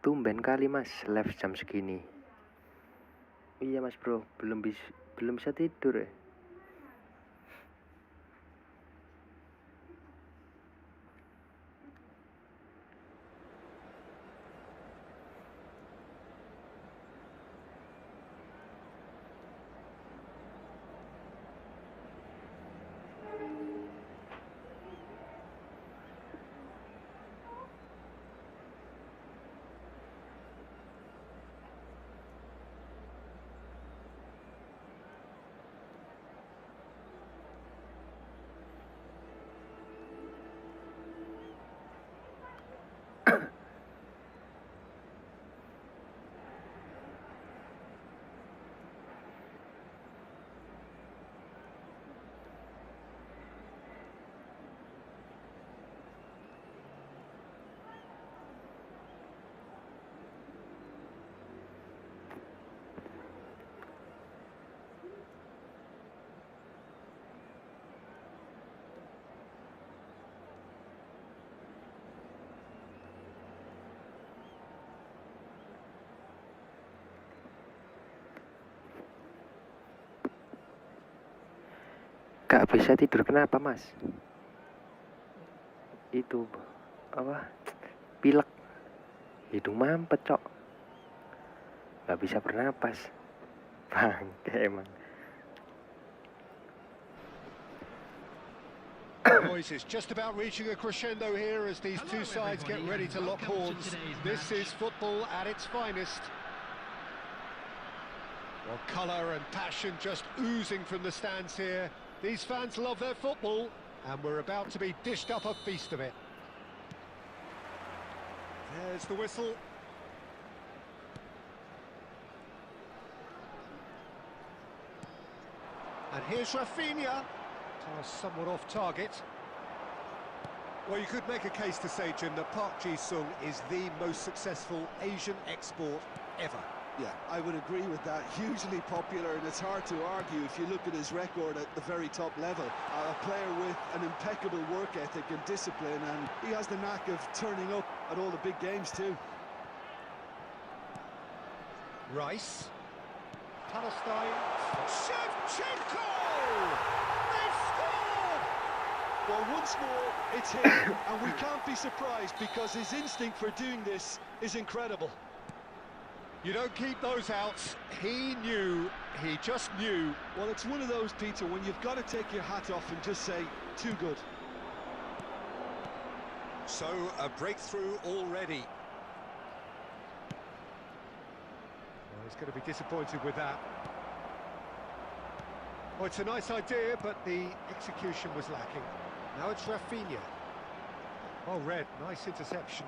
Tumben kali mas, live jam segini. Iya mas bro, belum bisa tidur ya. Gak bisa tidur kenapa mas? Itu apa? Pilek, hidung mampet cok, gak bisa bernapas. Bangke emang. Noise is just about reaching a crescendo here as these two sides get ready to lock horns. This is football at its finest. Well, colour and passion just oozing from the stands here. These fans love their football, and we're about to be dished up a feast of it. There's the whistle. And here's Rafinha. Somewhat off target. Well, you could make a case to say, Jim, that Park Ji-sung is the most successful Asian export ever. Yeah, I would agree with that. Hugely popular, and it's hard to argue if you look at his record at the very top level. A player with an impeccable work ethic and discipline, and he has the knack of turning up at all the big games too. Rice. Palestine. Shevchenko! Well, once more, it's him, and we can't be surprised because his instinct for doing this is incredible. You don't keep those outs. He knew, he just knew. Well, it's one of those, Peter, when you've got to take your hat off and just say, too good. So, a breakthrough already. Well, he's going to be disappointed with that. Oh, it's a nice idea, but the execution was lacking. Now it's Rafinha. Oh, Red, nice interception.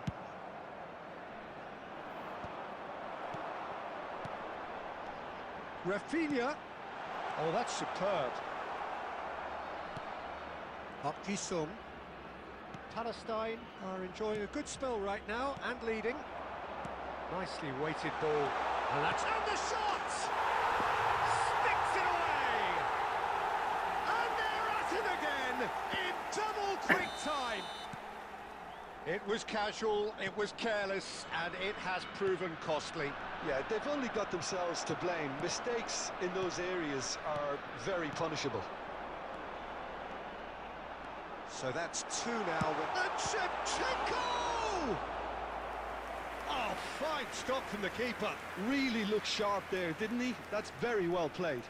Rafinha. Oh, that's superb. Park Ji-sung. Palestine are enjoying a good spell right now and leading. Nicely weighted ball. And that's... And the shot! Sticks it away! And they're at it again in double quick time. It was casual, it was careless, and it has proven costly. Yeah, they've only got themselves to blame. Mistakes in those areas are very punishable. So that's 2 now. And Shevchenko! Oh, fine stop from the keeper. Really looked sharp there, didn't he? That's very well played.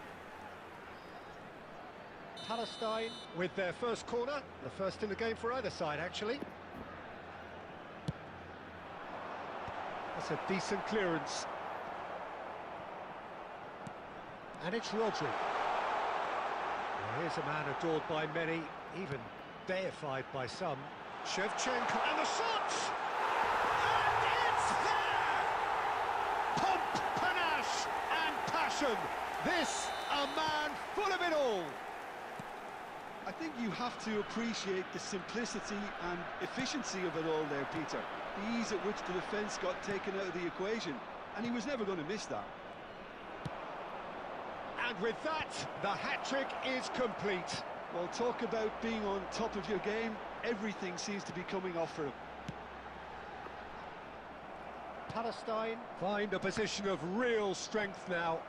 Palestine with their first corner. The first in the game for either side, actually. That's a decent clearance. And it's Rodri. Well, here's a man adored by many, even deified by some. Shevchenko, and the shot! And it's there! Pomp, panache, and passion. This, a man full of it all. I think you have to appreciate the simplicity and efficiency of it all there, Peter. The ease at which the defence got taken out of the equation, and he was never going to miss that. And with that, the hat-trick is complete. Well, talk about being on top of your game. Everything seems to be coming off for him. Palestine find a position of real strength now.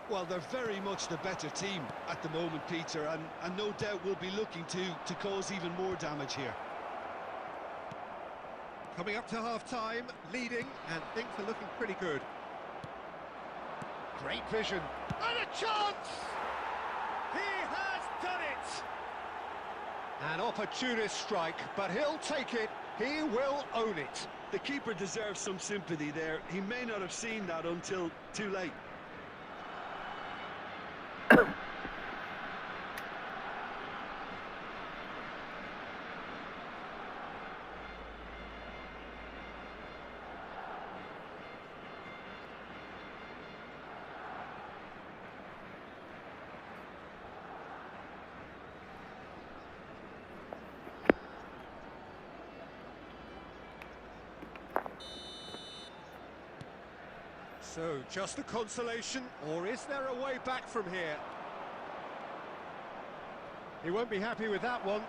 Well, they're very much the better team at the moment, Peter, and no doubt will be looking to cause even more damage here. Coming up to half-time, leading, and things are looking pretty good. Great vision. And a chance! He has done it! An opportunist strike, but he'll take it. He will own it. The keeper deserves some sympathy there. He may not have seen that until too late. So, just a consolation, or is there a way back from here? He won't be happy with that one.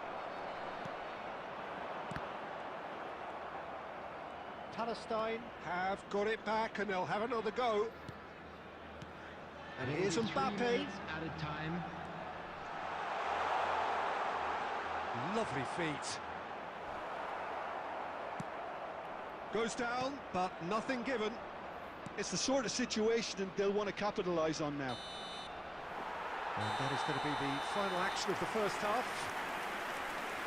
Palestine have got it back, and they'll have another go. And here's Mbappe. Added time. Lovely feet. Goes down, but nothing given. It's the sort of situation that they'll want to capitalise on now. And that is going to be the final action of the first half.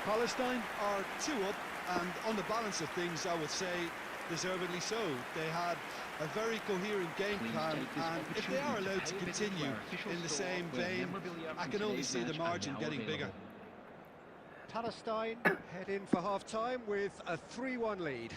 Palestine are 2 up, and on the balance of things, I would say, deservedly so. They had a very coherent game plan, and if they are allowed to continue in the same vein, I can only see the margin getting bigger. Palestine head in for half-time with a 3-1 lead.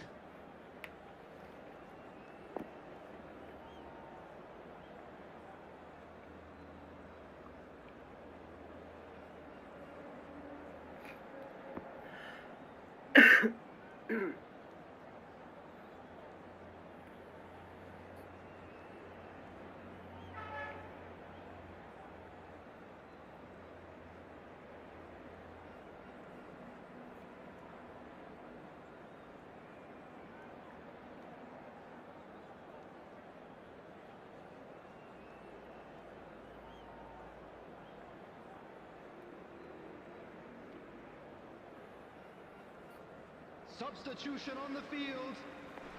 Substitution on the field.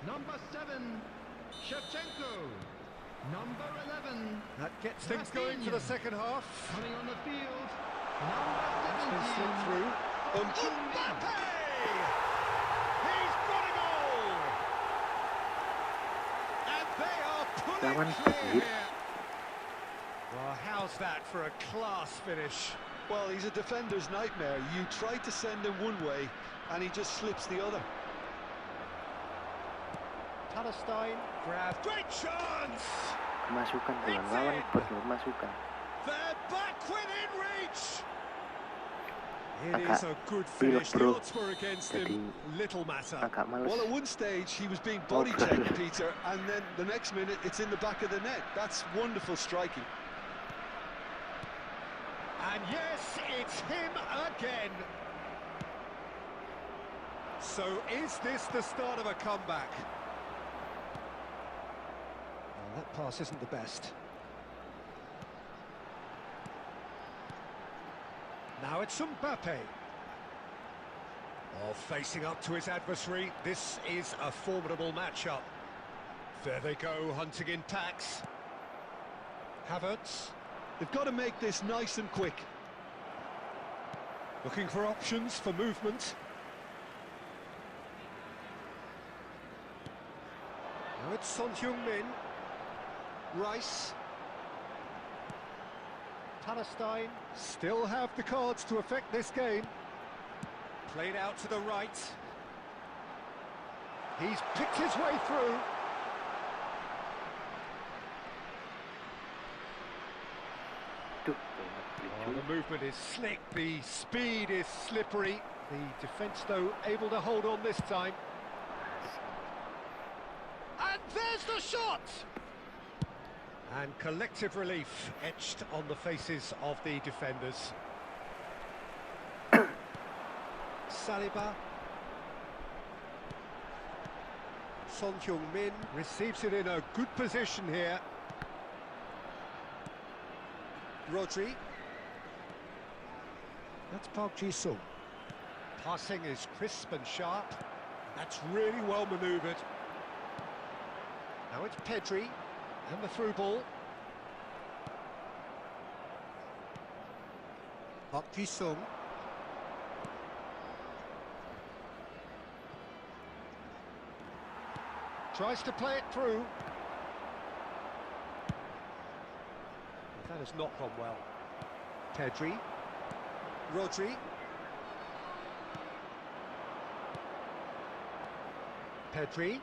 Number 7, Shevchenko. Number 11. That gets things going for the second half. Coming on the field. Number It's been slipped 17. through. Mbappe! He's Clear anjir. here. Well, how's that for a class finish? Well, he's a defender's nightmare. You try to send him one way, and he just slips the other. Palestine grab. Great chance! Kemasukan tuh lawan kemasukan. They're back within reach. It Agak is a good pilek, finish. The bro. odds were against Jadi him. Little matter. agak males. Well, at one stage, he was being body checked, Peter, and then the next minute, it's in the back of the net. That's wonderful striking. And yes, it's him again. So is this the start of a comeback? Well, that pass isn't the best. Now it's Mbappe. Oh, facing up to his adversary. This is a formidable matchup. There they go, hunting in packs. Havertz. They've got to make this nice and quick. Looking for options for movement. Now it's Son Heung-min. Rice. Palestine still have the cards to affect this game. Played out to the right. He's picked his way through. Oh, the movement is slick, the speed is slippery. The defence, though, able to hold on this time. And there's the shot! And collective relief etched on the faces of the defenders. Saliba. Son Heung-min receives it in a good position here. Rodri. That's Park Ji-sung. Passing is crisp and sharp. That's really well manoeuvred. Now it's Pedri. And the through ball. Park Ji-sung. Tries to play it through. That has not gone well. Pedri. Rodri. Pedri.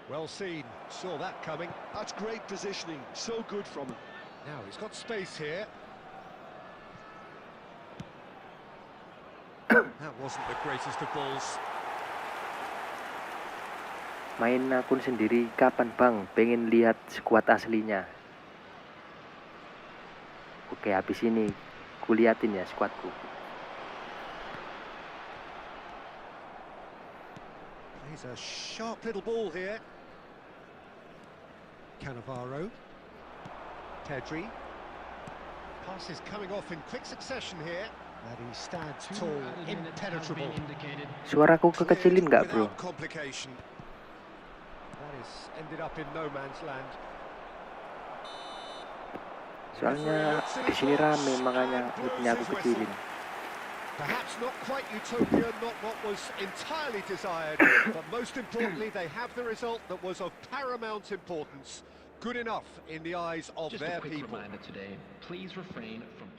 Well seen, saw that coming. That's great positioning, so good from him. Now he's got space here. That wasn't the greatest of balls. Main akun sendiri kapan bang? Pengen lihat skuad aslinya. Oke, habis ini kuliatin ya skuadku. He's a sharp little ball here. Cannavaro. Pedri. Pass is coming off in quick succession here. And he stands tall, impenetrable. Suaraku kekecilin nggak, bro? Without complication. That is ended up in no man's land. Soalnya di sini rame, makanya mic-nya aku kecilin. Perhaps not quite utopia, not what was entirely desired, but most importantly, they have the result that was of paramount importance. Good enough in the eyes of their people. Just a quick reminder today, please refrain from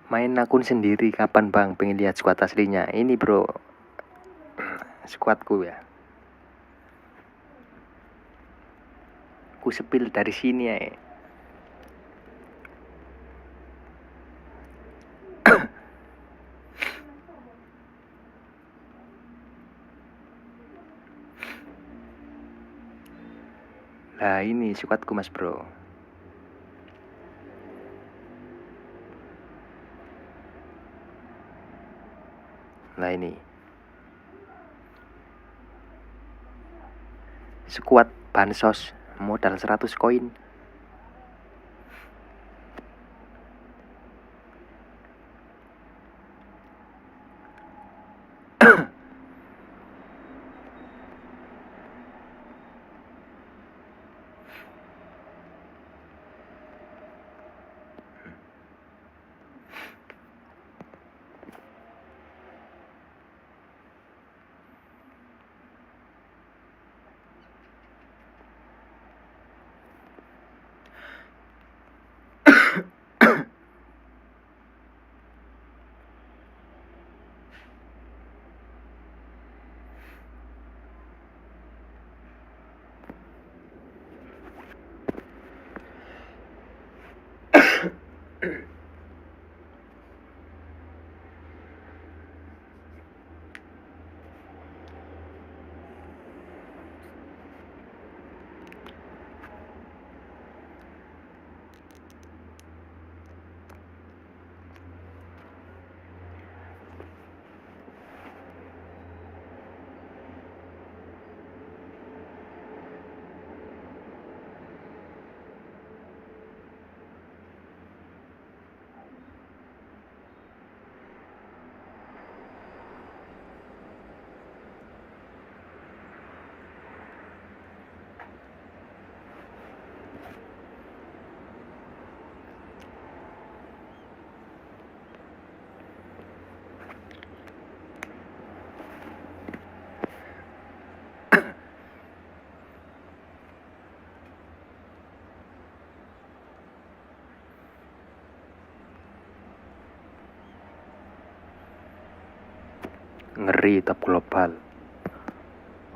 Main akun sendiri kapan bang? Pengen lihat skuad aslinya. Ini bro, skuadku ya. Ku sepil dari sini ya. Nah ini skuadku mas bro. Nah ini skuad bansos modal 100 koin. Ngeri top global.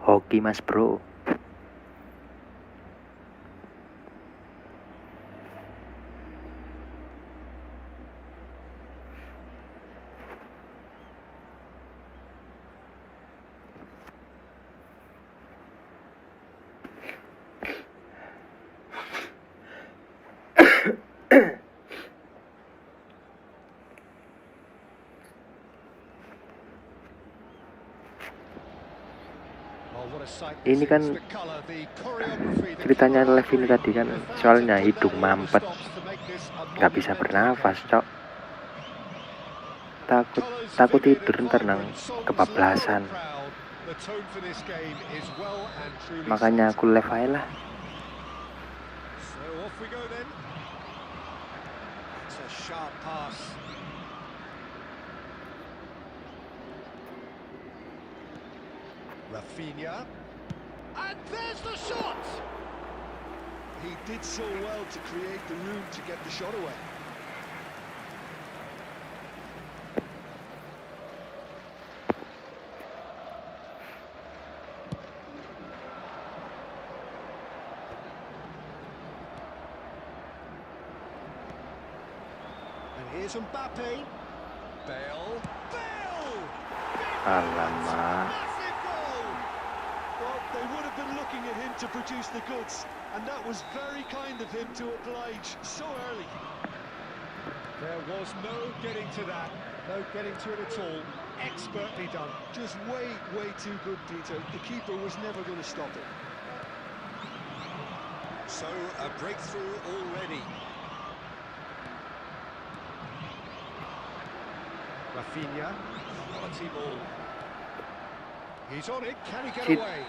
Hoki mas bro. Ini kan ceritanya live ini tadi kan soalnya hidung mampet, nggak bisa bernafas cok. Takut tidur ntar nang kebablasan. Makanya aku live aja lah. Rafinha, and there's the shot! He did so well to create the room to get the shot away. And here's Mbappe. Bale. Alamak. Well, they would have been looking at him to produce the goods, and that was very kind of him to oblige so early. There was no getting to that, no getting to it at all. Expertly done. Just way too good, Peter. The keeper was never going to stop it. So, a breakthrough already. Rafinha, quality ball. He's on it, can he get away?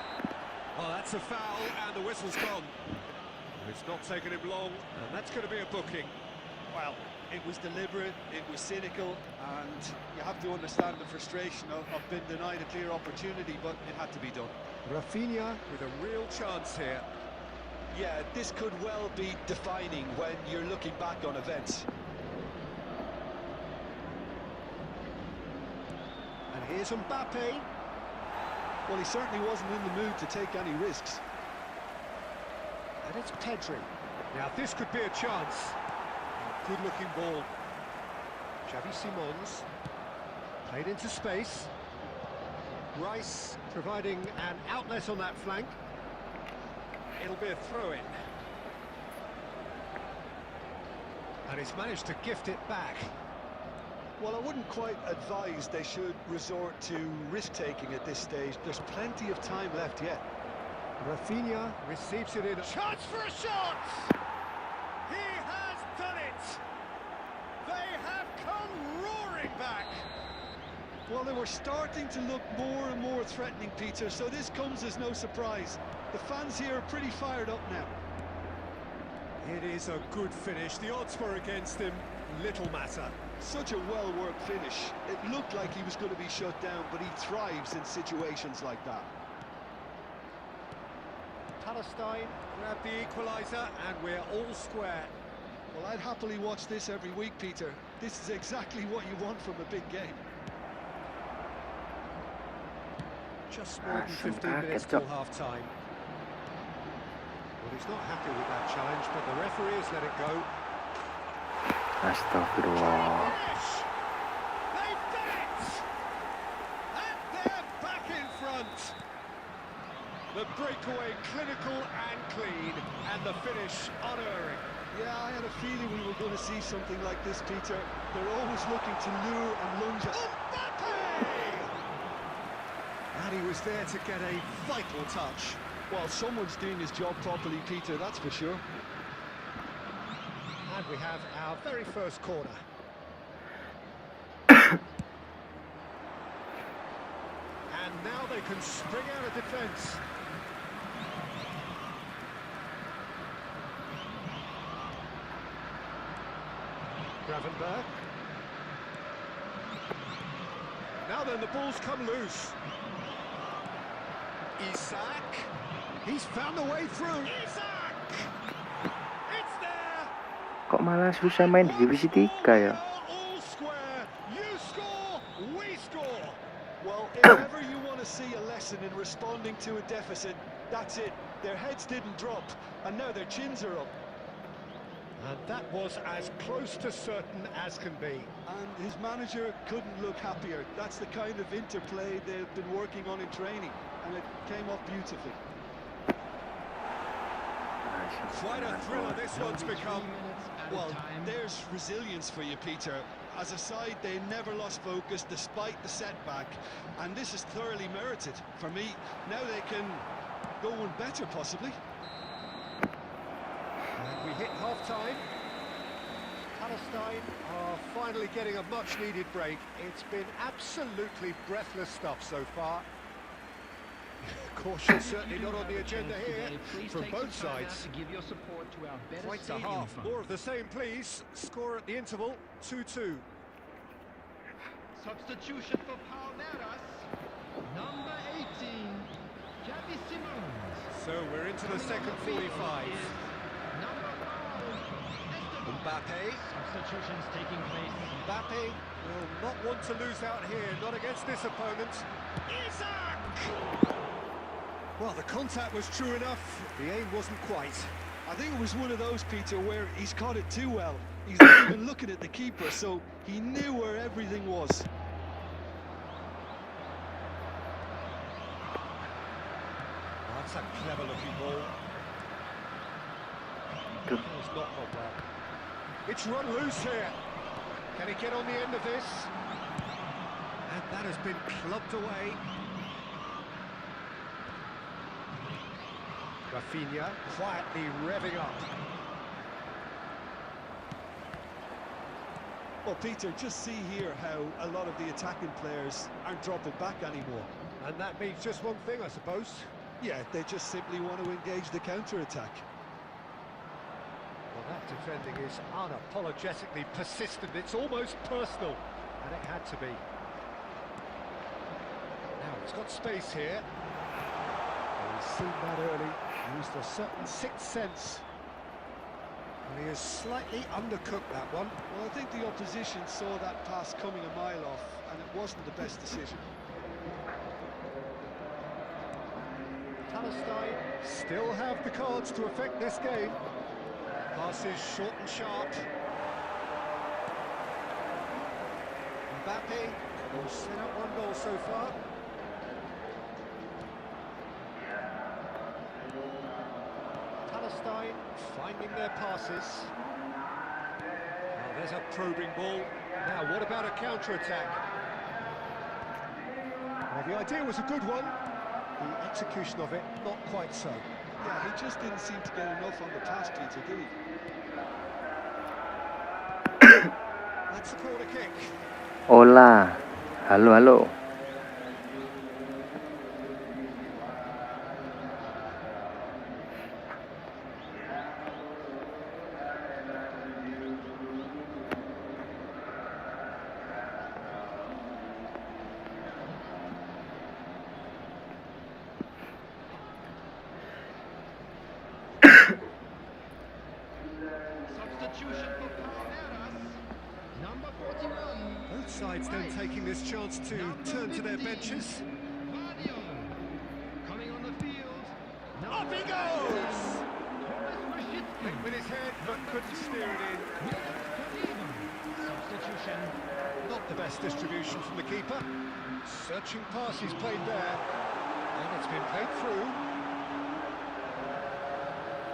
Oh, that's a foul, and the whistle's gone. It's not taken him long, and that's going to be a booking. Well, it was deliberate, it was cynical, and you have to understand the frustration of being denied a clear opportunity, but it had to be done. Rafinha with a real chance here. Yeah, this could well be defining when you're looking back on events. And here's Mbappe. Well, he certainly wasn't in the mood to take any risks. And it's Pedri. Now, this could be a chance. Good-looking ball. Xavi Simons. Played into space. Rice providing an outlet on that flank. It'll be a throw-in. And he's managed to gift it back. Well, I wouldn't quite advise they should resort to risk-taking at this stage. There's plenty of time left yet. Rafinha receives it in. Chance for a shot! He has done it! They have come roaring back! Well, they were starting to look more and more threatening, Peter, so this comes as no surprise. The fans here are pretty fired up now. It is a good finish. The odds were against him. Little matter. Such a well-worked finish. It looked like he was going to be shut down, but he thrives in situations like that. Palestine grab the equaliser, and we're all square. Well, I'd happily watch this every week, Peter. This is exactly what you want from a big game. Just more than 15 minutes till half-time. Well, he's not happy with that challenge, but the referee has let it go. Astagfirullah. They've done it! And they're back in front. The breakaway clinical and clean, and the finish unerring. Yeah, I had a feeling we were going to see something like this, Peter. They're always looking to lure and lunge at... Mbappe! And he was there to get a vital touch. Well, someone's doing his job properly, Peter, that's for sure. And we have our very first corner. And now they can spring out of defence. Gravenberg. Now then, the ball's come loose. Isaac. He's found a way through. Isaac! It's there! Kok malah susah main di divisi 3 ya? All square. You score, we score. Well, it see a lesson in responding to a deficit. That's it. Their heads didn't drop, and now their chins are up. And that was as close to certain as can be. And his manager couldn't look happier. That's the kind of interplay they've been working on in training, and it came off beautifully. Quite a thriller this one's become. Well, there's resilience for you, Peter. As a side, they never lost focus despite the setback, and this is thoroughly merited. For me, now they can go one better, possibly. And we hit half-time. Palestine are finally getting a much-needed break. It's been absolutely breathless stuff so far. Caution certainly not on the agenda here from both sides. Points a half. More of the same, please. Score at the interval, 2-2. Substitution for Palmeiras. Number 18, Javi Simons. So we're into the second 45. Number 5, Mbappe. substitutions taking place. Mbappe will not want to lose out here, not against this opponent. Isaac! Well, the contact was true enough, the aim wasn't quite. I think it was one of those, Peter, where he's caught it too well. He's not even looking at the keeper, so he knew where everything was. That's a clever-looking ball. It's not gone well. It's run loose here. Can he get on the end of this? And that has been clubbed away. Rafinha quietly revving up. Well, Peter, just see here how a lot of the attacking players aren't dropping back anymore. And that means just one thing, I suppose. Yeah, they just simply want to engage the counter-attack. Well, that defending is unapologetically persistent. It's almost personal, and it had to be. Now, it's got space here. Well, he's seen that early, used a certain sixth sense. And he has slightly undercooked that one. Well, I think the opposition saw that pass coming a mile off, and it wasn't the best decision. Palestine still have the cards to affect this game. Pass is short and sharp. Mbappe will set up one goal so far. Palestine finding their passes. Well, there's a probing ball. Now, what about a counter-attack? Well, the idea was a good one. The execution of it, not quite so. Yeah, he just didn't seem to get enough on the pass, Peter, did he? That's a corner kick. Hola. Halo, halo. Substitution for Palmeiras. Number 41, Both sides then taking this chance to turn to their benches. Vadio. Coming on the field. Up he goes! Hit with his head, but couldn't steer it in. Substitution. Not the best distribution from the keeper. Searching pass he's played there. And it's been played through.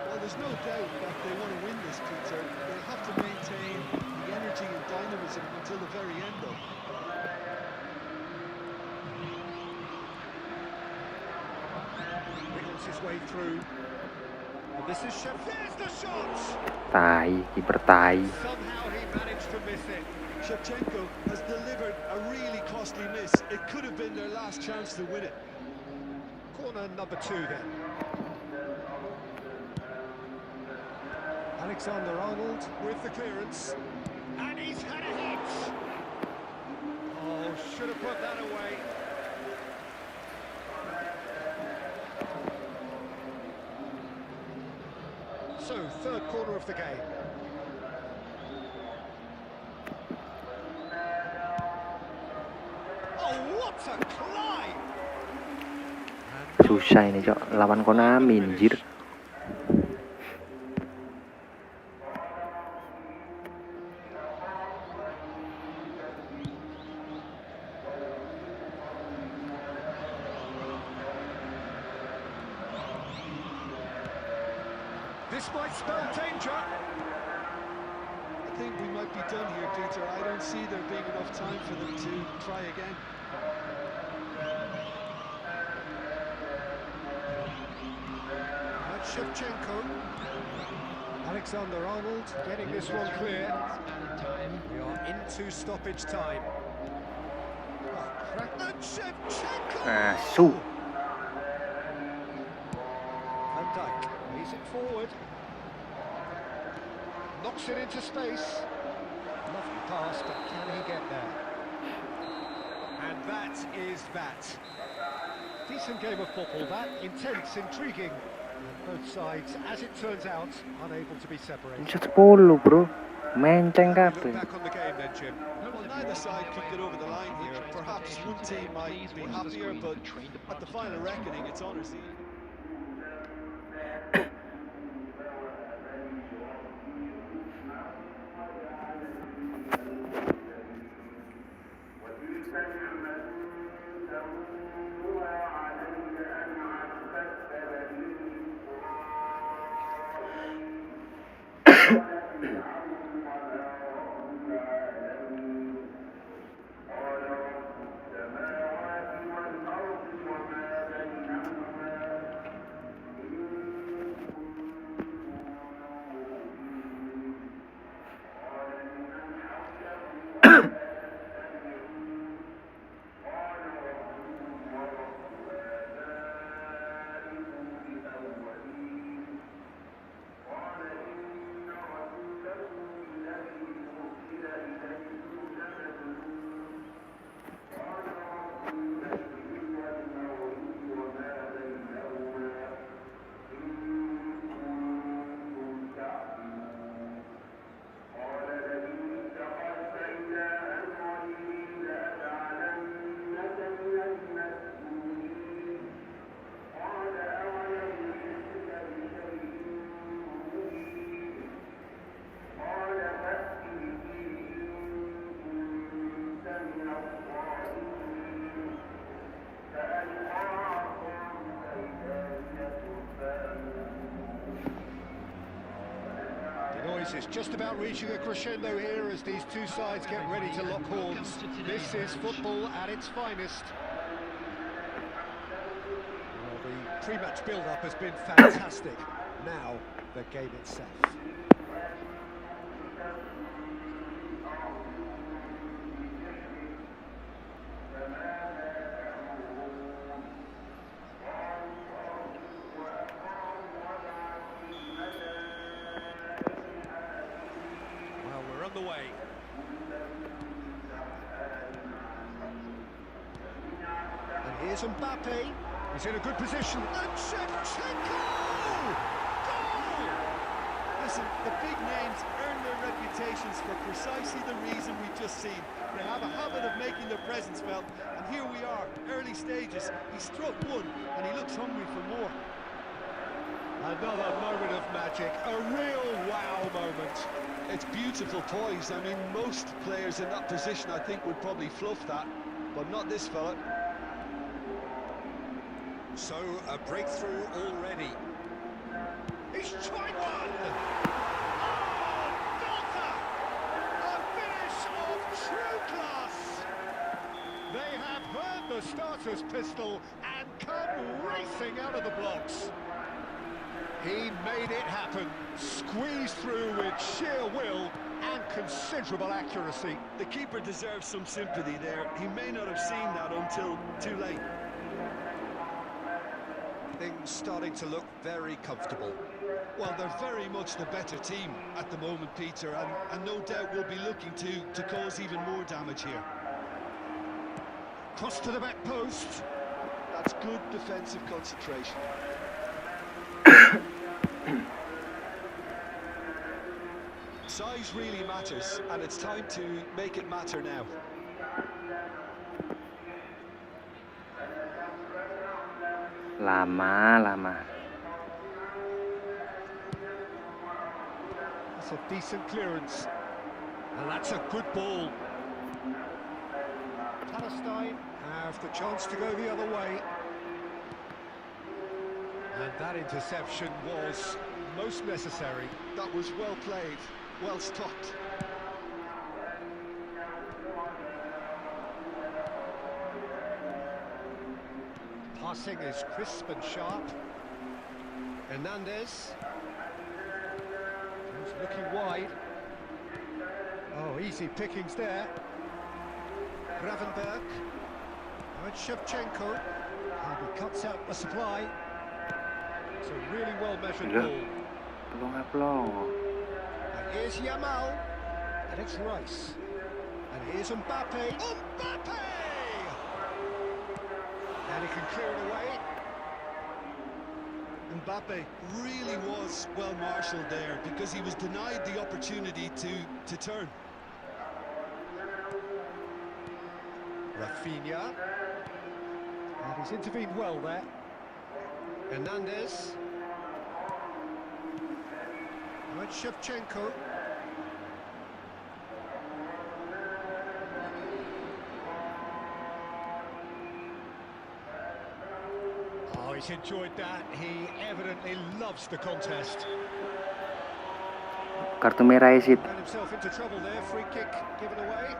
Well, there's no doubt that they want to win this, Peter. They have to maintain the energy and dynamism until the very end, though. Wiggles his way through. And this is Chef. There's the shot! ตายkiper ตาย Somehow he managed to miss it. Shevchenko has delivered a really costly miss. It could have been their last chance to win it. Corner number 2 then. Alexander-Arnold with the clearance. And he's had a hit! Oh, should have put that away. So, third corner of the game. Oh, what a climb! Susah ini cok, lawan Konami anjir. This might spell danger. I think we might be done here, Peter. I don't see there being enough time for them to try again. That's Shevchenko. Alexander-Arnold getting this one clear. We are into stoppage time. And Shevchenko! Su. Van Dijk lays it forward. Knocks it into space. Lovely pass, but can he get there? And that is that. Decent game of football, that. Intense, intriguing. And both sides, as it turns out, unable to be separated. 10 bro. Menceng Look kabeh. back on the game then, Jim. Well, neither side could get over the line here. Perhaps one team might be happier, but at the final reckoning, it's honours. Is just about reaching a crescendo here as these two sides get ready to lock horns. This is football at its finest. Well, the pre-match build-up has been fantastic. Now, the game itself. Way. And here's Mbappe. He's in a good position. And Shevchenko! Goal! Listen, the big names earn their reputations for precisely the reason we've just seen. They have a habit of making their presence felt, and here we are, early stages. He struck one, and he looks hungry for more. Another moment of magic, a real wow moment. It's beautiful poise. I mean, most players in that position, I think, would probably fluff that, but not this fella. So, a breakthrough already. He's tried one! Oh, Delta! A finish of true class! They have heard the starter's pistol and come racing out of the blocks. He made it happen, squeezed through with sheer will and considerable accuracy. The keeper deserves some sympathy there. He may not have seen that until too late. Things starting to look very comfortable. Well, they're very much the better team at the moment, Peter, and no doubt will be looking to cause even more damage here. Cross to the back post. That's good defensive concentration. Size really matters, and it's time to make it matter now. Lama. That's a decent clearance. And that's a good ball. Palestine have the chance to go the other way. And that interception was most necessary. That was well played, well stopped. Passing is crisp and sharp. Hernandez. He's looking wide. Oh, easy pickings there. Gravenberg. And Shevchenko. And he cuts out the supply. It's a really well-measured ball. Pelong. And here's Yamal. And it's Rice. And here's Mbappe. Mbappe! And he can clear it away. Mbappe really was well marshalled there because he was denied the opportunity to turn. Rafinha. And he's intervened well there. Hernandez. And Shevchenko. Oh, he's enjoyed that. He evidently loves the contest. Kartu merah Isid. Ran himself into trouble there. Free kick given away.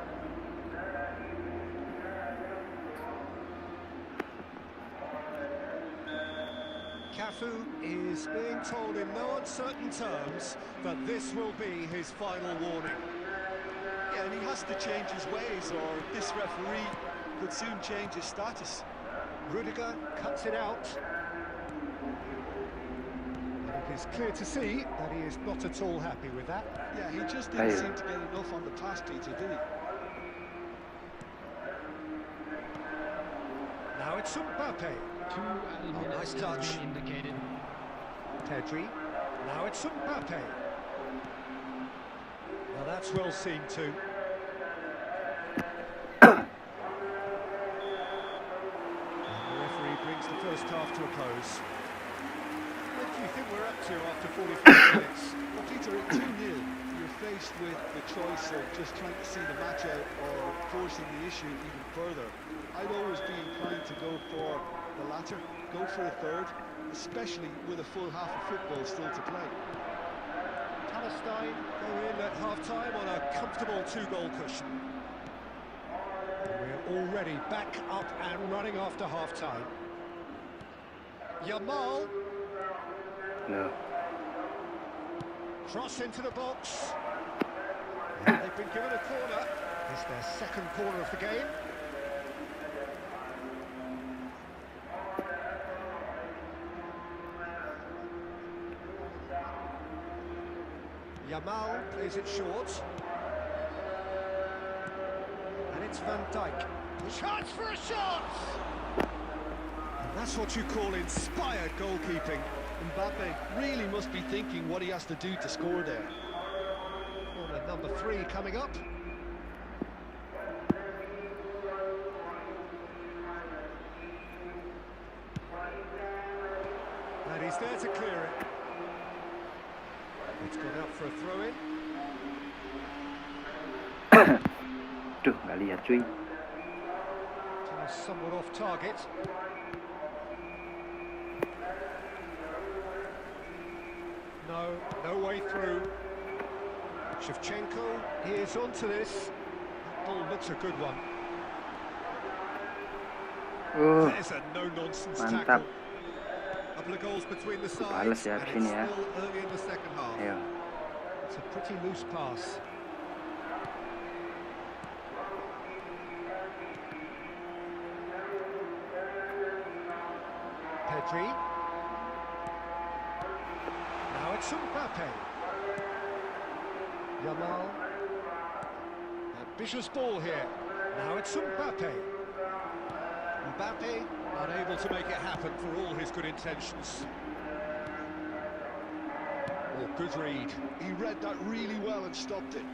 Cafu is being told in no uncertain terms that this will be his final warning. Yeah, and he has to change his ways or this referee could soon change his status. Rudiger cuts it out. And it is clear to see that he is not at all happy with that. Yeah, he just didn't seem to get enough on the pass, Peter, did he? Now it's Mbappe. Nice touch. Indicated. Pedri. Now it's Mbappe. Now that's well seen too. Brings the first half to a close. What do you think we're up to after 45 minutes? Well, Peter, at 2-0, you're faced with the choice of just trying to see the match out or forcing the issue even further. I'd always be inclined to go for the latter, go for a third, especially with a full half of football still to play. Palestine go in at half-time on a comfortable 2-goal cushion. We're already back up and running after half-time. Yamal. No. Cross into the box. And they've been given a corner. It's their second corner of the game. Yamal plays it short. And it's Van Dijk. Chance for a shot! And that's what you call inspired goalkeeping. Mbappe really must be thinking what he has to do to score there. Corner number 3 coming up. And he's there to clear it. It's gone out for a throw-in. Tuh, nggak lihat cuy. Somewhat off target. No way through. Shevchenko is onto this. That ball looks a good one. There's a no-nonsense mantap. tackle. A couple of goals between the sides, Balas ya and sini it's ya. still early in the second half. Ayo. It's a pretty loose pass. Pedri. Now it's Mbappe. Yamal. Ambitious ball here. Now it's Mbappe. Mbappe unable to make it happen for all his good intentions. Oh, good read. He read that really well and stopped it.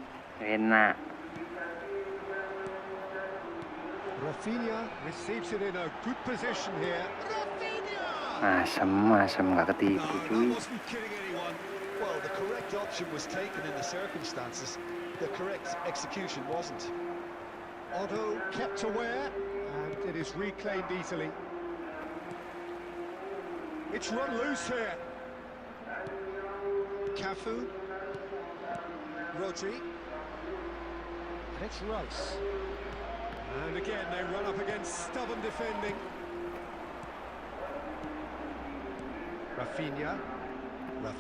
Enak. Rafinha receives it in a good position here. Rafinha! Asem nggak ketipu No, that cuy. wasn't kidding anyone. Well, the correct option was taken in the circumstances. The correct execution wasn't. Otto kept aware, and it is reclaimed easily. It's run loose here. Cafu. Rodri. And it's Rice. And again, they run up against stubborn defending. Rafinha. It was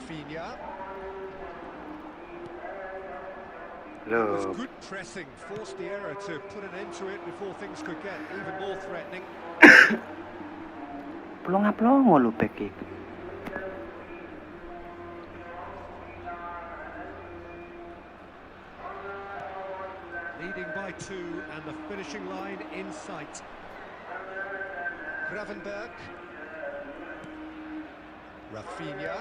Loh, good pressing, forced the error to put an end to it before things could get even more threatening. plongo lu back kick. Leading by 2 and the finishing line in sight. Gravenberg. Rafinha.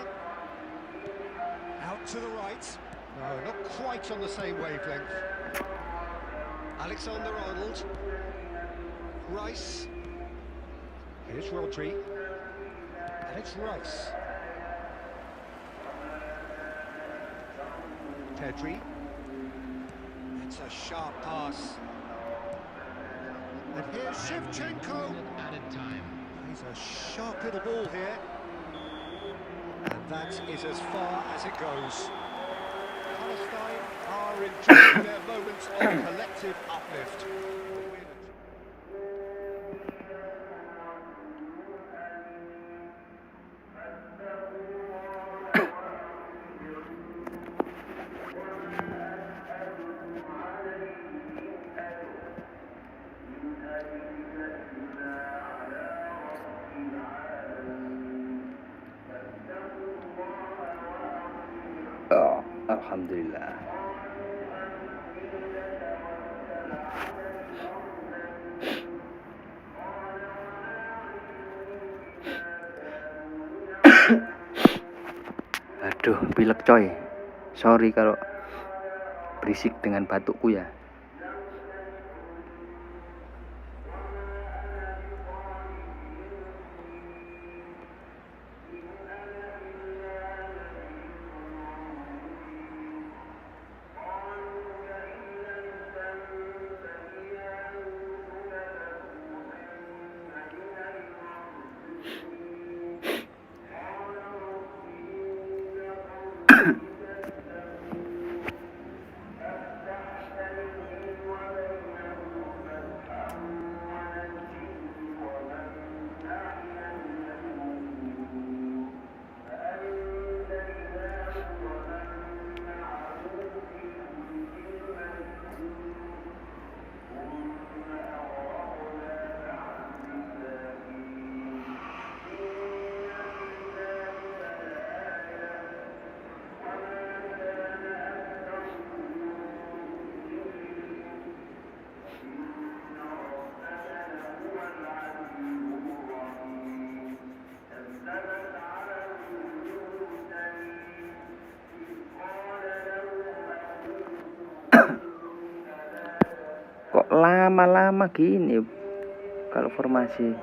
Out to the right. No, not quite on the same wavelength. Alexander-Arnold. Rice. Here's Rodri. And it's Rice. Pedri. It's a sharp pass. And here's Shevchenko. Added time. He's a sharp little ball here. And that is as far as it goes. Palestine are enjoying their moments of collective uplift. Oh, alhamdulillah. Aduh, pilek coy. Sorry kalau berisik dengan batukku ya. Kok lama-lama gini kalau formasi.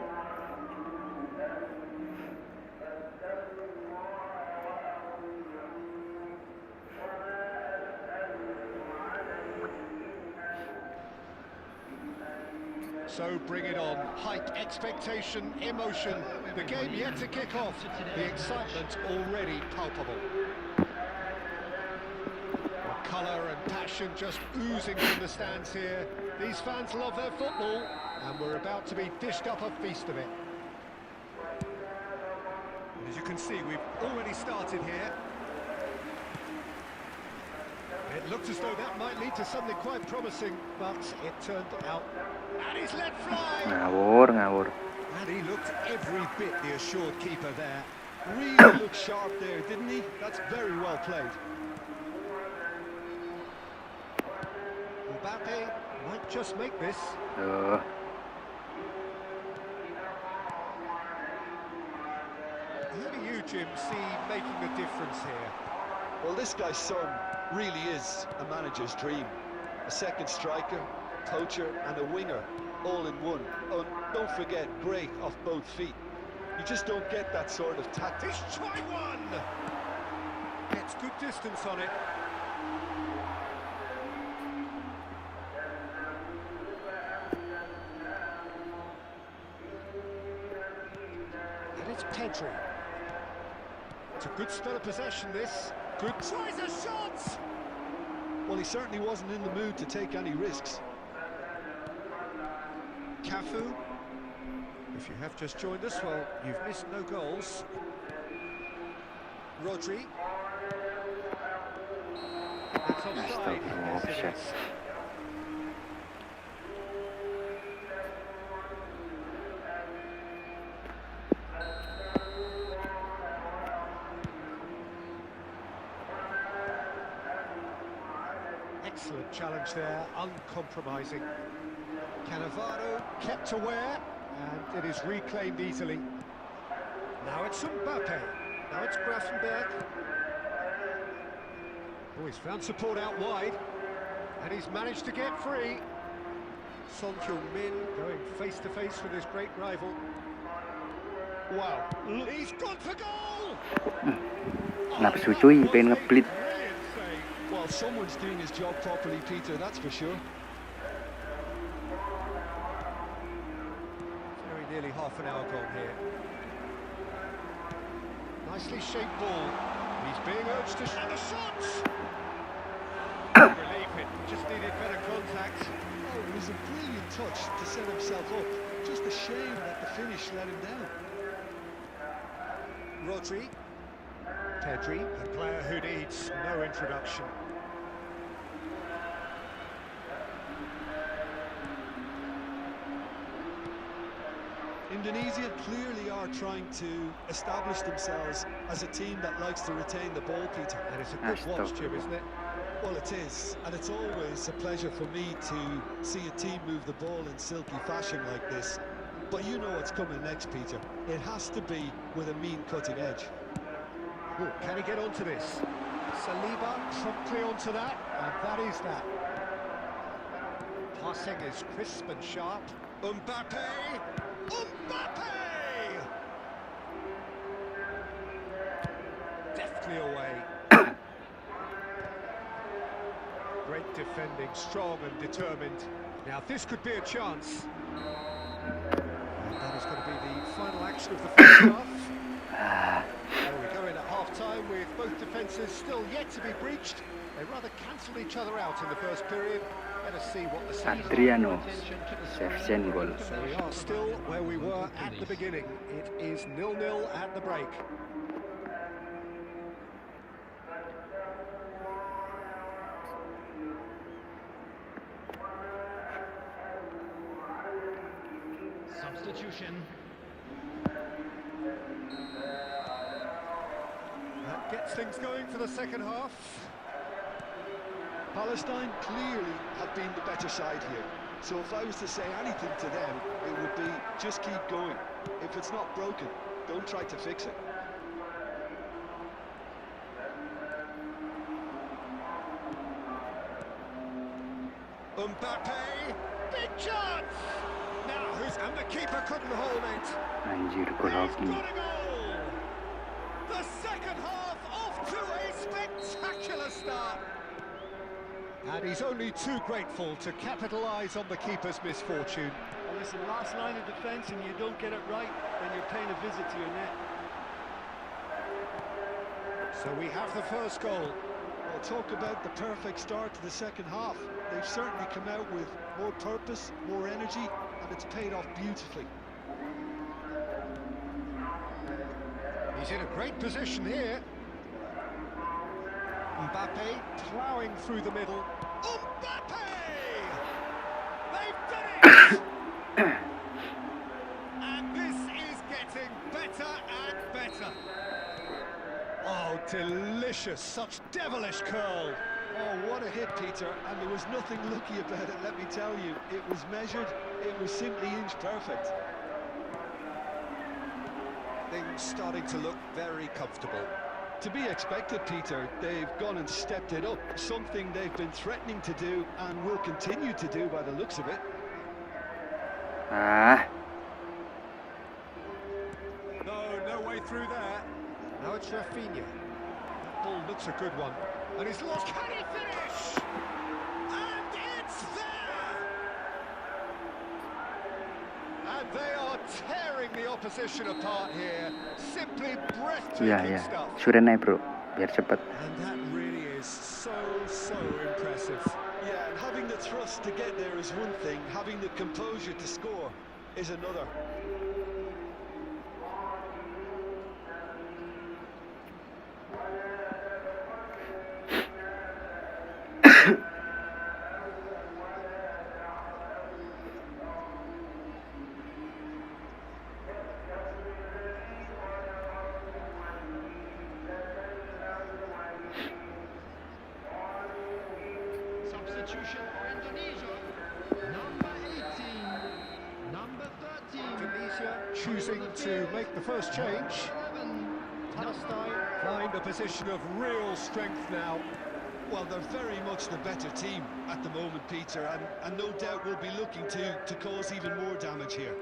So bring it on. Hype, expectation, emotion. The game yet to kick off. The excitement already palpable. Colour and passion just oozing from the stands here. These fans love their football, and we're about to be dished up a feast of it. As you can see, we've already started here. It looked as though that might lead to something quite promising, but it turned out. And he's let fly! Ngawur. And he looked every bit the assured keeper there. Really looked sharp there, didn't he? That's very well played. Mbappe might just make this. Loh, Who do you, Jim, see making the difference here? Well, this guy's son really is a manager's dream. A second striker, coacher and a winger, all in one. Oh, don't forget, great off both feet. You just don't get that sort of tactic. He's tried one! Gets good distance on it. And it's Pedri. It's a good spell of possession, this. Good. Tries a shot! Well, he certainly wasn't in the mood to take any risks. Cafu. If you have just joined us, well, you've missed no goals. Rodri. That's offside. Yes, it Offside. is. Excellent challenge there, uncompromising. Cannavaro kept aware, and it is reclaimed easily. Now it's Mbappe. Now it's Grafenberg. Oh, he's found support out wide, and he's managed to get free. Son Heung-min going face to face with his great rival. Wow, he's gone for goal! Nafsu cuy, pengen ngeplit. Brilliant save. Well, someone's doing his job properly, Peter, that's for sure. Very nearly half an hour gone here. Nicely shaped ball. He's being urged to shoot the shots. Relief, it just needed better contact. Oh, it was a brilliant touch to set himself up. Just a shame that the finish let him down. Rodri. Pedri, a player who needs no introduction. Indonesia clearly are trying to establish themselves as a team that likes to retain the ball, Peter. And it's a good watch, Jim, isn't it? Well, it is, and it's always a pleasure for me to see a team move the ball in silky fashion like this. But you know what's coming next, Peter. It has to be with a mean cutting edge. Ooh, can he get onto this? Saliba promptly onto that, and that is that. Passing is crisp and sharp. Mbappe! Mbappe! Deftly away. Great defending, strong and determined. Now this could be a chance. And that is going to be the final action of the first half. There we go in at half-time with both defences still yet to be breached. They rather cancelled each other out in the first period. Let us see what the second Adriano, Shevchen goal. So we are still where we were at the beginning. It is 0-0 at the break. Substitution. That gets things going for the second half. Palestine clearly have been the better side here. So if I was to say anything to them, it would be just keep going. If it's not broken, don't try to fix it. Mbappe, big chance! Now and the keeper couldn't hold it. Anjir, gol He's hoki. got a goal! The second half off to a spectacular start. And he's only too grateful to capitalise on the keeper's misfortune. Well, listen, last line of defence and you don't get it right, then you're paying a visit to your net. So we have the first goal. Well, talk about the perfect start to the second half. They've certainly come out with more purpose, more energy, and it's paid off beautifully. He's in a great position here. Mbappe ploughing through the middle. Mbappe! They've done it! And this is getting better and better. Oh, delicious, such devilish curl. Oh, what a hit, Peter, and there was nothing lucky about it, let me tell you. It was measured, it was simply inch perfect. Things starting to look very comfortable. To be expected, Peter. They've gone and stepped it up, something they've been threatening to do and will continue to do by the looks of it. Ah, No, way through there. Now it's Rafinha. Ball looks a good one. And he's lost. Can he finish? And it's there! And they are tearing the opposition apart here. Simply breathtaking stuff. Sudah naik bro, biar cepet. And that really is so impressive. Yeah, and having the thrust to get there is one thing, having the composure to score is another. Substitution for Indonesia. Number 18. Number 13. Tunisia choosing to make the first change. Palestine find a position of real strength now. Well, they're very much the better team at the moment, Peter, and no doubt will be looking to cause even more damage here.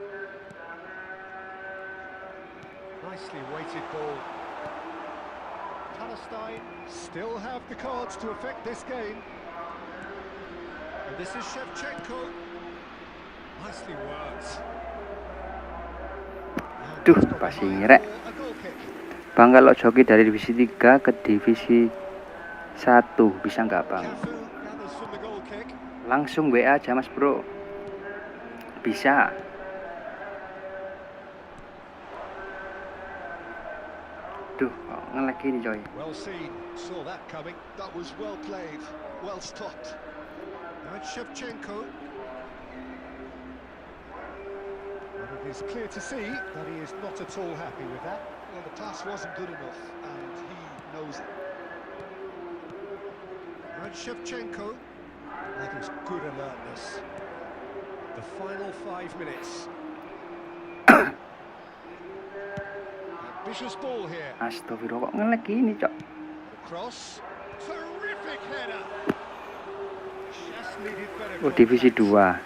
Nicely weighted ball. Palestine still have the cards to affect this game. And this is Shevchenko. Nicely worked. Duh, passing rek. Bang, kalau joki dari divisi 3 ke divisi 1 bisa nggak bang? Langsung WA aja mas bro. Bisa. Duh, nge-lag ini coy. Well seen, saw that coming. That was well played, well stopped. Now it's Shevchenko. But it is clear to see that he is not at all happy with that. Well, the pass wasn't good enough, and he knows it. Now it's Shevchenko. That is good alertness. The final 5 minutes. Ambitious ball here. Astagfirullah, kok nge-lag ini cok. The cross. Terrific header. Just needed better Oh, divisi contact.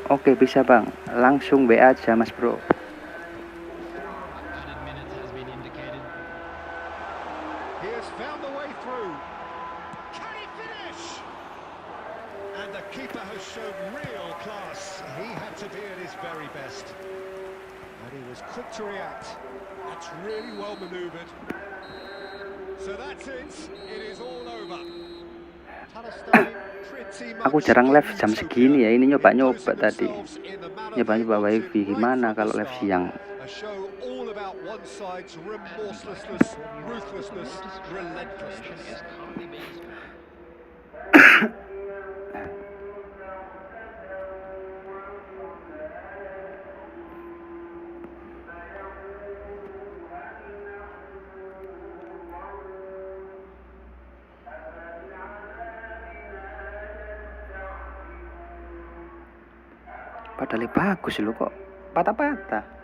2. Oke, bisa bang. Langsung WA aja mas bro. Added minutes has been indicated. He has found the way through. Can he finish? And the keeper has shown real class. He had to be at his very best. And he was quick to react. That's really well manoeuvred. So that's it. It is all over. Palestine pretty much Aku jarang live jam in segini ya. Ini Tokyo, nyoba-nyoba imposing tadi. themselves in the manner Nyoba-nyoba they wanted wifi right gimana from kalau the live start. siang. A show all about one side's remorselessness, ruthlessness, relentlessness. Is currently being Padahal bagus loh kok. Patah-patah.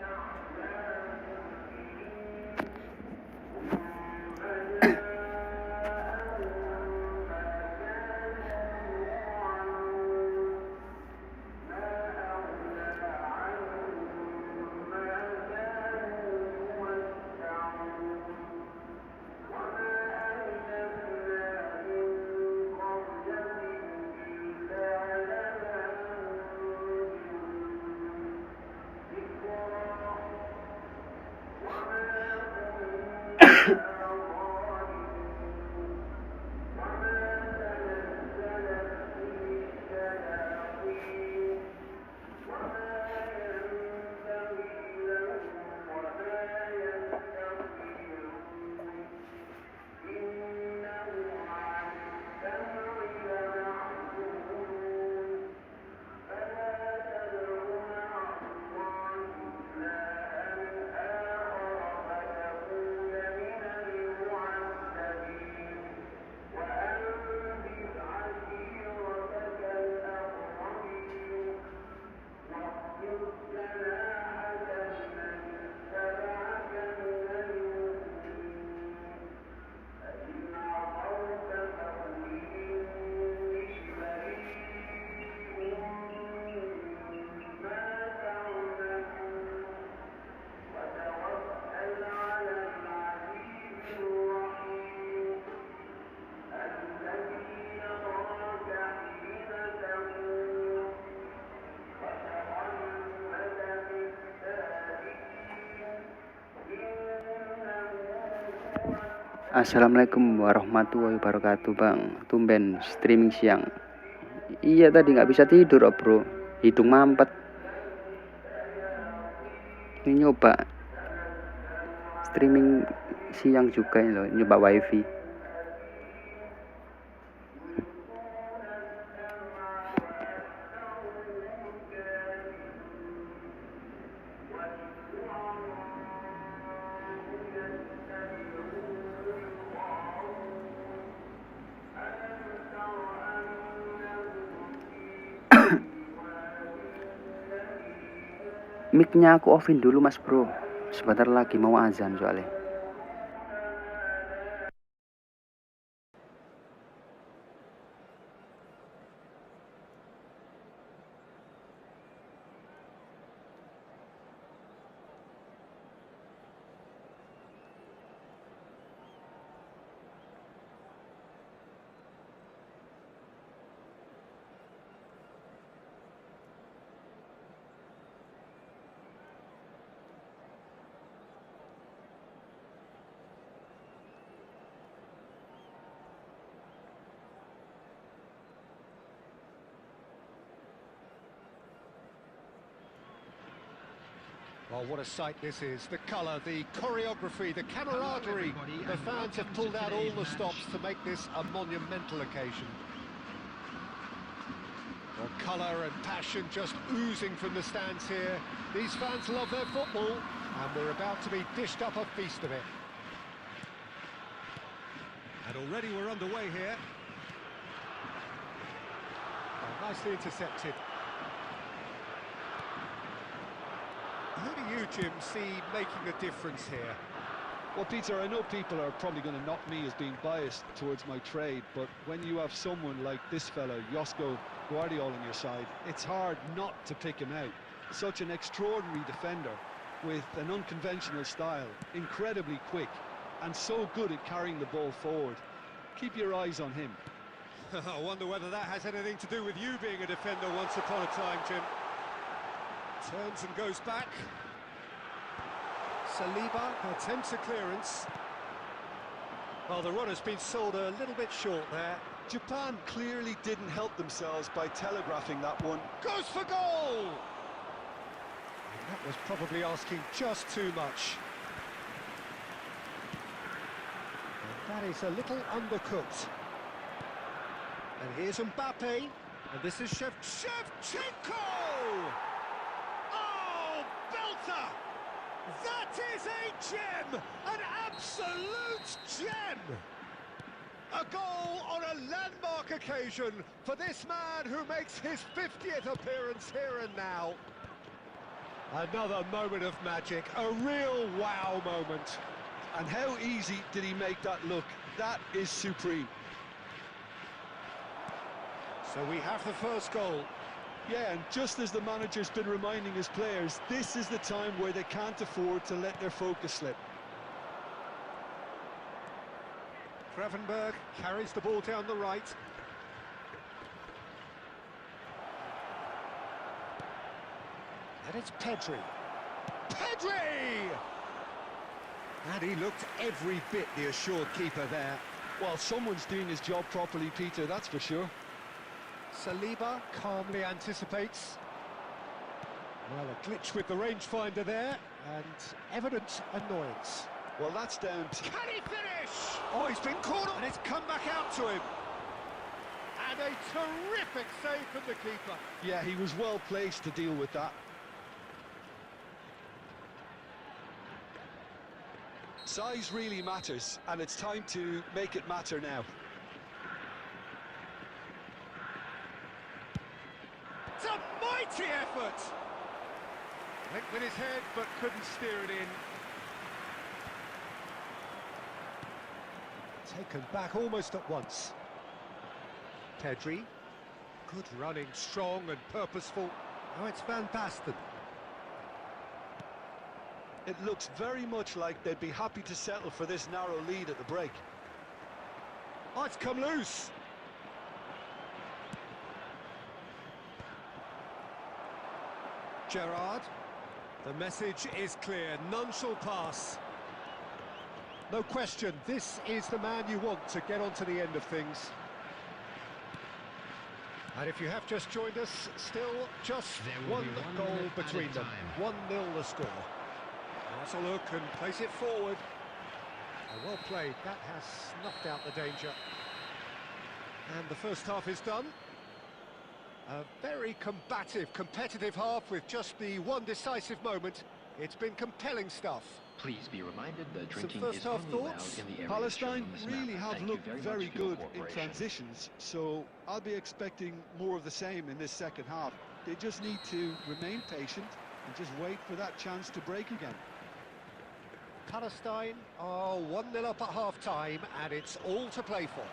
Assalamualaikum warahmatullahi wabarakatuh, Bang. Tumben streaming siang. Iya, tadi nggak bisa tidur, bro. Hidung mampet. Ini nyoba streaming siang juga ini loh, nyoba wifi. Mic-nya aku offin dulu, Mas Bro. Sebentar lagi mau azan soalnya. Oh, what a sight this is. The colour, the choreography, the camaraderie. The fans have pulled out all the stops to make this a monumental occasion. Well, colour and passion just oozing from the stands here. These fans love their football, and we're about to be dished up a feast of it. And already we're underway here. Oh, nicely intercepted. Who do you, Jim, see making a difference here? Well, Peter, I know people are probably going to knock me as being biased towards my trade, but when you have someone like this fella, Josko Guardiola, on your side, it's hard not to pick him out. Such an extraordinary defender with an unconventional style, incredibly quick, and so good at carrying the ball forward. Keep your eyes on him. I wonder whether that has anything to do with you being a defender once upon a time, Jim. Turns and goes back. Saliba attempts a clearance. Well, the run has been sold a little bit short there. Japan clearly didn't help themselves by telegraphing that one. Goes for goal! And that was probably asking just too much. And that is a little undercooked. And here's Mbappe. And this is Shevchenko! Belter! That is a gem! An absolute gem! A goal on a landmark occasion for this man who makes his 50th appearance here and now. Another moment of magic, a real wow moment. And how easy did he make that look? That is supreme. So we have the first goal. Yeah, and just as the manager's been reminding his players, this is the time where they can't afford to let their focus slip. Gravenberg carries the ball down the right. And it's Pedri. Pedri! And he looked every bit the assured keeper there. Well, someone's doing his job properly, Peter, that's for sure. Saliba calmly anticipates. Well, a glitch with the rangefinder there, and evident annoyance. Well, that's down to... Can he finish? Oh, he's been caught up, and it's come back out to him. And a terrific save from the keeper. Yeah, he was well placed to deal with that. Size really matters, and it's time to make it matter now. It's a mighty effort! Went with his head, but couldn't steer it in. Taken back almost at once. Pedri. Good running, strong and purposeful. Now it's Van Basten. It looks very much like they'd be happy to settle for this narrow lead at the break. Oh, it's come loose. Gerrard. The message is clear. None shall pass. No question, this is the man you want to get onto the end of things. And if you have just joined us, still just There will one be 1 goal minute between added them. time. 1-0 the score. That's a look and place it forward. Oh, well played, that has snuffed out the danger. And the first half is done. A very combative, competitive half with just the one decisive moment. It's been compelling stuff. Please be reminded that Some drinking first is half only allowed thoughts? in the area Palestine shown on this map. really have Thank you looked very very much for your good in cooperation. transitions, so I'll be expecting more of the same in this second half. They just need to remain patient and just wait for that chance to break again. Palestine are 1-0 up at half-time, and it's all to play for.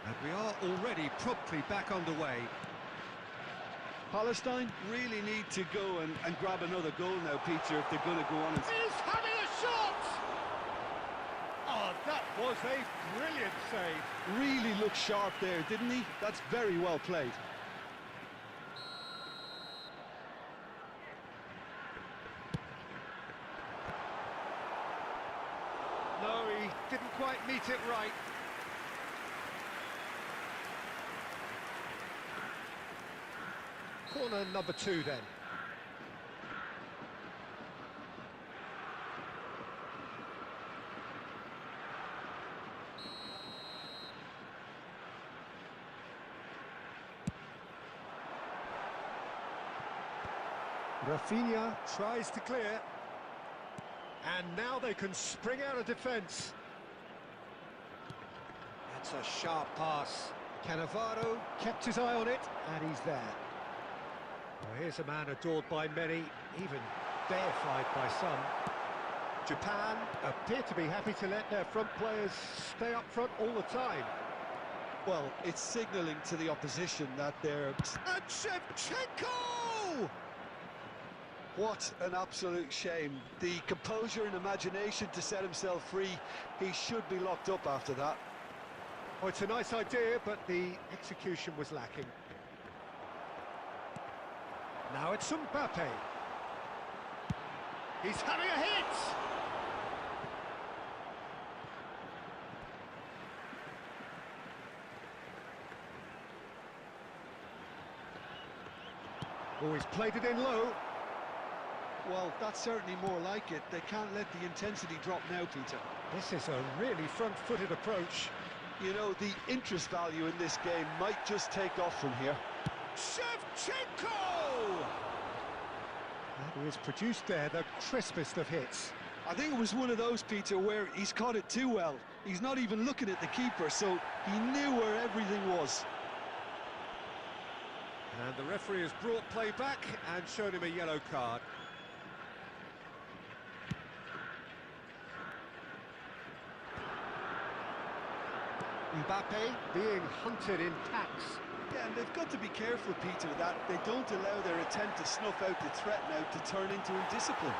And we are already promptly back underway. Palestine really need to go and grab another goal now, Peter, if they're going to go on and... He's having a shot! Oh, that was a brilliant save. Really looked sharp there, didn't he? That's very well played. No, he didn't quite meet it right. Corner number 2 then. Rafinha tries to clear. And now they can spring out of defence. That's a sharp pass. Cannavaro kept his eye on it, and he's there. Well, here's a man adored by many, even deified by some. Japan appear to be happy to let their front players stay up front all the time. Well, it's signalling to the opposition that they're... And Shevchenko! What an absolute shame. The composure and imagination to set himself free. He should be locked up after that. Oh, it's a nice idea, but the execution was lacking. Now it's Mbappe. He's having a hit! Oh, he's played it in low. Well, that's certainly more like it. They can't let the intensity drop now, Peter. This is a really front-footed approach. You know, the interest value in this game might just take off from here. Shevchenko! And he has produced there the crispest of hits. I think it was one of those, Peter, where he's caught it too well. He's not even looking at the keeper, so he knew where everything was. And the referee has brought play back and shown him a yellow card. Mbappe being hunted in tacks. Yeah, and they've got to be careful, Peter, that they don't allow their attempt to snuff out the threat now to turn into indiscipline.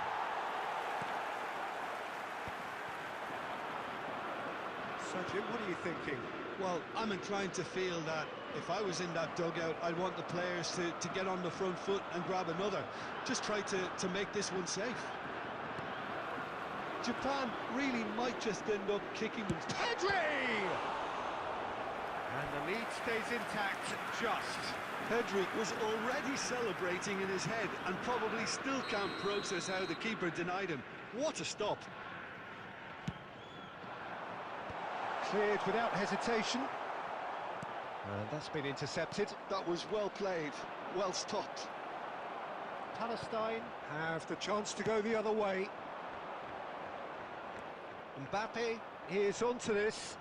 So, Jim, what are you thinking? Well, I'm inclined to feel that if I was in that dugout, I'd want the players to get on the front foot and grab another. Just try to make this one safe. Japan really might just end up kicking them. Pedri! And the lead stays intact, just. Pedri was already celebrating in his head and probably still can't process how the keeper denied him. What a stop. Cleared without hesitation. And that's been intercepted. That was well played, well stopped. Palestine have the chance to go the other way. Mbappe is onto this.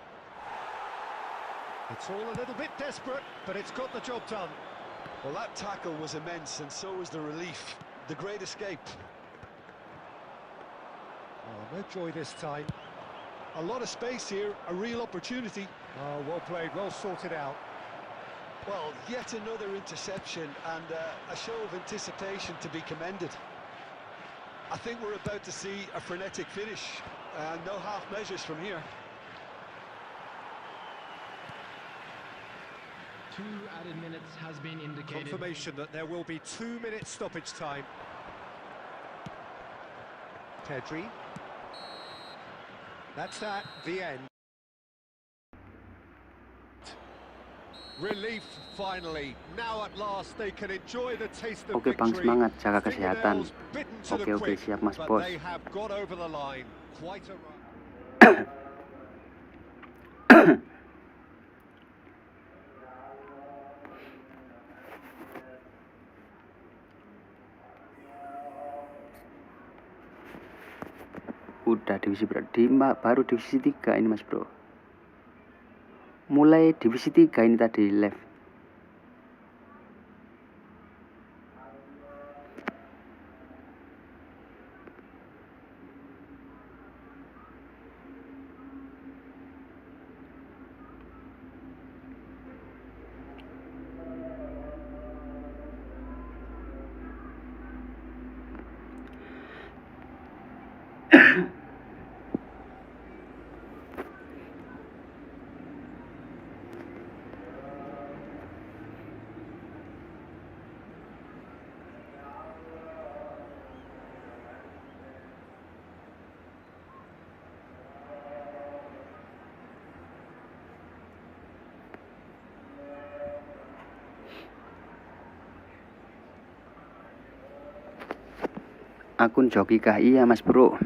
It's all a little bit desperate, but it's got the job done. Well, that tackle was immense, and so was the relief. The great escape. Oh, no joy this time. A lot of space here, a real opportunity. Oh, well played, well sorted out. Well, yet another interception and a show of anticipation to be commended. I think we're about to see a frenetic finish. No half measures from here. 2 added minutes has been indicated. Confirmation that there will be 2 minutes stoppage time. Pedri. That's that, the end. Relief finally. Now at last they can enjoy the taste of Oke Bang, victory. semangat, jaga kesehatan. Fingernails bitten to the Oke, quick, siap Mas but Bos. they have got over the line. Quite a run. Udah divisi baru divisi 3 ini Mas Bro. Mulai divisi 3 ini tadi live. Akun Joki kah? Iya Mas Bro.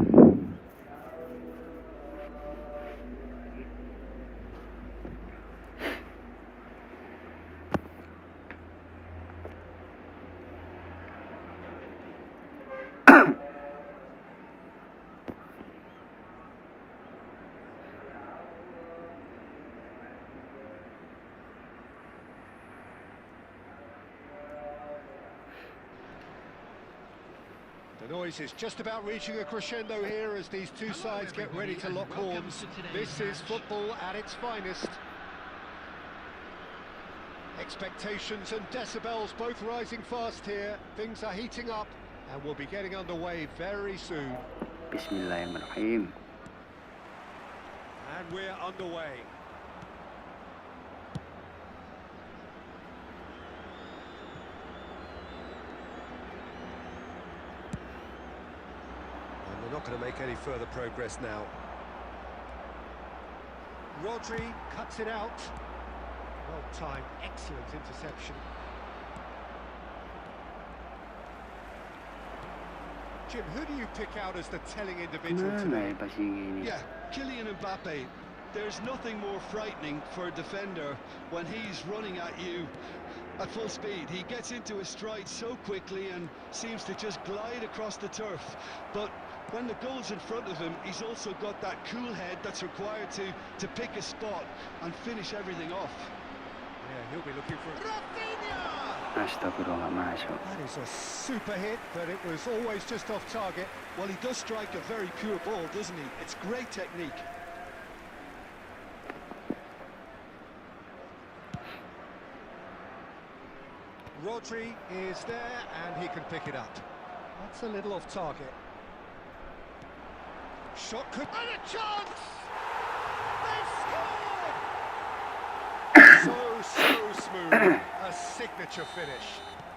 The noise is just about reaching a crescendo here as these two sides get ready to lock horns. This is football at its finest. Expectations and decibels both rising fast here. Things are heating up and we'll be getting underway very soon. Bismillahirrahmanirrahim. And we're underway. And they're not going to make any further progress now. Rodri cuts it out. Well timed, excellent interception. Jim, who do you pick out as the telling individual today? Yeah, Kylian Mbappe. There's nothing more frightening for a defender when he's running at you at full speed. He gets into his stride so quickly and seems to just glide across the turf. But when the goal's in front of him, he's also got that cool head that's required to pick a spot and finish everything off. Yeah, he'll be looking for Rafinha! Astagfirullahaladzim. That is a super hit, but it was always just off target. Well, he does strike a very pure ball, doesn't he? It's great technique. Rodri is there, and he can pick it up. That's a little off target. Shot could... And a chance! They've scored! So smooth. A signature finish.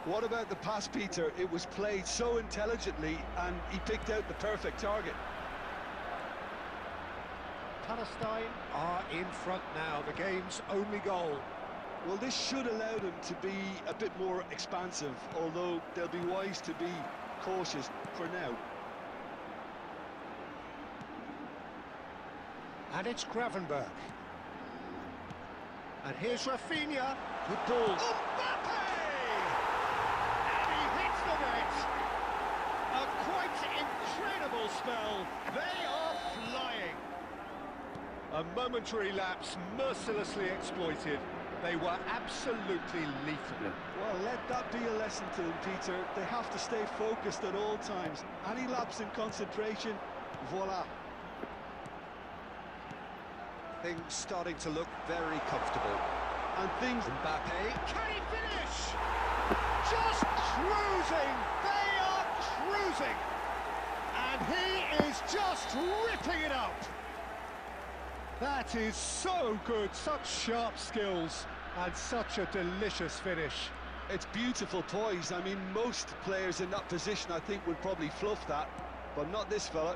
What about the pass, Peter? It was played so intelligently, and he picked out the perfect target. Palestine are in front now, the game's only goal. Well, this should allow them to be a bit more expansive, although they'll be wise to be cautious for now. And it's Gravenberg. And here's Rafinha. Good ball. Mbappe! And he hits the net. A quite incredible spell. They are flying. A momentary lapse mercilessly exploited. They were absolutely lethal. Well, let that be a lesson to them, Peter. They have to stay focused at all times. Any lapse in concentration, voila. Things starting to look very comfortable. And things... Mbappe, can he finish? Just cruising! They are cruising! And he is just ripping it up! That is so good, such sharp skills, and such a delicious finish. It's beautiful poise. I mean, most players in that position, I think, would probably fluff that, but not this fella.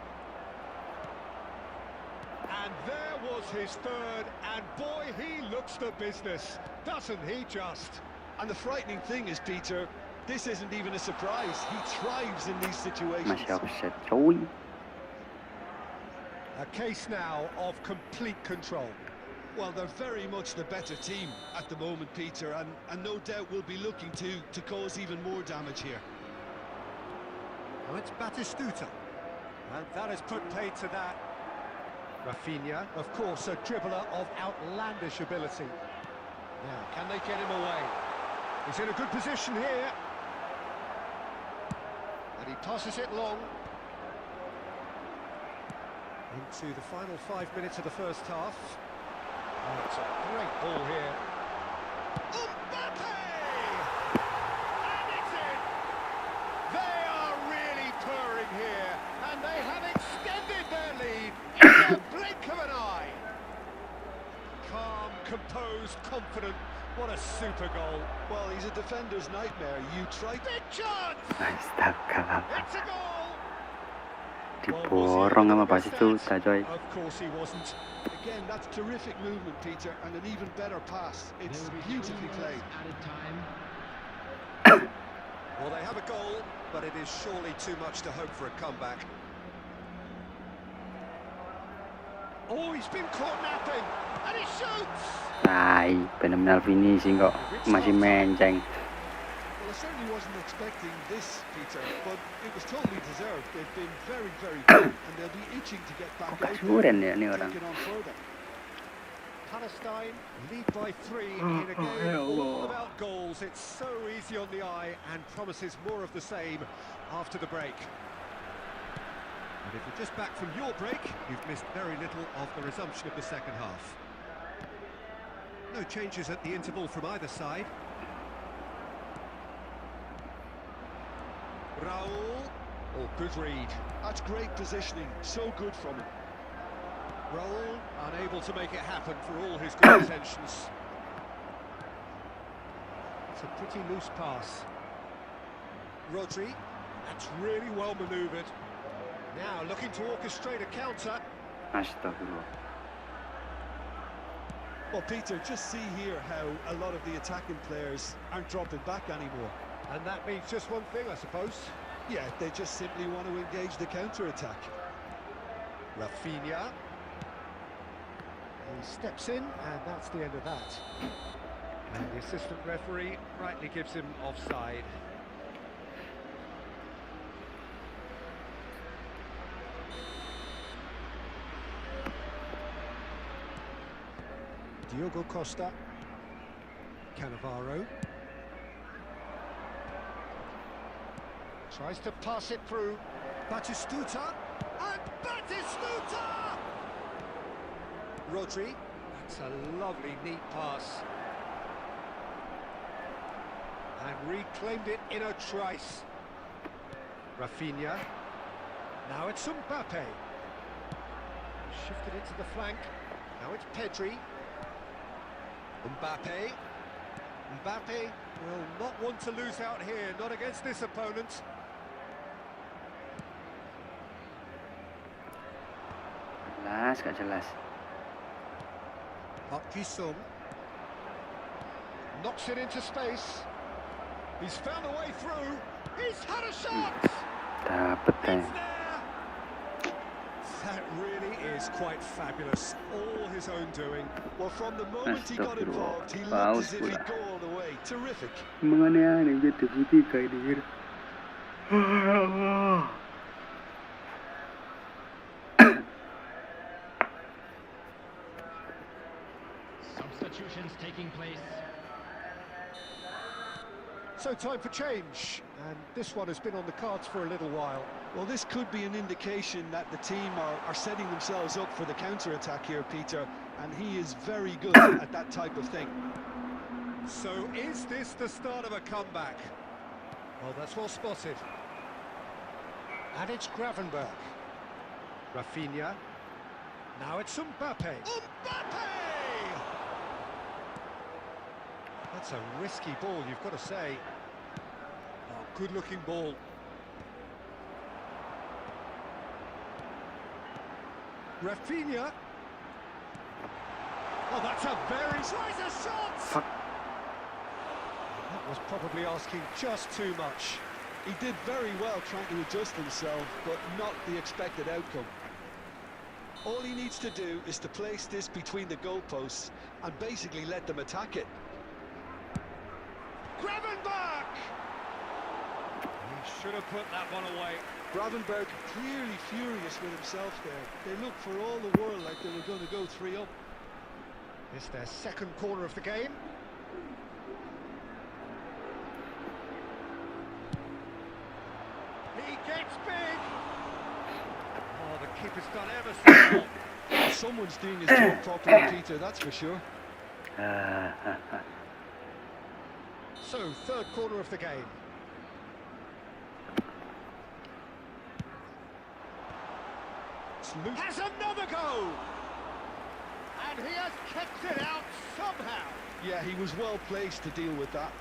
And there was his third, and boy, he looks the business, doesn't he just? And the frightening thing is, Peter, this isn't even a surprise. He thrives in these situations. Masih offset cuy. A case now of complete control. Well, they're very much the better team at the moment, Peter, and no doubt will be looking to cause even more damage here. Now it's Batistuta, and that has put paid to that. Rafinha, of course, a dribbler of outlandish ability. Now, can they get him away? He's in a good position here. And he passes it long. Into the final 5 minutes of the first half. Oh, it's a great ball here. Mbappe! And it's in! They are really purring here, and they have extended their lead in the blink of an eye. Calm, composed, confident. What a super goal. Well, he's a defender's nightmare. You try... Big chance! Astaga. It's a goal! Diborong sama Batistuta coy. Of course he wasn't. Again, that's terrific movement, Peter, and an even better pass. It's There will be beautifully 2 played. minutes added time. Well, they have a goal, but it is surely too much to hope for a comeback. Oh, he's been caught napping, and he shoots! Ay, phenomenal finishing kok. Masih menceng. Well, I certainly wasn't expecting this, Peter, but it was totally deserved. They've been very, very good, and they'll be itching to get back out Kasuran there ya ni and orang. take it on further. Palestine lead by 3 in a game all about goals. It's so easy on the eye and promises more of the same after the break. And if you're just back from your break, you've missed very little of the resumption of the second half. No changes at the interval from either side. Raul. Oh, good read. That's great positioning. So good from him. Raul unable to make it happen for all his good intentions. It's a pretty loose pass. Rodri. That's really well manoeuvred. Now looking to orchestrate a counter. Astagfirullah. Well, Peter, just see here how a lot of the attacking players aren't dropping back anymore. And that means just one thing, I suppose. Yeah, they just simply want to engage the counter-attack. Rafinha. He steps in, and that's the end of that. And the assistant referee rightly gives him offside. Diogo Costa. Cannavaro. Tries to pass it through. Batistuta. And Batistuta! Rodri. That's a lovely, neat pass. And reclaimed it in a trice. Rafinha. Now it's Mbappe. Shifted it to the flank. Now it's Pedri. Mbappe. Mbappe will not want to lose out here, not against this opponent. Jelas, gak jelas. Park Ji-sung knocks it into space. He's found a way through. He's had a shot. Dapet It's kayaknya. there. That really is quite fabulous. All his own doing. Well, from the moment he got involved, he looked Paus as if he'd pula. go all the way. Terrific. Mengenai jadi putih kayak dia. Substitutions taking place. So time for change, and this one has been on the cards for a little while. Well, this could be an indication that the team are setting themselves up for the counter-attack here, Peter, and he is very good at that type of thing. So is this the start of a comeback? Well, that's well spotted. And it's Gravenberg. Rafinha. Now it's Mbappe. Mbappe! That's a risky ball, you've got to say. Oh, good-looking ball. Rafinha. Oh, that's a very... Tries a shot! Fuck. That was probably asking just too much. He did very well trying to adjust himself, but not the expected outcome. All he needs to do is to place this between the goalposts and basically let them attack it. Gravenberch! He should have put that one away. Gravenberch clearly furious with himself there. They looked for all the world like they were going to go 3-up. It's their second corner of the game. He gets big. Oh, the keeper's done ever so well. Someone's doing his job properly, Peter, that's for sure. So, third corner of the game. Has another go! And he has kept it out somehow. Yeah, he was well placed to deal with that.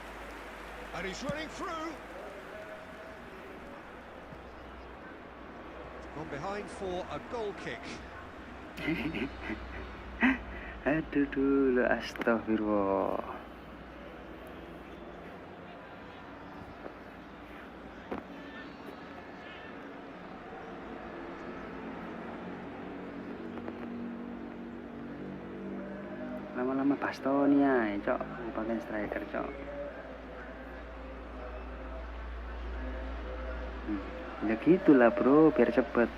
And he's running through. Gone behind for a goal kick. Aduh dulu, astagfirullah. Lama-lama Bastonia, cok, pakai striker, cok. Ya gitulah bro, biar cepet.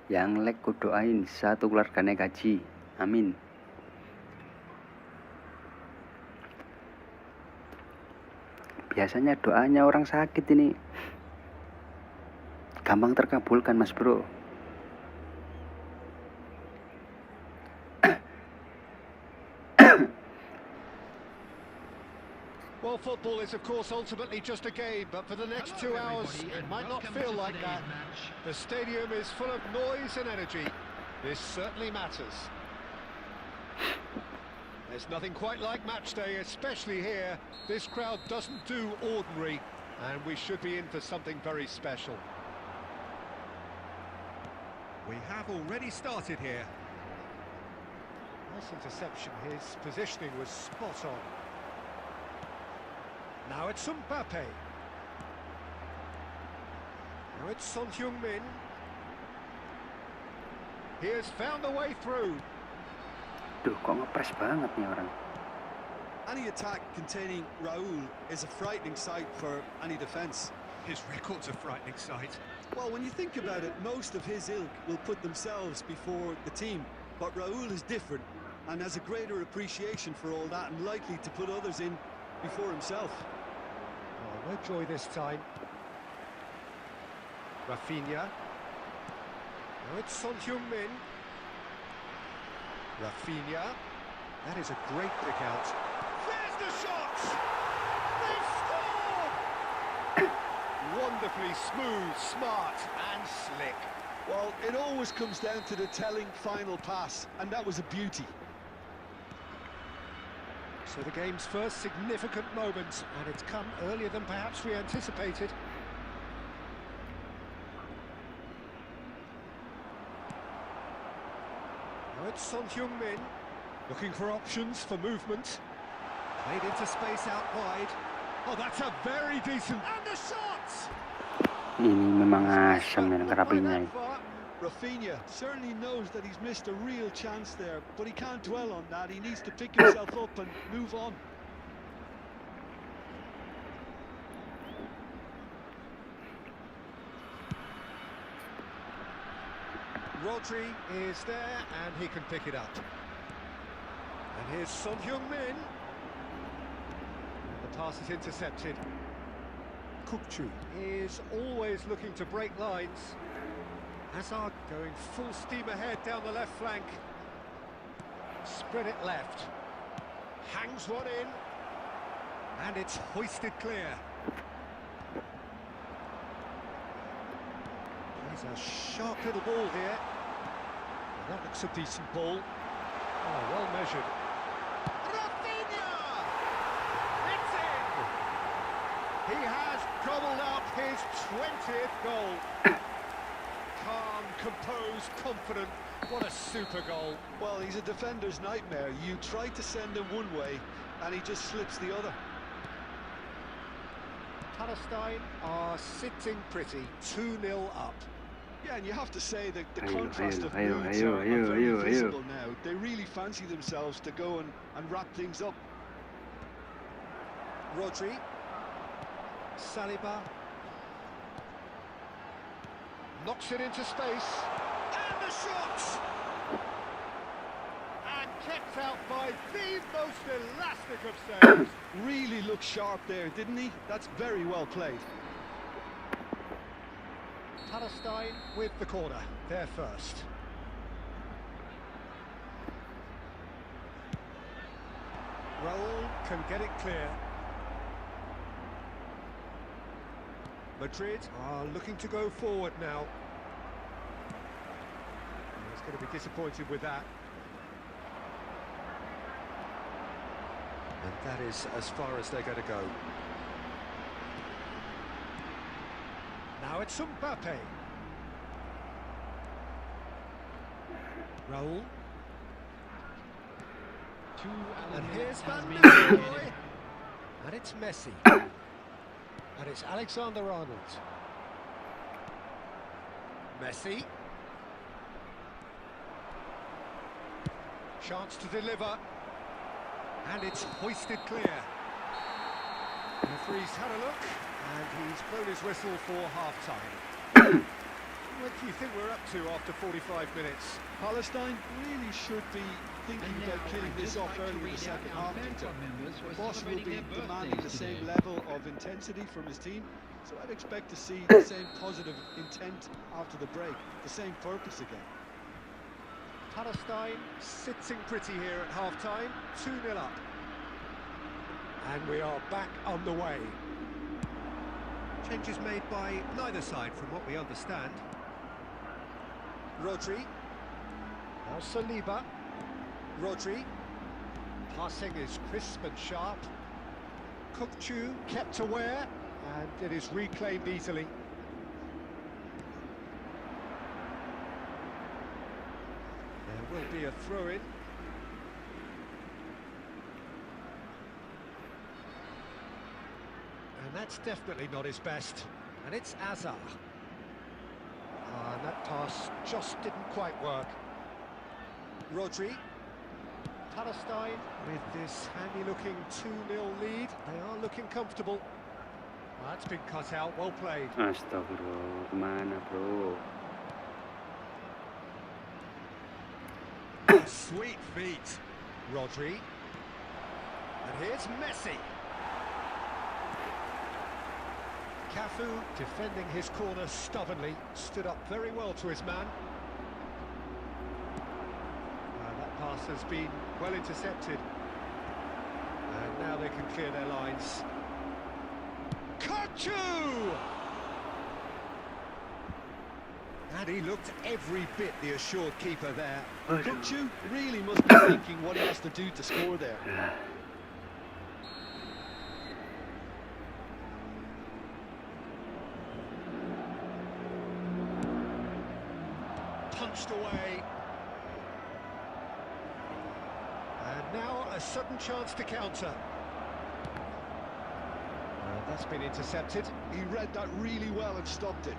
Yang leg ku doain satu keluarganya gaji, amin. Biasanya doanya orang sakit ini gampang terkabulkan, mas bro. Well, football is, of course, ultimately just a game, but for the next 2 hours, it might not feel like that. The stadium is full of noise and energy. This certainly matters. There's nothing quite like match day, especially here. This crowd doesn't do ordinary, and we should be in for something very special. We have already started here. Nice interception. His positioning was spot on. Now it's Mbappe. Now it's Son Heung-min. He has found a way through. Duh, kok ngepres banget nih orang. Any attack containing Raul is a frightening sight for any defence. His record's a frightening sight. Well, when you think about it, most of his ilk will put themselves before the team. But Raul is different and has a greater appreciation for all that and likely to put others in before himself. Oh, no joy this time. Rafinha. Now it's Son Heung-min. Rafinha. That is a great pick out. There's the shot! They scored! Wonderfully smooth, smart and slick. Well, it always comes down to the telling final pass, and that was a beauty. So the game's first significant moment, and it's come earlier than perhaps we anticipated. Now it's Son Heung-min, looking for options for movement. Played into space out wide. Oh, that's a very decent... And a shot! Ini memang asam ya kerapinya. Rafinha certainly knows that he's missed a real chance there, but he can't dwell on that. He needs to pick himself up and move on. Rodri is there, and he can pick it up. And here's Son Heung-min. The pass is intercepted. KETUA is always looking to break lines. Hazard going full steam ahead down the left flank. Spread it left. Hangs one in. And it's hoisted clear. He's a sharp little ball here. That looks a decent ball. Oh, well measured. Rafinha! It's in! He has gobbled up his 20th goal. Calm, composed, confident. What a super goal. Well, he's a defender's nightmare. You try to send him one way, and he just slips the other. Palestine are sitting pretty, 2-0 up. Yeah, and you have to say that the contrast of moods are very visible now. They really fancy themselves to go and wrap things up. Rodri. Saliba. Knocks it into space. And the shot! And kept out by the most elastic of saves. Really looked sharp there, didn't he? That's very well played. Palestine with the corner, they're first. Raul can get it clear. Madrid are looking to go forward now. He's going to be disappointed with that. And that is as far as they're going to go. Now it's Mbappe. Raul. And here's Van Nistelrooy. And it's Messi. And it's Alexander-Arnold. Messi. Chance to deliver. And it's hoisted clear. The referee's had a look, and he's blown his whistle for half-time. What do you think we're up to after 45 minutes? Palestine really should be thinking about killing this off early in the second half. The boss will be demanding the same level of intensity from his team, so I'd expect to see the same positive intent after the break, the same purpose again. Palestine sitting pretty here at half-time, 2-0 up. And we are back on the way. Changes made by neither side from what we understand. Rodri. Now Saliba. Rodri. Passing is crisp and sharp. KETUA kept aware, and it is reclaimed easily. There will be a throw-in. And that's definitely not his best. And it's Azar. And that pass just didn't quite work. Rodri. Palestine with this handy-looking 2-0 lead. They are looking comfortable. That's been cut out. Well played. Astagfirullah, kemana bro? Sweet feet. Rodri. And here's Messi. Cafu, defending his corner stubbornly, stood up very well to his man. That pass has been well intercepted. And now they can clear their lines. KETUA! And he looked every bit the assured keeper there. Kutsu really must be thinking what he has to do to score there. Punched away. And now a sudden chance to counter. That's been intercepted. He read that really well and stopped it.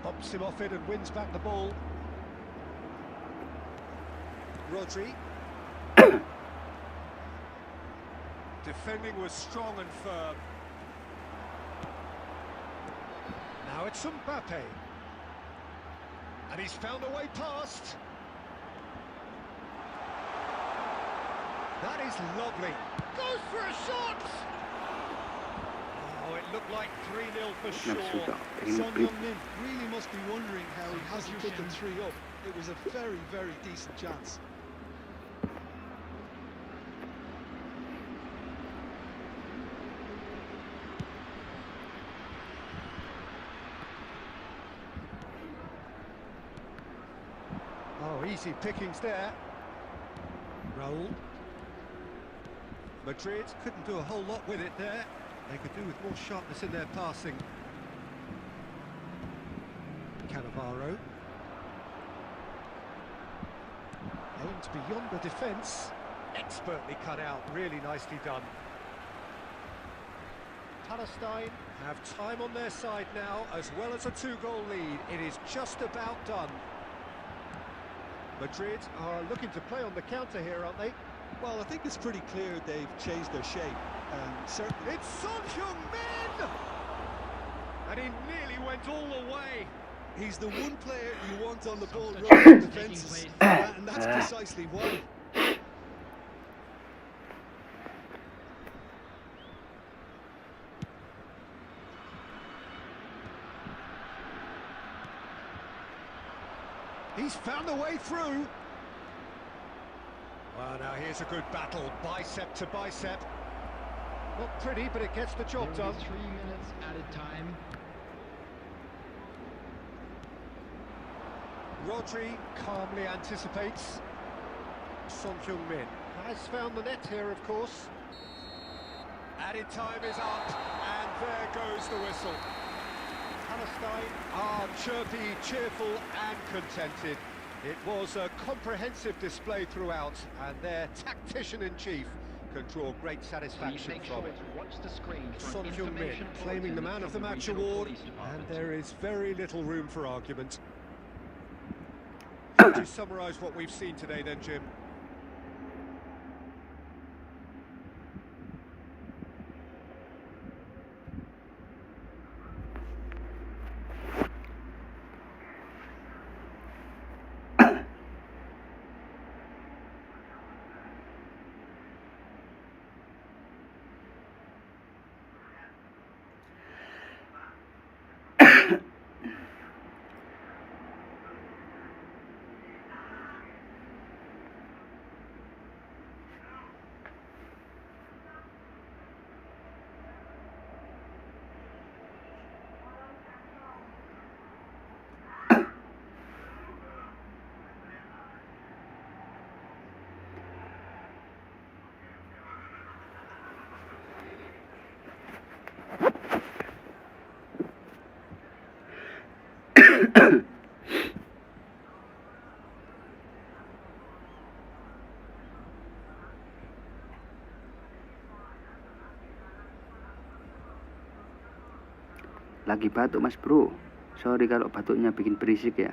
Bumps him off it and wins back the ball. Rodri. Defending was strong and firm. Now it's Mbappe. And he's found a way past. That is lovely. Goes for a shot! Oh, it looked like 3-0 for sure. Son Heung-min really must be wondering how he hasn't put the 3 up. It was a very, very decent chance. Oh, easy pickings there. Raul. Madrid couldn't do a whole lot with it there. They could do with more sharpness in their passing. Cannavaro. Aimed beyond the defence. Expertly cut out, really nicely done. Palestine have time on their side now, as well as a 2-goal lead. It is just about done. Madrid are looking to play on the counter here, aren't they? Well, I think it's pretty clear they've changed their shape. Certainly. It's Son Heung-min! And he nearly went all the way. He's the one player you want on the ball running defences, and that's precisely why. He's found a way through. Well, now here's a good battle, bicep to bicep. Not pretty, but it gets the job done. 3 minutes added time. Rodri calmly anticipates. Son Heung-min has found the net here, of course. Added time is up, and there goes the whistle. Palestine are chirpy, cheerful and contented. It was a comprehensive display throughout, and their tactician-in-chief can draw great satisfaction from it. Son Heung-min claiming the Man of the Match award, and there is very little room for argument. To summarise what we've seen today then, Jim? Lagi batuk mas bro. Sorry kalau batuknya bikin berisik ya.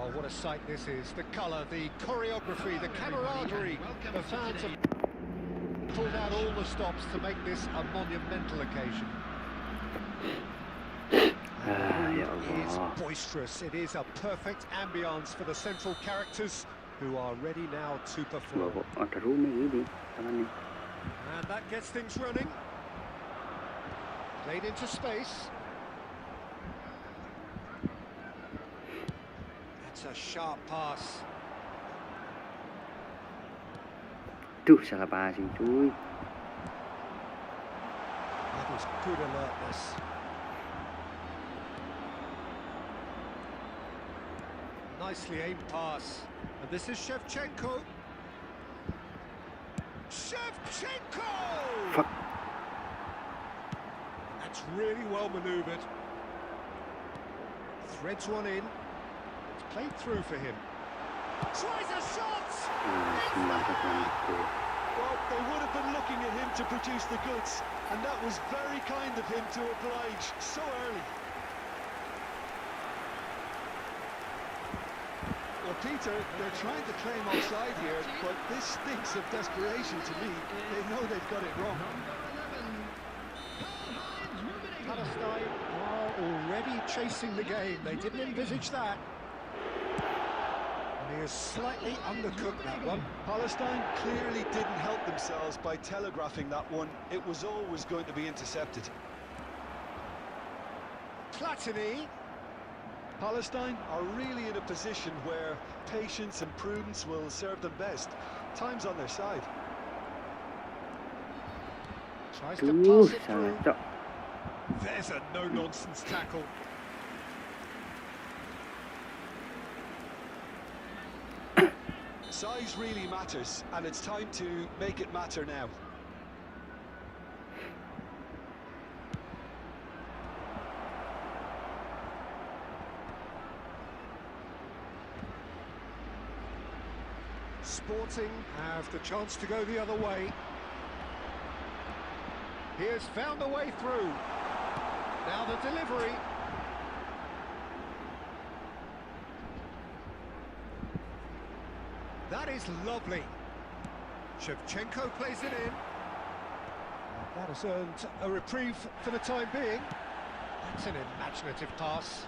Oh, what a sight this is. The colour, the choreography, the camaraderie. The fans have pulled out all the stops to make this a monumental occasion. It is boisterous. It is a perfect ambience for the central characters who are ready now to perform. Ada rumah gini tangannya. And that gets things running. Played into space. That's a sharp pass. Duh, salah passing cuy. That was good alertness. Nicely aimed pass. And this is Shevchenko. Shevchenko! Fuck. That's really well manoeuvred. Threads one in. It's played through for him. Tries a shot! Well, they would have been looking at him to produce the goods, and that was very kind of him to oblige so early. Well, Peter, they're trying to claim offside here, but this stinks of desperation to me. They know they've got it wrong. Palestine are already chasing the game. They didn't envisage that. And he has slightly undercooked that one. Palestine clearly didn't help themselves by telegraphing that one. It was always going to be intercepted. Platini. Palestine are really in a position where patience and prudence will serve them best. Time's on their side. Tries to Duh, pass it salah through. cok. There's a no-nonsense tackle. Size really matters, and it's time to make it matter now. Sporting have the chance to go the other way. He has found a way through. Now the delivery. That is lovely. Shevchenko plays it in. That has earned a reprieve for the time being. That's an imaginative pass.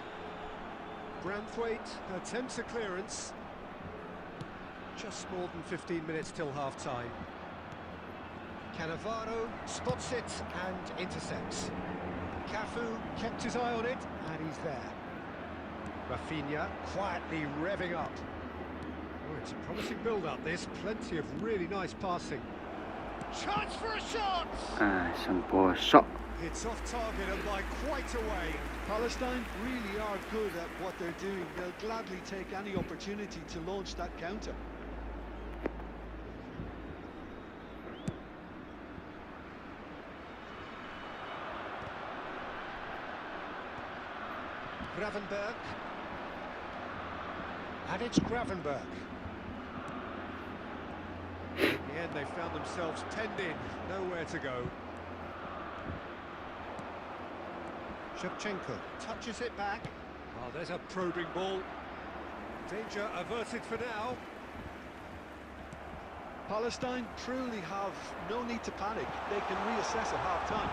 Branthwaite attempts a clearance. Just more than 15 minutes till half-time. Cannavaro spots it and intercepts. Cafu kept his eye on it, and he's there. Rafinha quietly revving up. Oh, it's a promising build-up, this. Plenty of really nice passing. Chance for a shot! Ah, sang bosok. It's off target and by quite a way. Palestine really are good at what they're doing. They'll gladly take any opportunity to launch that counter. Gravenberg. And it's Gravenberg. In the end, they found themselves penned in, nowhere to go. Shevchenko touches it back. Oh, there's a probing ball. Danger averted for now. Palestine truly have no need to panic. They can reassess at half-time.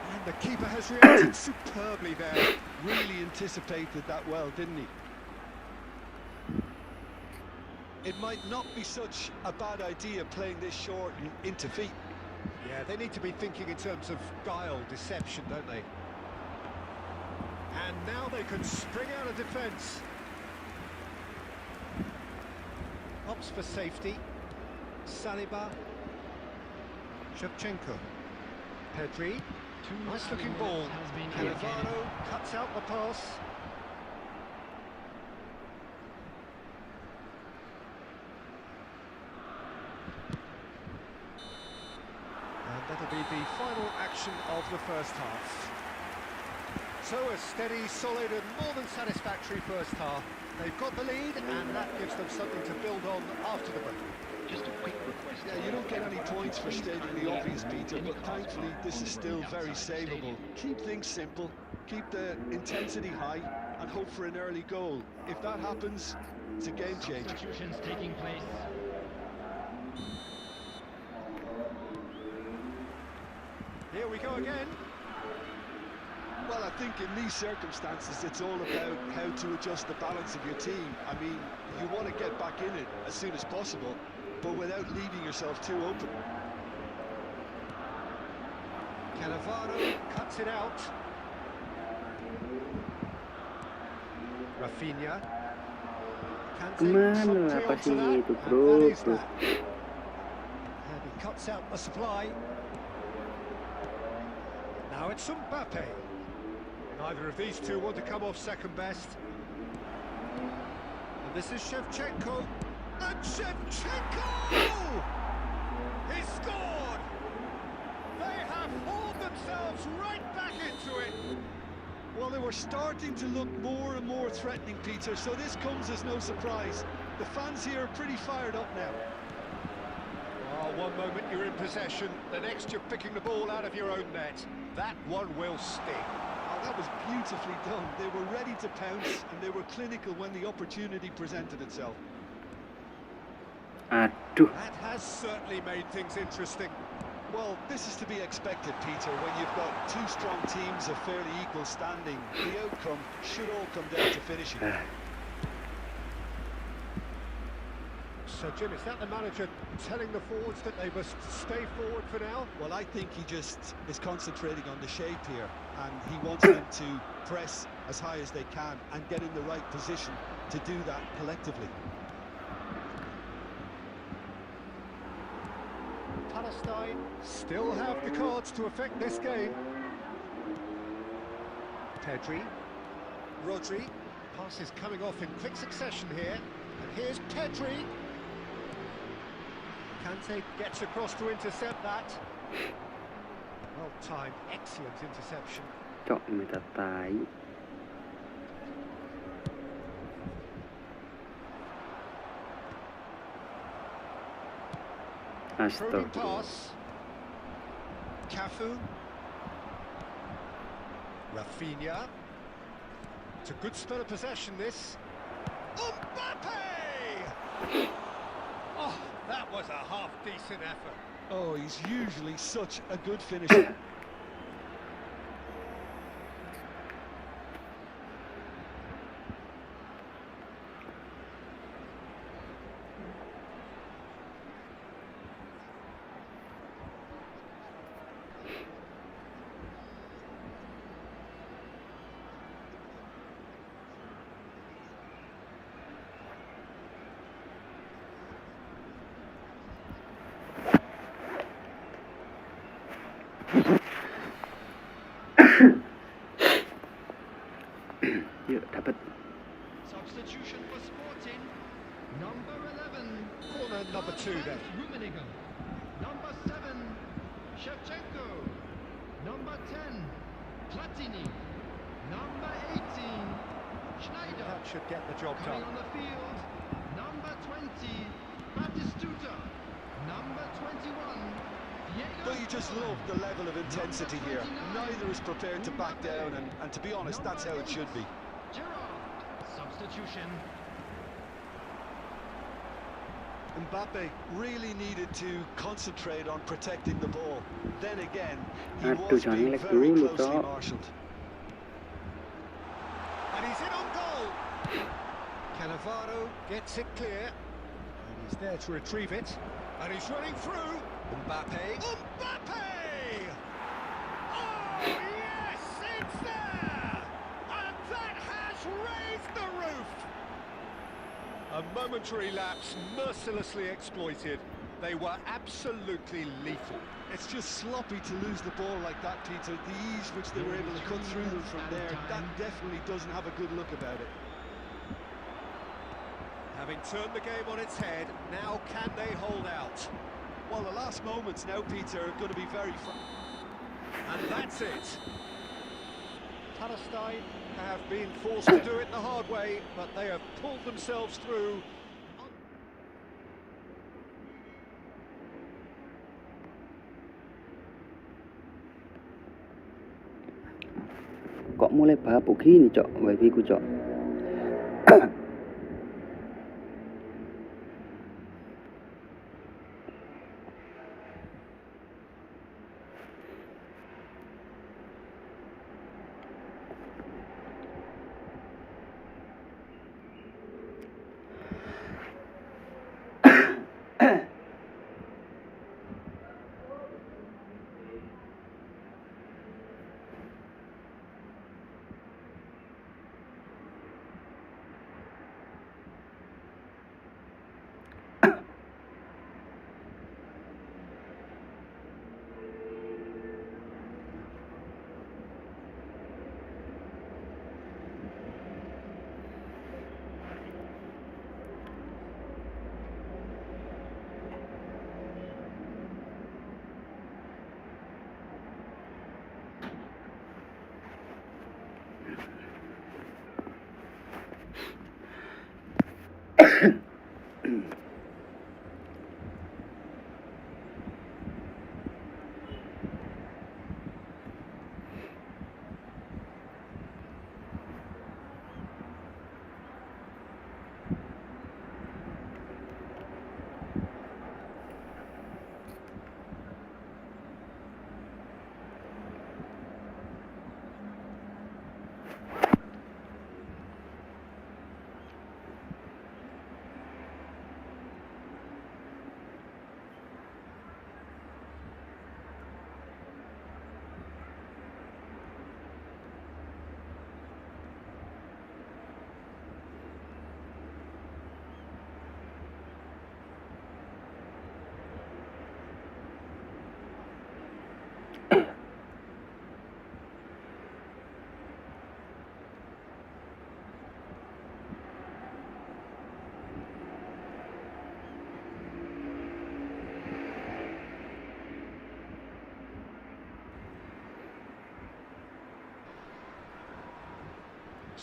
And the keeper has reacted superbly there. Really anticipated that well, didn't he? It might not be such a bad idea playing this short and into feet. Yeah, they need to be thinking in terms of guile, deception, don't they? And now they can spring out of defence. Opts for safety. Saliba. Shevchenko. Pedri. Nice looking ball. Cannavaro cuts out the pass. And that'll be the final action of the first half. So a steady, solid and more than satisfactory first half. They've got the lead and that gives them something to build on after the break. Just a quick request. Yeah, you don't get any points for stating the obvious, Peter, but thankfully this is still very savable. Keep things simple, keep the intensity high, and hope for an early goal. If that happens, it's a game changer. Substitutions taking place. Here we go again. Well, I think in these circumstances, it's all about how to adjust the balance of your team. I mean, you want to get back in it as soon as possible. but without leaving yourself too open. Cannavaro cuts it out. Rafinha. Kemana lah passingnya itu, bro? And he cuts out the supply. Now it's Mbappe. Neither of these two want to come off second best. And this is Shevchenko. And Shevchenko! He scored! They have hauled themselves right back into it. Well, they were starting to look more and more threatening, Peter, so this comes as no surprise. The fans here are pretty fired up now. Oh, one moment you're in possession, the next you're picking the ball out of your own net. That one will sting. Oh, that was beautifully done. They were ready to pounce, and they were clinical when the opportunity presented itself. Aduh. That has certainly made things interesting. Well, this is to be expected, Peter. When you've got two strong teams of fairly equal standing, the outcome should all come down to finishing. So, Jim, is that the manager telling the forwards that they must stay forward for now? Well, I think he just is concentrating on the shape here, and he wants them to press as high as they can and get in the right position to do that collectively. Palestine still have the cards to affect this game. Pedri, Rodri, passes coming off in quick succession here, and here's Pedri. Kante gets across to intercept that. Well timed, excellent interception. Cok, minta tai. Probing Astaga. pass. Cafu. Rafinha. It's a good spell of possession, this. Mbappe! Oh, that was a half-decent effort. Oh, he's usually such a good finisher. Yuk, dapat. Substitution for Sporting. Number 11. Corner number 2 then. Rummenigge. Number 7. Shevchenko. Number 10. Platini. Number 18. Schneider. That should get the job Coming done. on the field. Number 20. Batistuta. Number 21. But you just love the level of intensity here. Neither is prepared to back down, and to be honest, that's how it should be. Gerrard. Substitution. Mbappe really needed to concentrate on protecting the ball. Then again, he Aduh, was jangan being lag very dulu, closely Cok. marshalled. And he's in on goal. Cannavaro gets it clear. And he's there to retrieve it. And he's running through. Mbappe. Mbappe! Oh, yes, it's there! And that has raised the roof! A momentary lapse mercilessly exploited. They were absolutely lethal. It's just sloppy to lose the ball like that, Peter. The ease which they were able to cut through them from there, that definitely doesn't have a good look about it. Having turned the game on its head, now can they hold out? Well, the last moments now, Peter, are going to be very fun. And that's it. Palestine have been forced to do it the hard way, but they have pulled themselves through. Kok mulai bapuk gini, Cok? Wifi ku, Cok.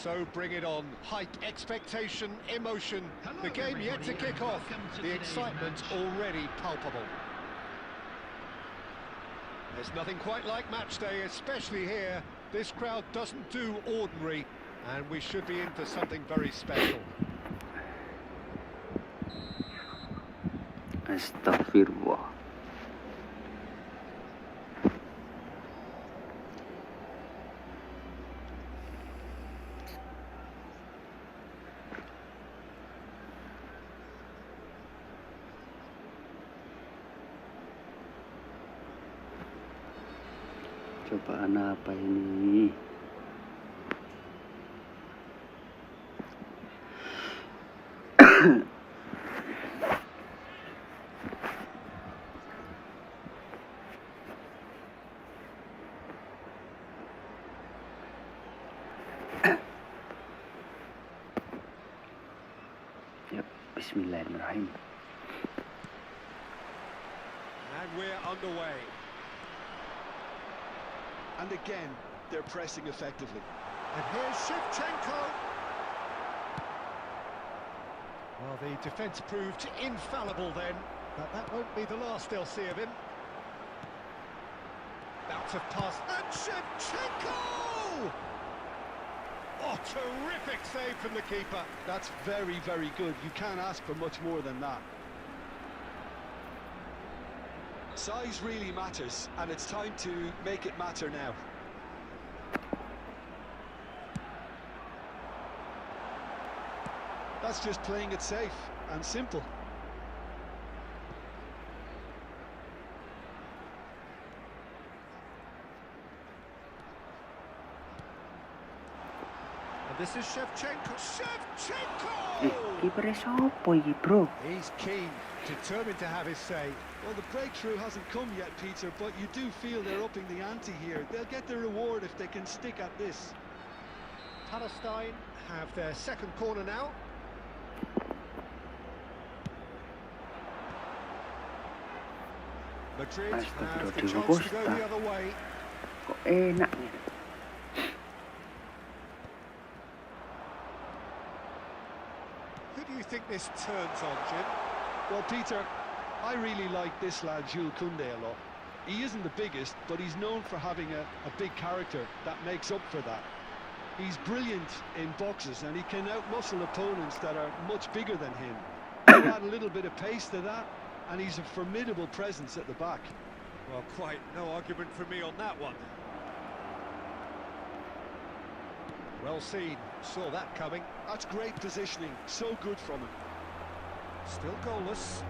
So bring it on. Hype, expectation, emotion. Hello, The game yet to everybody, kick off. welcome to The today's excitement match. already palpable. There's nothing quite like match day, especially here. This crowd doesn't do ordinary, and we should be in for something very special. Astagfirullah. Cobaan apa ini? Yep, bismillahirrahmanirrahim. And we're underway. And again, they're pressing effectively. And here's Shevchenko. Well, the defence proved infallible then, but that won't be the last they'll see of him. Bout of pass, and Shevchenko! Oh, terrific save from the keeper. That's very, very good. You can't ask for much more than that. Size really matters, and it's time to make it matter now. That's just playing it safe and simple. And this is Shevchenko. Shevchenko! Kipernya sopo iki, bro? He's keen, determined to have his say. Well, the breakthrough hasn't come yet, Peter, but you do feel they're upping the ante here. They'll get their reward if they can stick at this. Palestine have their second corner now. Madrid have the chance to go the other way. Kok enak nih? Who do you think this turns on, Jim? Well, Peter, I really like this lad, Jules Koundé, a lot. He isn't the biggest, but he's known for having a big character that makes up for that. He's brilliant in boxes, and he can outmuscle opponents that are much bigger than him. He'll add a little bit of pace to that, and he's a formidable presence at the back. Well, quite no argument for me on that one. Well seen, saw that coming. That's great positioning, so good from him. Still goalless.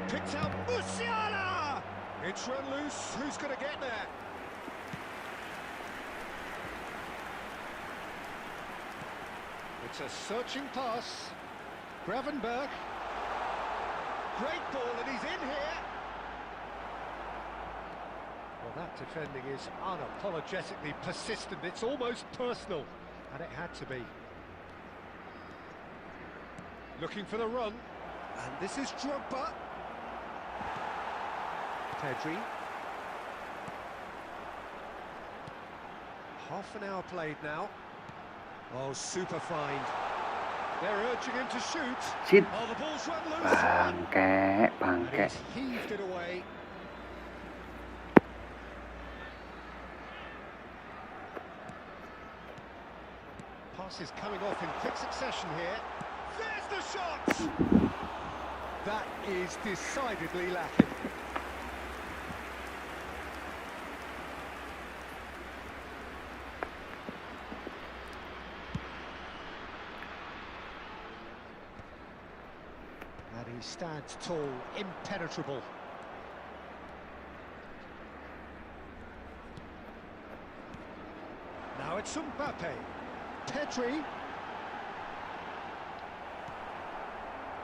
Picked out Musiala! It's run loose, who's going to get there? It's a searching pass. Gravenberg. Great ball, and he's in here. Well, that defending is unapologetically persistent. It's almost personal, and it had to be. Looking for the run, and this is Drogba. Pedri. Half an hour played now. Oh, super find. They're urging him to shoot. Shit. Oh, the ball's run loose. Bangke, And bangke. he's heaved it away. Passes coming off in quick succession here. There's the shot! That is decidedly lacking. And he stands tall, impenetrable. Now it's Mbappe. Pedri.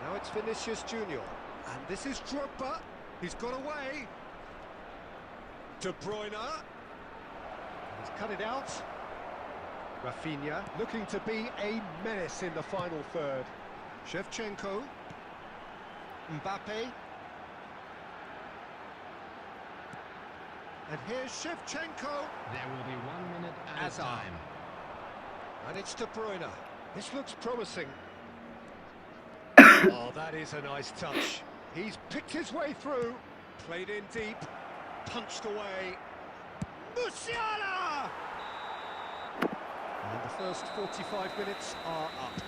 Now it's Vinicius Junior. And this is Drogba. He's got away. De Bruyne. He's cut it out. Rafinha looking to be a menace in the final third. Shevchenko. Mbappe. And here's Shevchenko. There will be 1 minute at a Hazard. time. And it's De Bruyne. This looks promising. Oh, that is a nice touch. He's picked his way through. Played in deep. Punched away. Musiala! And the first 45 minutes are up.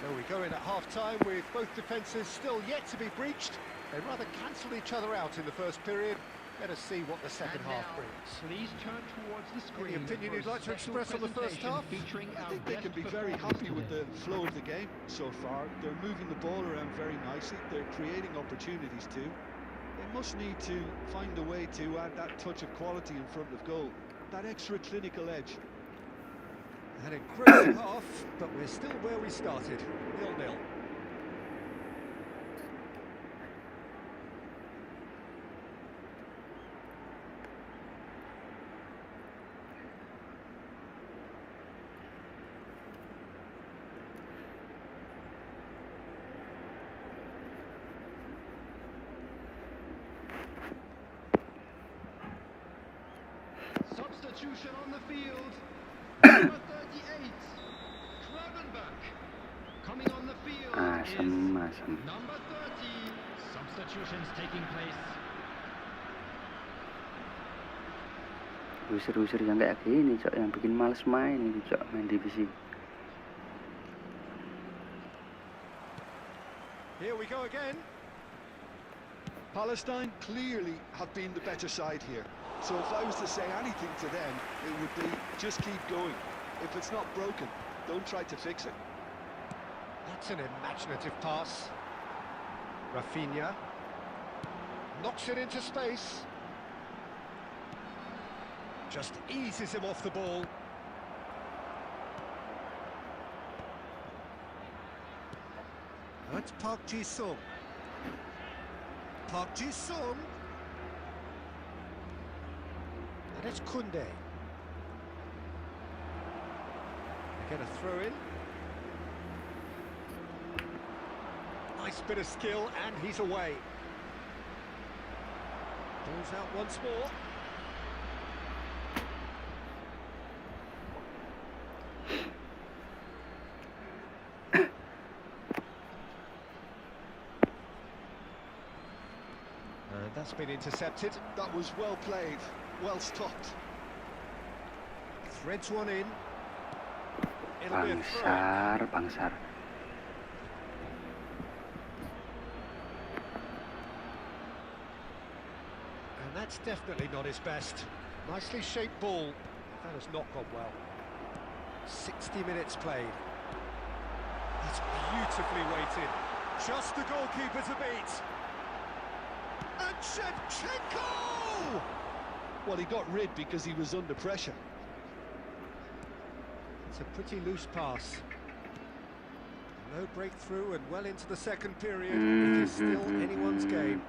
So we go in at half-time with both defences still yet to be breached. They rather cancelled each other out in the first period. Let us see what the second half brings. Please turn towards the screen. Any opinion you'd like to express on the first half? I think they can be very happy with the flow of the game so far. They're moving the ball around very nicely. They're creating opportunities too. They must need to find a way to add that touch of quality in front of goal, that extra clinical edge. An encouraging half, but we're still where we started, 0-0. Substitution on the field. Number 38, Gravenberch. Coming on the field Asem. is number 30. Substitutions taking place. User-user yang kayak gini, Cok, yang bikin males main ini, Cok, main divisi. Here we go again. Palestine clearly have been the better side here. So if I was to say anything to them, it would be just keep going. If it's not broken, don't try to fix it. That's an imaginative pass. Rafinha knocks it into space. Just eases him off the ball. That's Park Ji-sung. Park Ji-sung. And it's Kunde. They get a throw in. Nice bit of skill, and he's away. Ball's out once more. And that's been intercepted. That was well played, well stopped. Threads one in. It'll be a throw. Bangsar. And that's definitely not his best. Nicely shaped ball. That has not gone well. 60 minutes played. That's beautifully weighted. Just the goalkeeper to beat. And Shevchenko! Well, he got rid because he was under pressure. It's a pretty loose pass. No breakthrough and well into the second period. It is still anyone's game.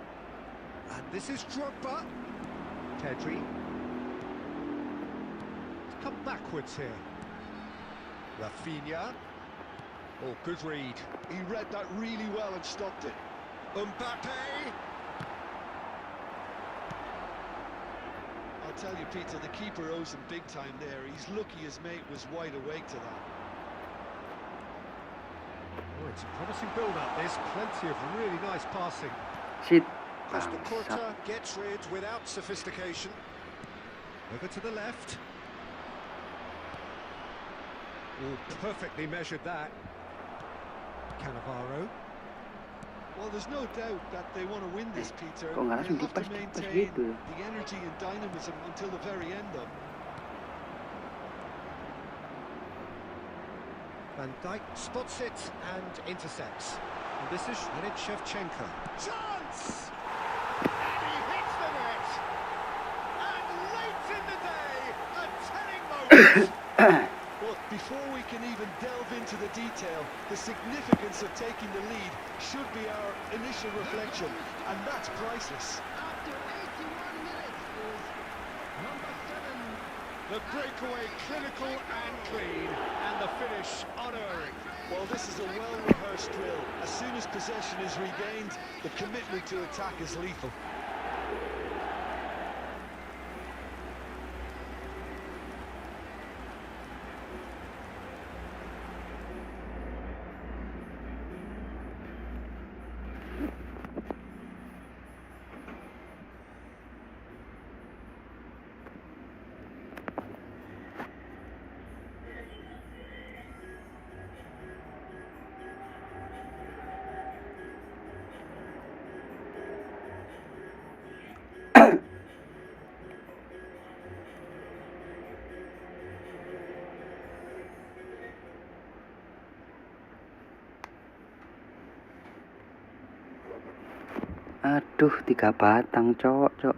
And this is Drogba. Pedri. It's come backwards here. Rafinha. Oh, good read. He read that really well and stopped it. Mbappe. I'll tell you, Peter, the keeper owes him big time there. He's lucky his mate was wide awake to that. Oh, it's a promising build-up. There's plenty of really nice passing. Shit. Costa Bangsat. Curta gets rid without sophistication. Over to the left. Oh, perfectly measured that. Cannavaro. Well, there's no doubt that they want to win this, Peter. Kok nggak langsung They have to kipas maintain gitu ya? the energy and dynamism until the very end, though. Van Dijk spots it and intercepts. And this is Shevchenko. Chance! And he hits the net! And late in the day, a telling moment! But before we can even delve into the detail, the significance of taking the lead should be our initial reflection, and that's priceless. After 81 minutes is number 7. The breakaway clinical and clean, and the finish unerring. Well, this is a well-rehearsed drill. As soon as possession is regained, the commitment to attack is lethal. Aduh, 3 batang, cok.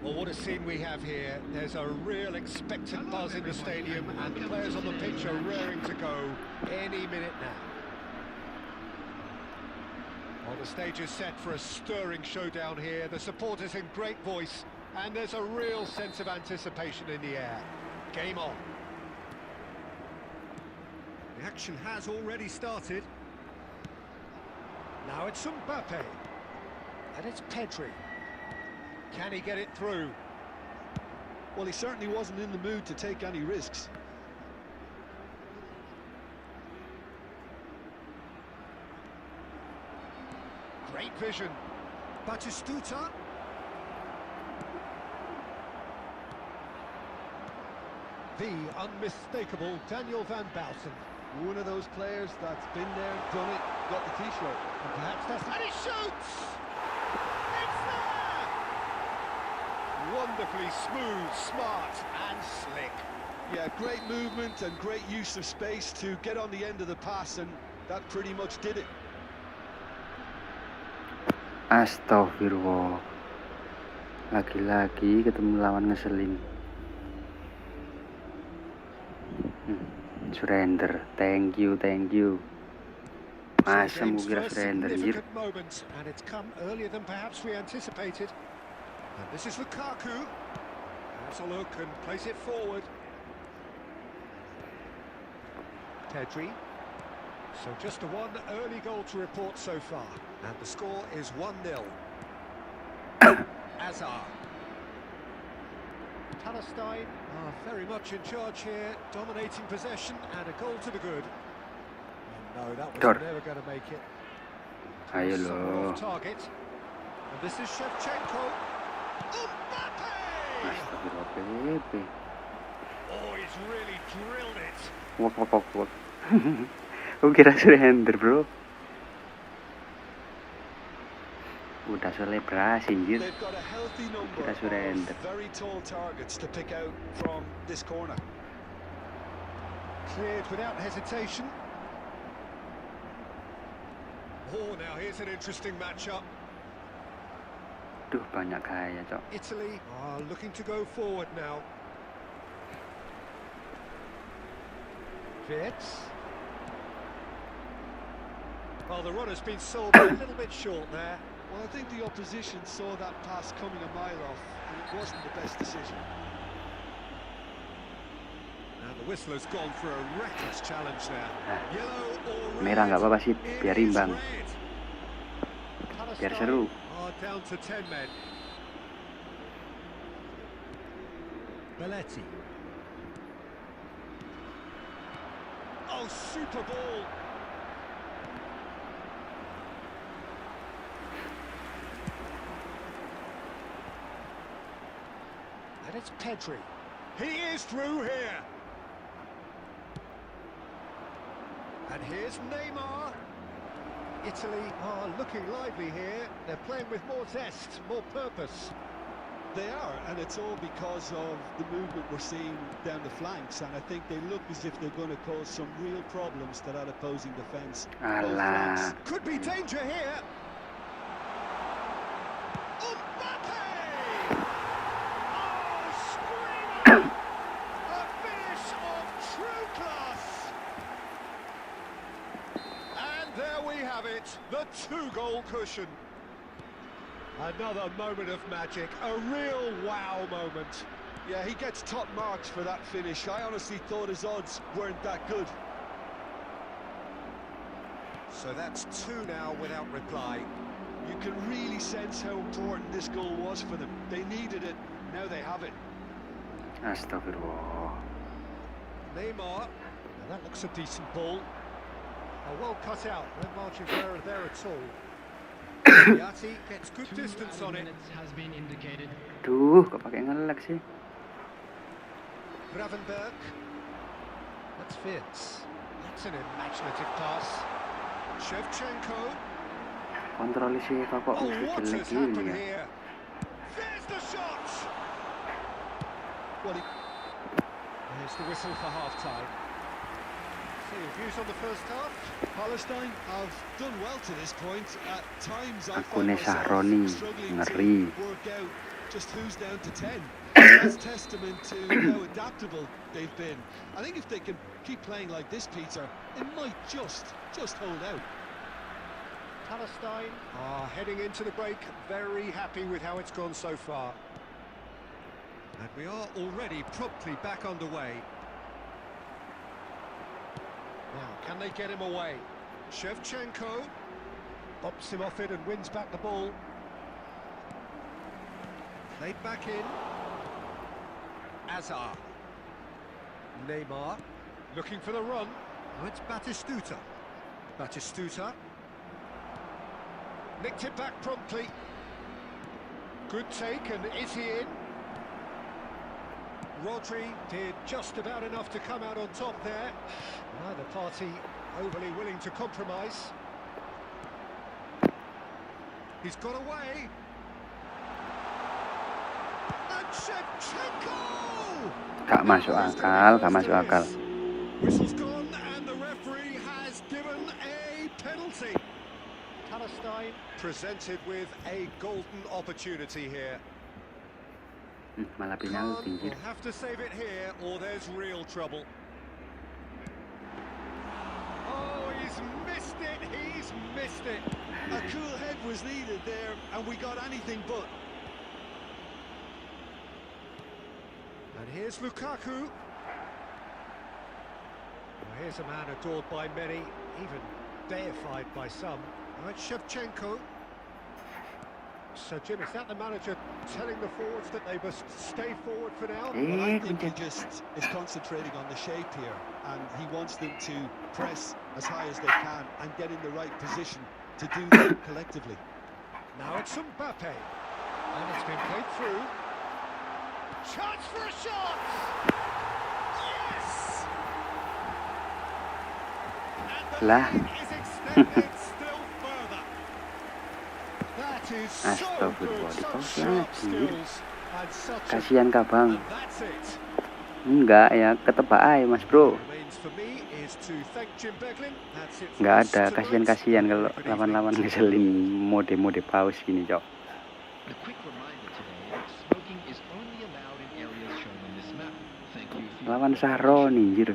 Well, what a scene we have here. There's a real expectant buzz in the stadium, and the players on the pitch are raring to go any minute now. Well, the stage is set for a stirring showdown here. The supporters in great voice, and there's a real sense of anticipation in the air. Game on. The action has already started. Now it's Mbappe. And it's Pedri. Can he get it through? Well, he certainly wasn't in the mood to take any risks. Great vision. Batistuta. The unmistakable Daniel van Bouten. One of those players that's been there, done it, got the t-shirt. And perhaps that's... And he shoots! It's there! Wonderfully smooth, smart and slick. Yeah, great movement and great use of space to get on the end of the pass, and that pretty much did it. Astagfirullah. Lagi-lagi ketemu lawan ngeselin. Surrender. Thank you. Masa mau kira surrender, anjir. And it's come earlier than perhaps we anticipated. And this is Lukaku. Has a look and plays it forward. Pedri. So just a one early goal to report so far. And the score is 1-0. Azar. Palestine are very much in charge here, dominating possession and a goal to the good. And no, that was never going to make it. Ayo Somewhere lo. off target. And this is Shevchenko. Mbappe! Astagfirullah, Pepe. Oh, he's really drilled it. Wak. Aku kira surrender, bro. Udah selebrasi, anjir. They've got a healthy number Kira surrender. of very tall targets to pick out from this corner. Cleared without hesitation. Oh, now here's an interesting matchup. Duh, banyak gaya, cok. Italy are looking to go forward now. Fitz. Well, the runner's been sold a little bit short there. Well, I think the opposition saw that pass coming a mile off, and it wasn't the best decision. Now the whistler's gone for a reckless challenge there. Yellow or red? Merah nggak apa-apa sih, biar It is imbang. red. Biar seru. Are down to 10 men. Belletti. Oh, super ball. And it's Pedri. He is through here. And here's Neymar. Italy are looking lively here. They're playing with more zest, more purpose. They are, and it's all because of the movement we're seeing down the flanks, and I think they look as if they're going to cause some real problems to that opposing defence. Alah. Could be danger here. Mbappe! Oh, screamer! A finish of true class. And there we have it, the 2-goal cushion. Another moment of magic, a real wow moment. Yeah, he gets top marks for that finish. I honestly thought his odds weren't that good. So that's 2 now without reply. You can really sense how important this goal was for them. They needed it, now they have it. Astagfirullah. Neymar. Now that looks a decent ball. Oh, well cut out. No margin of error there at all. Yati gets good distance on it. Has been indicated. Duh, kok pakai ngelek sih? Gravenberg. That's Fitz. That's an imaginative pass. Shevchenko. Kontrol sih kok Oh, bisa what jelek has happened gini ya? here? There's the shot! Well, there's the whistle for half-time. So your views on the first half? Palestine have done well to this point. At times I Aku find nih myself Sahroni, struggling ngeri. to work out just who's down to 10. That's testament to how adaptable they've been. I think if they can keep playing like this, Peter, it might just hold out. Palestine are heading into the break, very happy with how it's gone so far. And we are already promptly back underway. Now, can they get him away? Shevchenko bops him off it and wins back the ball. Played back in. Azar. Neymar looking for the run. Oh, it's Batistuta. Batistuta. Nicked it back promptly. Good take, and is he in? Rodri did just about enough to come out on top there. Neither party overly willing to compromise. He's got away. And Shevchenko! Gak masuk akal, gak masuk akal. Whistle's gone, and the referee has given a penalty. Palestine presented with a golden opportunity here. Malah Khan penalti. will have to save it here, or there's real trouble. Oh, he's missed it, he's missed it. A cool head was needed there, and we got anything but. And here's Lukaku. Well, here's a man adored by many, even deified by some. Right, Shevchenko. So, Jim, is that the manager telling the forwards that they must stay forward for now? Well, I think he just is concentrating on the shape here, and he wants them to press as high as they can and get in the right position to do that collectively. Now it's Mbappe, and it's been played through. Chance for a shot! Yes! And the Lah. lead is extended still further. That is so Astagfirullah, good, such dipaus sharp lagi. skills, and such a... Kasihan Kabang. And that's it. Enggak ya, ketebak aja Mas Bro. Remains for me is to thank Jim Beglin. That's it for Nggak us ada tonight. kasihan-kasihan kalau Good lawan-lawan evening. ngeselin mode-mode paus gini, Cok. A quick reminder today that smoking is only allowed in areas shown on this map. Thank you for your Lawan cooperation. Sahroni, anjir.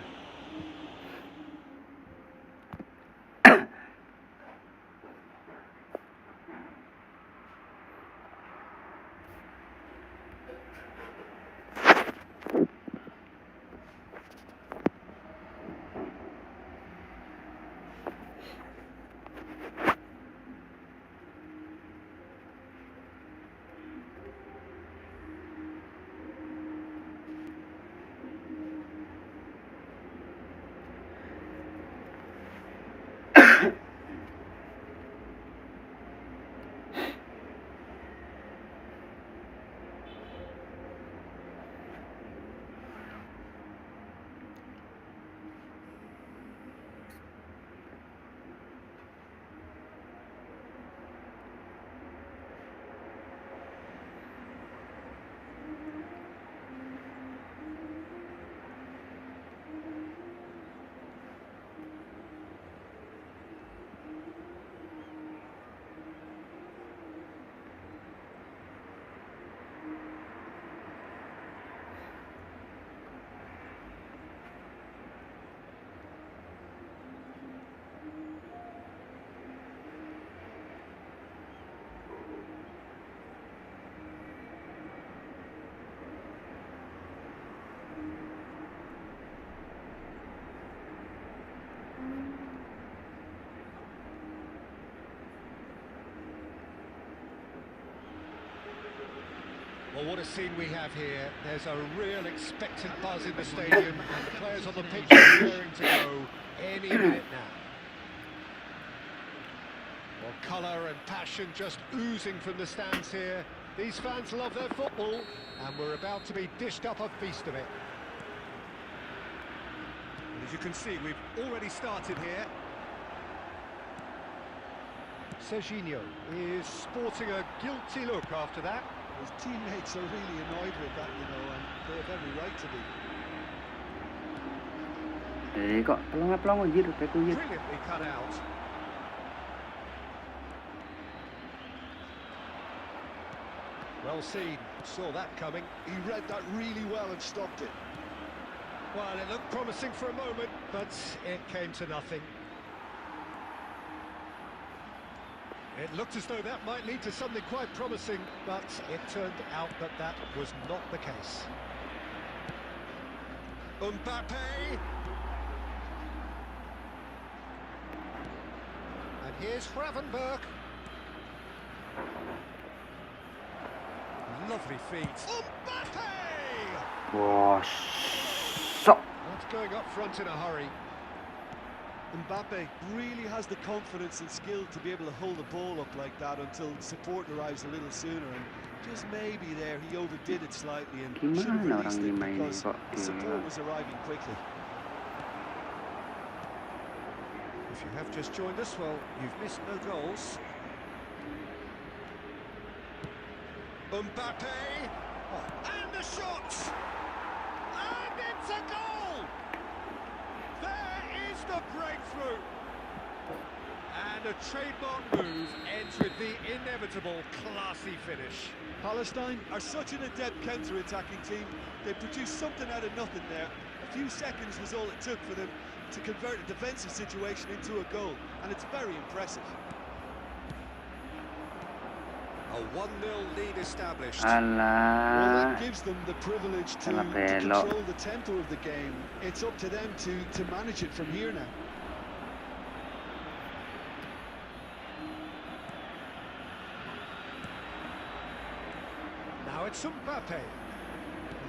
Well, what a scene we have here. There's a real expectant buzz in the stadium, and the players on the pitch are raring to go any minute now. Well, colour and passion just oozing from the stands here. These fans love their football, and we're about to be dished up a feast of it. And as you can see, we've already started here. Serginho is sporting a guilty look after that. His teammates are really annoyed with that, you know, and they have every right to be. Kok pelong-pelong anjir, kayak kunyit. Brilliantly cut out. Well seen, saw that coming. He read that really well and stopped it. Well, it looked promising for a moment, but it came to nothing. It looked as though that might lead to something quite promising, but it turned out that that was not the case. Mbappe! And here's Gravenberch. Lovely feet. Mbappe! Wah, sok. Not going up front in a hurry. Mbappe really has the confidence and skill to be able to hold the ball up like that until support arrives a little sooner, and just maybe there he overdid it slightly and should have Gimana released orang it lima ini because kok the support was arriving quickly. If you have just joined us, well, you've missed no goals. Mbappe! Oh, and the shot! And it's a goal! There is the breakthrough! And a trademark move ends with the inevitable classy finish. Palestine are such an adept counter-attacking team. They produced something out of nothing there. A few seconds was all it took for them to convert a defensive situation into a goal, and it's very impressive. A 1-0 lead established. Well, Alah. that gives them the privilege to Salah belok. control the tempo of the game. It's up to them to manage it from here now. Now it's Mbappe.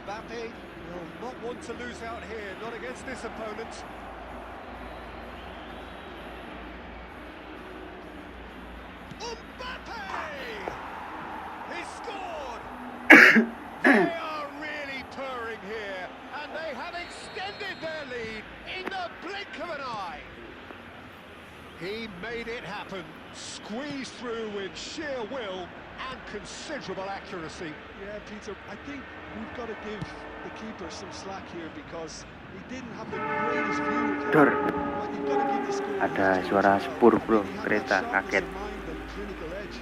Mbappe will not want to lose out here, not against this opponent. Mbappe! He scored! They are really purring here, and they have extended their lead in the blink of an eye. He made it happen, squeezed through with sheer will and considerable accuracy. Yeah, Peter, I think we've got to give the keeper some slack here because he didn't have the greatest view of the Dor. But you've got to give the score a Ada chance suara as well. spur, I bro. mean, he had Kereta, that sharpness kaget. of mind and clinical edge.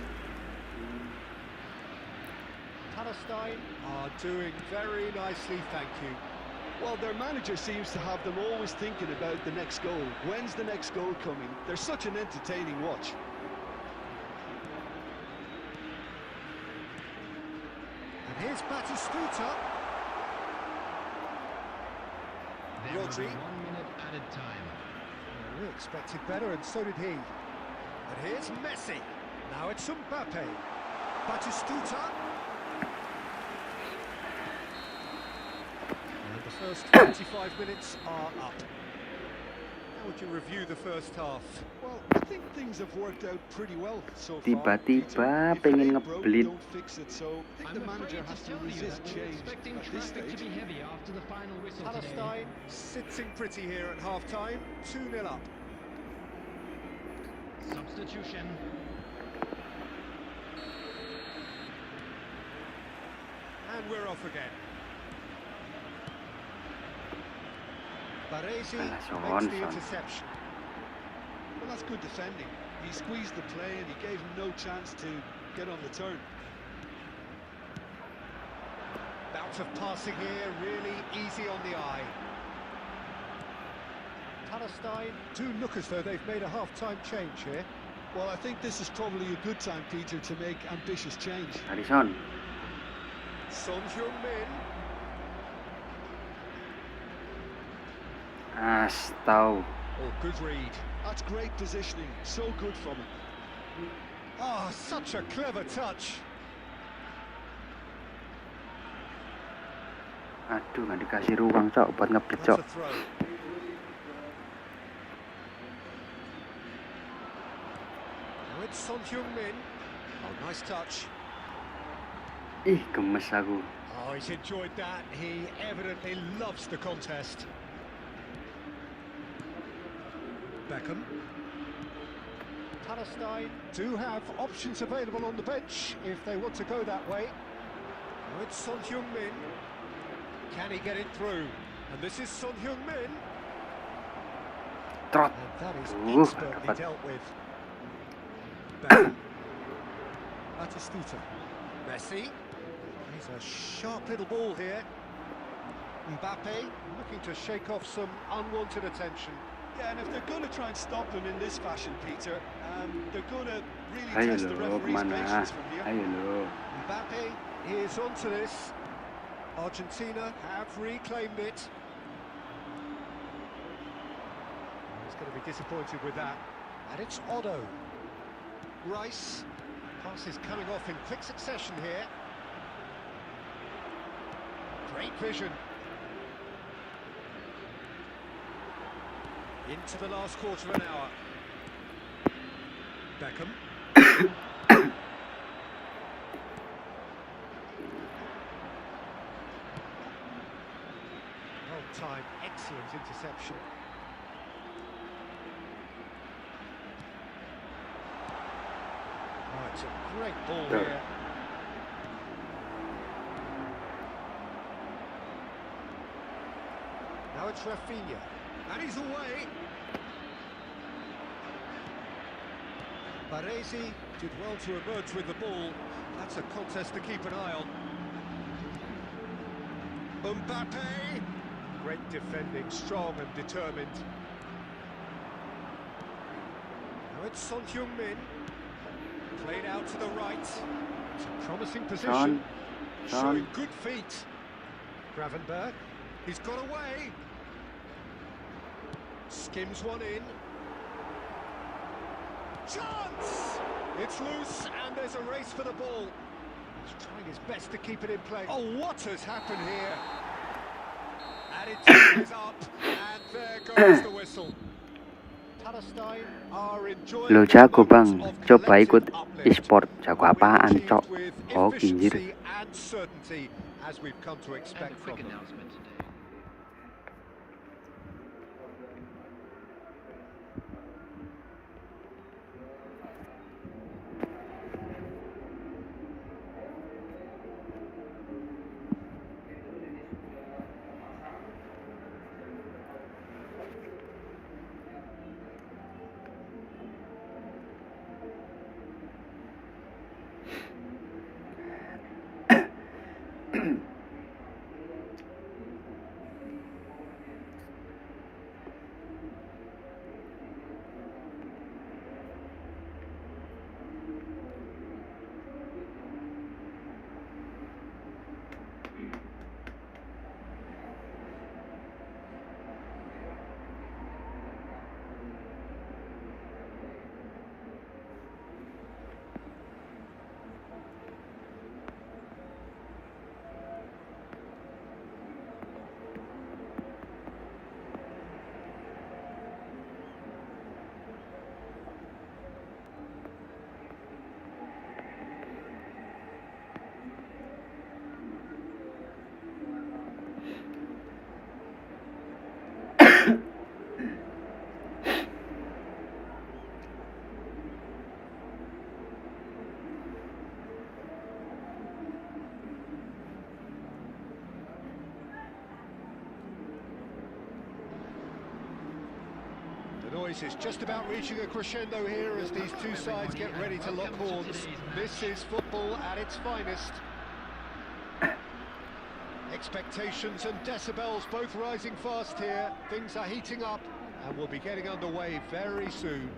Palestine are doing very nicely, thank you. Well, their manager seems to have them always thinking about the next goal. When's the next goal coming? They're such an entertaining watch. And here's Batistuta. There will be Rodri. 1 minute added time. Well, we expected better, and so did he. And here's Messi. Now it's Mbappe. Batistuta. And the first 25 minutes are up. How would you review the first half? Well, I think things have worked out pretty well so far. Tiba-tiba Peter. If pengen it ain't broke, ngeblit. don't fix it. So I think I'm the manager afraid has to to tell you resist that we're change expecting at this traffic to stage. be heavy after the final whistle today. Palestine sitting pretty here at half-time, 2-0 up. Substitution. And we're off again. Baresi Alah, makes the Son. interception. Well, that's good defending. He squeezed the play and he gave him no chance to get on the turn. Bout of passing here, really easy on the eye. Palestine do look as though they've made a half-time change here. Well, I think this is probably a good time, Peter, to make ambitious change. Harrison. Son Heung-min. Astau. Oh, good read. That's great positioning. So good from him. Oh, such a clever touch. Aduh, nggak dikasih ruang cok buat ngebit That's cok. a throw. Now it's Son Heung-min. Oh, nice touch. Ih, gemes aku. Oh, he's enjoyed that. He evidently loves the contest. Beckham. Palestine do have options available on the bench if they want to go that way. Now it's Son Heung-min. Can he get it through? And this is Son Heung-min. Trot. And that is Ooh, expertly dapat. dealt with. Beckham. Batistita. Messi. He's a sharp little ball here. Mbappe looking to shake off some unwanted attention. Yeah, and if they're going to try and stop them in this fashion, Peter, they're going to really Ayo test the lo, referee's kemana? patience from here. Ayo lo. Mbappe is onto this. Argentina have reclaimed it. He's going to be disappointed with that. And it's Otto. Rice. Pass is coming off in quick succession here. Great vision. Into the last quarter of an hour. Beckham. Well-timed, excellent interception. Oh, it's a great ball Good. here. Now it's Rafinha. And he's away. Baresi did well to emerge with the ball. That's a contest to keep an eye on. Mbappe. Great defending, strong and determined. Now it's Son Heung-min. Played out to the right. It's a promising position. Son. Showing good feet. Gravenberg. He's got away. Skims one in. Chance! It's loose and there's a race for the ball. He's trying his best to keep it in play. Oh, what has happened here? Attitude is up and there goes the whistle. Palestine are enjoying Lo their jago bang, moments of coba ikut collective uplift. e-sport. Jago apaan Achieved cok? with Oh, kinjir. efficiency and certainty as we've come to And expect a quick from them. announcement today. The noise is just about reaching a crescendo here as these two sides get ready to lock horns. This is football at its finest. Expectations and decibels both rising fast here. Things are heating up and we'll be getting underway very soon.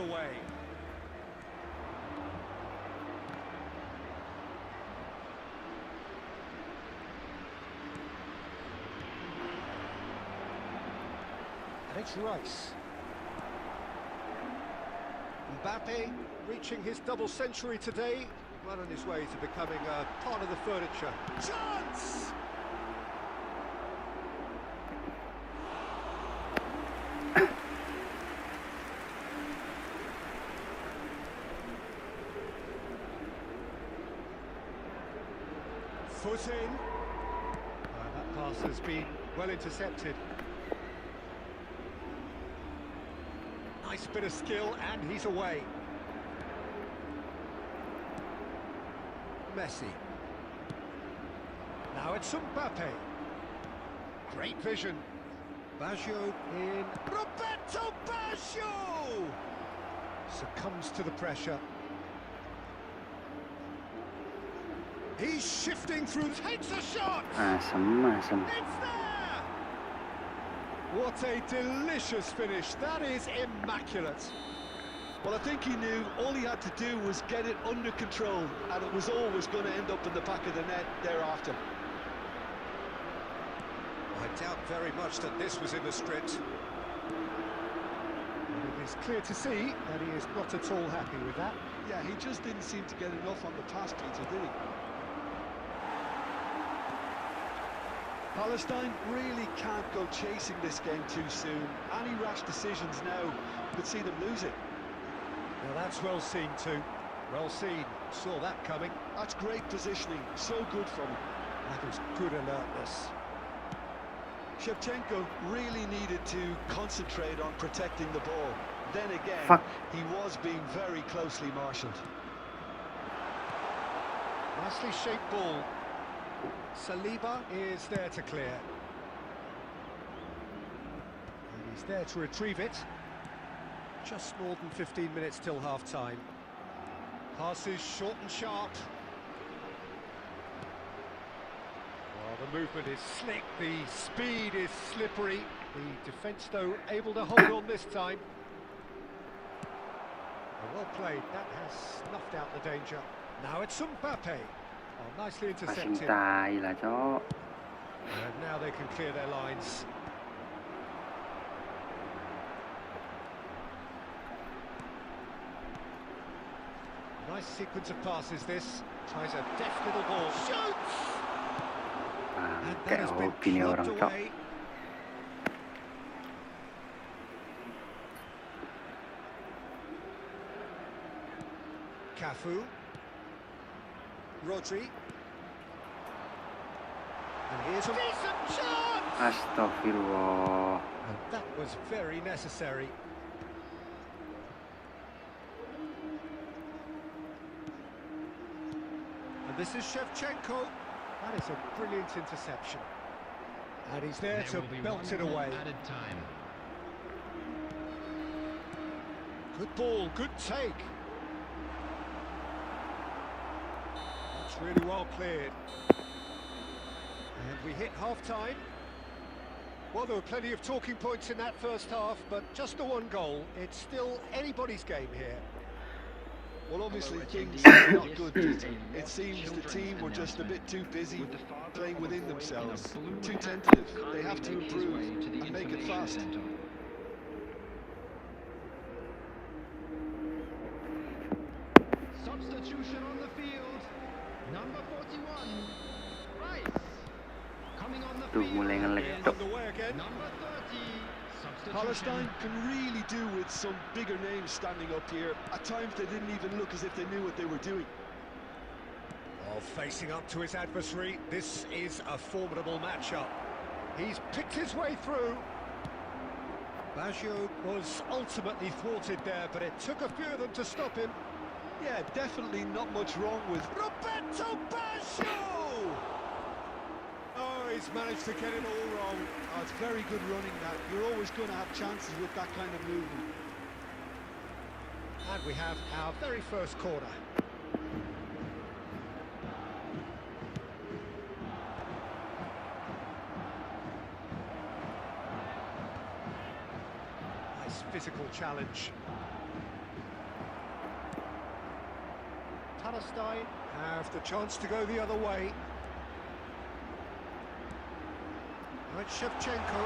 away. And it's Rice. Mbappe reaching his double century today, well on his way to becoming a part of the furniture. Chance! Foot in. That pass has been well intercepted. Nice bit of skill, and he's away. Messi. Now it's Mbappe. Great vision. Baggio in. Roberto Baggio! Succumbs to the pressure. He's shifting through, takes a shot! Asem. It's there! What a delicious finish. That is immaculate. Well, I think he knew all he had to do was get it under control, and it was always going to end up in the back of the net thereafter. I doubt very much that this was in the script. But it is clear to see that he is not at all happy with that. Yeah, he just didn't seem to get enough on the pass, Peter, did he? Palestine really can't go chasing this game too soon. Any rash decisions now could see them lose it. Well, that's well seen too. Well seen. Saw that coming. That's great positioning. So good from him. That was good alertness. Shevchenko really needed to concentrate on protecting the ball. Then again, Fuck. he was being very closely marshalled. Nicely shaped ball. Saliba is there to clear. And he's there to retrieve it. Just more than 15 minutes till half-time. Passes short and sharp. Well, the movement is slick, the speed is slippery. The defence, though, able to hold on this time. Well played, that has snuffed out the danger. Now it's Mbappe. Oh, nicely Passing intercepted. tai lah, Cok. And now they can clear their lines. Nice sequence of passes this. Tries a deft little ball. Shoots! And that Kayak has been hobi nih orang, clubbed Cok. away. Cafu. Rodri. And here's a decent chance! Astagfirullah. And that was very necessary. And this is Shevchenko. That is a brilliant interception. And he's there to belt it away. Added time. Good ball, good take. That's really well cleared. And we hit half-time. Well, there were plenty of talking points in that first half, but just the one goal. It's still anybody's game here. Well, obviously things are not good, Peter. It seems the team were just a bit too busy playing within themselves, too tentative. They have to improve and make it fast. Substitution on the field. Number 41. Rice. Coming on the Tuh, field. mulai nge-lag, And Cok. underway again. Number 30. Substitution. Palestine can really do with some bigger names standing up here. At times they didn't even look as if they knew what they were doing. Oh, facing up to his adversary, this is a formidable matchup. He's picked his way through. Baggio was ultimately thwarted there, but it took a few of them to stop him. Yeah, definitely not much wrong with Roberto Baggio! Oh, he's managed to get it all wrong. Oh, it's very good running that. You're always going to have chances with that kind of movement. And we have our very first corner. Nice physical challenge. Palestine. Have the chance to go the other way. Now it's Shevchenko,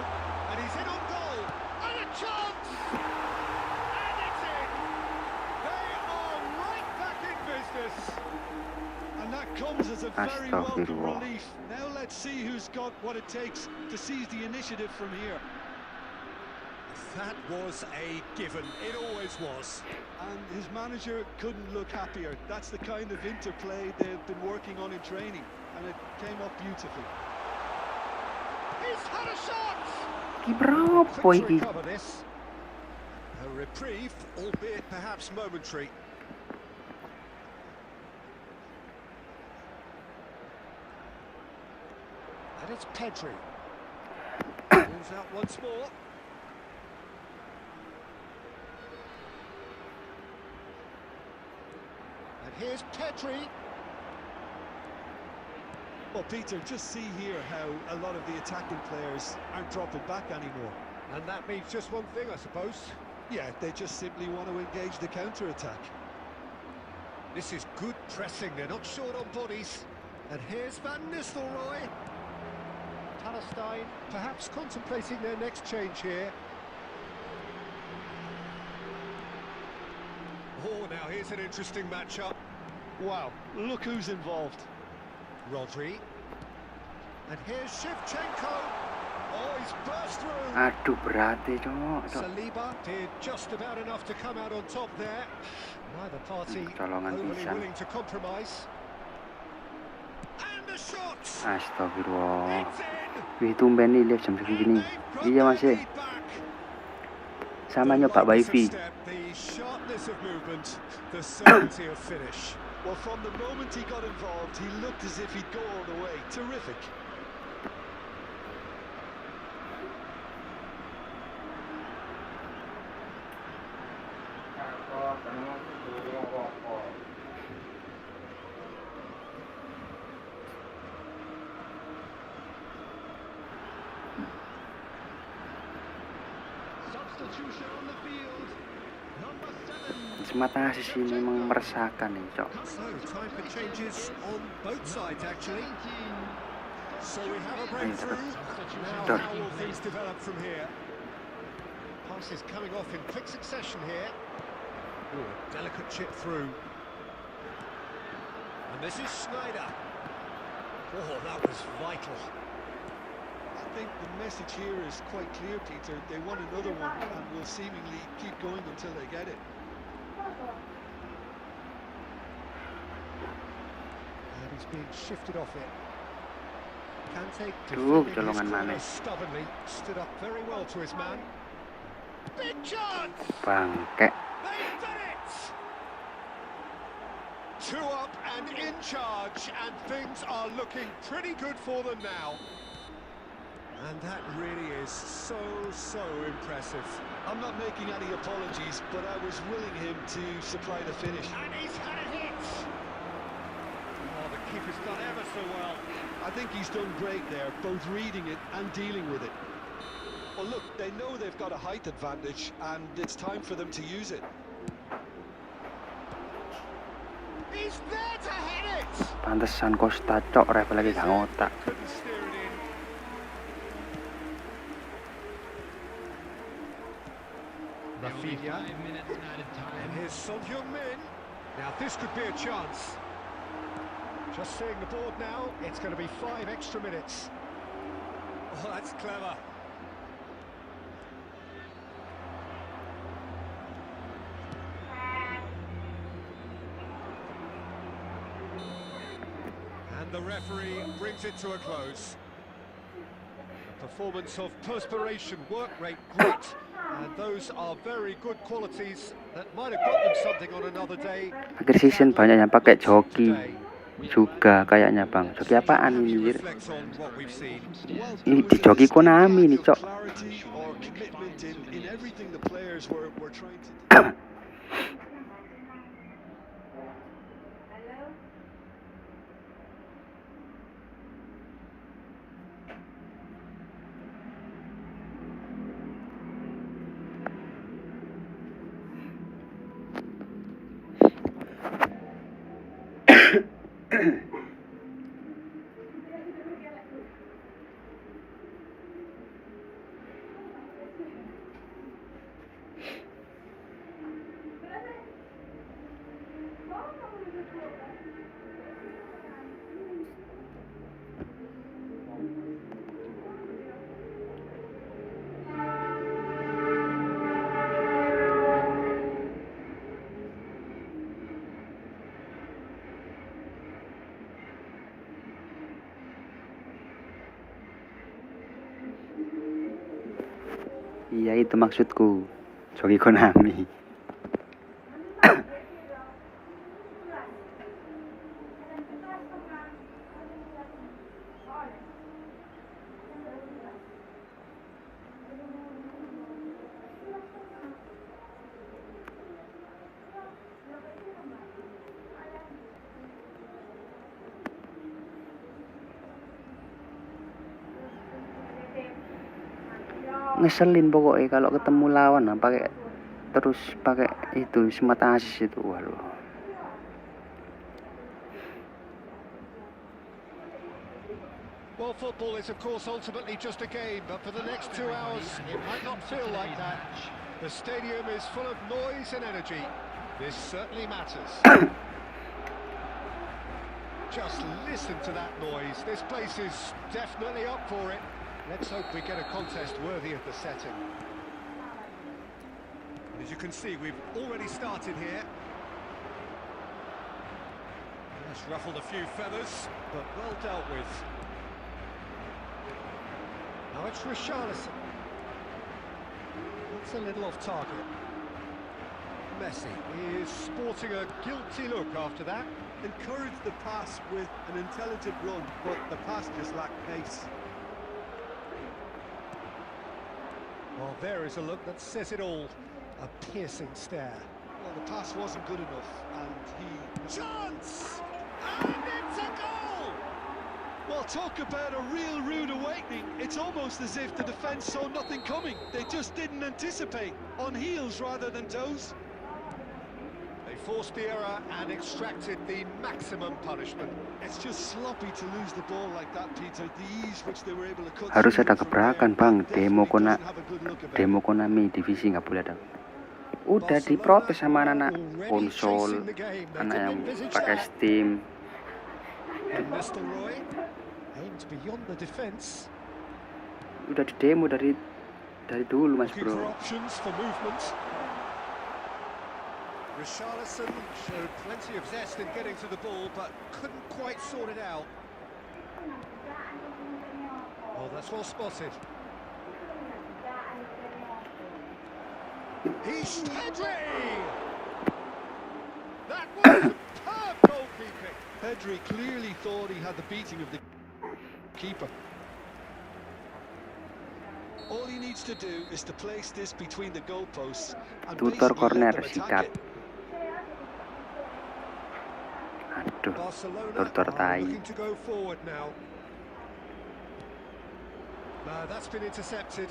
and he's in on goal, and a chance! And it's in! They are right back in business! And that comes as a very welcome Astagfirullah. relief. Now let's see who's got what it takes to seize the initiative from here. That was a given, it always was. And his manager couldn't look happier. That's the kind of interplay they've been working on in training, and it came up beautifully. He's had a shot! Ki Quick berapa to iki? recover this. A reprieve, albeit perhaps momentary. And it's Pedri. Moves out once more. And here's Pedri. Well, Peter, just see here how a lot of the attacking players aren't dropping back anymore. And that means just one thing, I suppose. Yeah, they just simply want to engage the counter-attack. This is good pressing, they're not short on bodies. And here's Van Nistelrooy. Palestine. Perhaps contemplating their next change here. Oh, now here's an interesting matchup. Wow, look who's involved. Rodri. And here's Shevchenko. Oh, he's burst through. Aduh berat deh cok. Saliba did just about enough to come out on top there. Neither party Colongan overly pisang. willing to compromise. And a shot. Astagfirullah. It's in. Wih tumben nih lihat jam segini. Iya masih. Sama nyoba wifi. The sharpness of movement, the certainty of finish. Well, from the moment he got involved, he looked as if he'd go all the way. Terrific. Substitution on the field. Number 7. Semata sisi ini memang meresahkan nih cok. So, time for changes on both sides, actually. 19. So we have a breakthrough. Now, Done. how will things develop from here? Passes coming off in quick succession here. Ooh, a delicate chip through. And this is Schneider. Oh, that was vital. I think the message here is quite clear, Peter. They want another one and will seemingly keep going until they get it. And he's being shifted off it. Kante Tuh, defending his colongan corner Mane. stubbornly, stood up very well to his man. Big chance! Bangke. They've done it! 2 up and in charge, and things are looking pretty good for them now. And that really is so impressive. I'm not making any apologies, but I was willing him to supply the finish. And he's had a hit! Oh, the keeper's done ever so well. I think he's done great there, both reading it and dealing with it. Well, look, they know they've got a height advantage, and it's time for them to use it. He's there to hit it! Pantesan Costa cok, ref lagi gak ngotak. Couldn't steer it in. Rafinha. 5 minutes added And time. here's Son Heung-min. Now this could be a chance. Just seeing the board now, it's going to be 5 extra minutes. Oh, that's clever. And the referee brings it to a close. A performance of perspiration, work rate, grit, and those are very good qualities that might have got them something on another day. Akhir season banyak yang pakai joki juga kayaknya bang. Joki apaan ini? Reflects on what we've seen. Well, Ini there di was joki a Konami nih lack cok. of clarity or commitment in everything the players were trying to do. Iya itu maksudku, joki Konami. Ngeselin pokoknya kalau ketemu lawan pakai itu semata asis itu, waduh. Well, football is of course ultimately just a game, but for the next 2 hours it might not feel like that. The stadium is full of noise and energy. This certainly matters. Just listen to that noise. This place is definitely up for it. Let's hope we get a contest worthy of the setting. As you can see, we've already started here. That's ruffled a few feathers, but well dealt with. Now it's Richarlison. That's a little off target. Messi is sporting a guilty look after that. Encouraged the pass with an intelligent run, but the pass just lacked pace. Well, there is a look that says it all. A piercing stare. Well, the pass wasn't good enough, and he... Chance! And it's a goal! Well, talk about a real rude awakening. It's almost as if the defence saw nothing coming. They just didn't anticipate. On heels rather than toes. They forced the error and extracted the maximum punishment. It's just sloppy to lose the ball like that, Peter. The ease which they were able to cut Harus through ada from gebrakan there bang, definitely doesn't have a good look about it. demo Konami divisi nggak boleh ada. Udah diprotes sama anak-anak konsol, anak yang pakai Steam. Nistelrooy aimed beyond the defence. Udah di demo dari dulu mas Looking for bro. options for movement. Richarlison showed plenty of zest in getting to the ball, but couldn't quite sort it out. Oh, that's well spotted. He's Pedri! That was superb goalkeeping. Pedri clearly thought he had the beating of the keeper. All he needs to do is to place this between the goalposts and Tutor basically corner let them sikat. attack it. Aduh, Barcelona tutor are tai. looking to go forward now. No, that's been intercepted.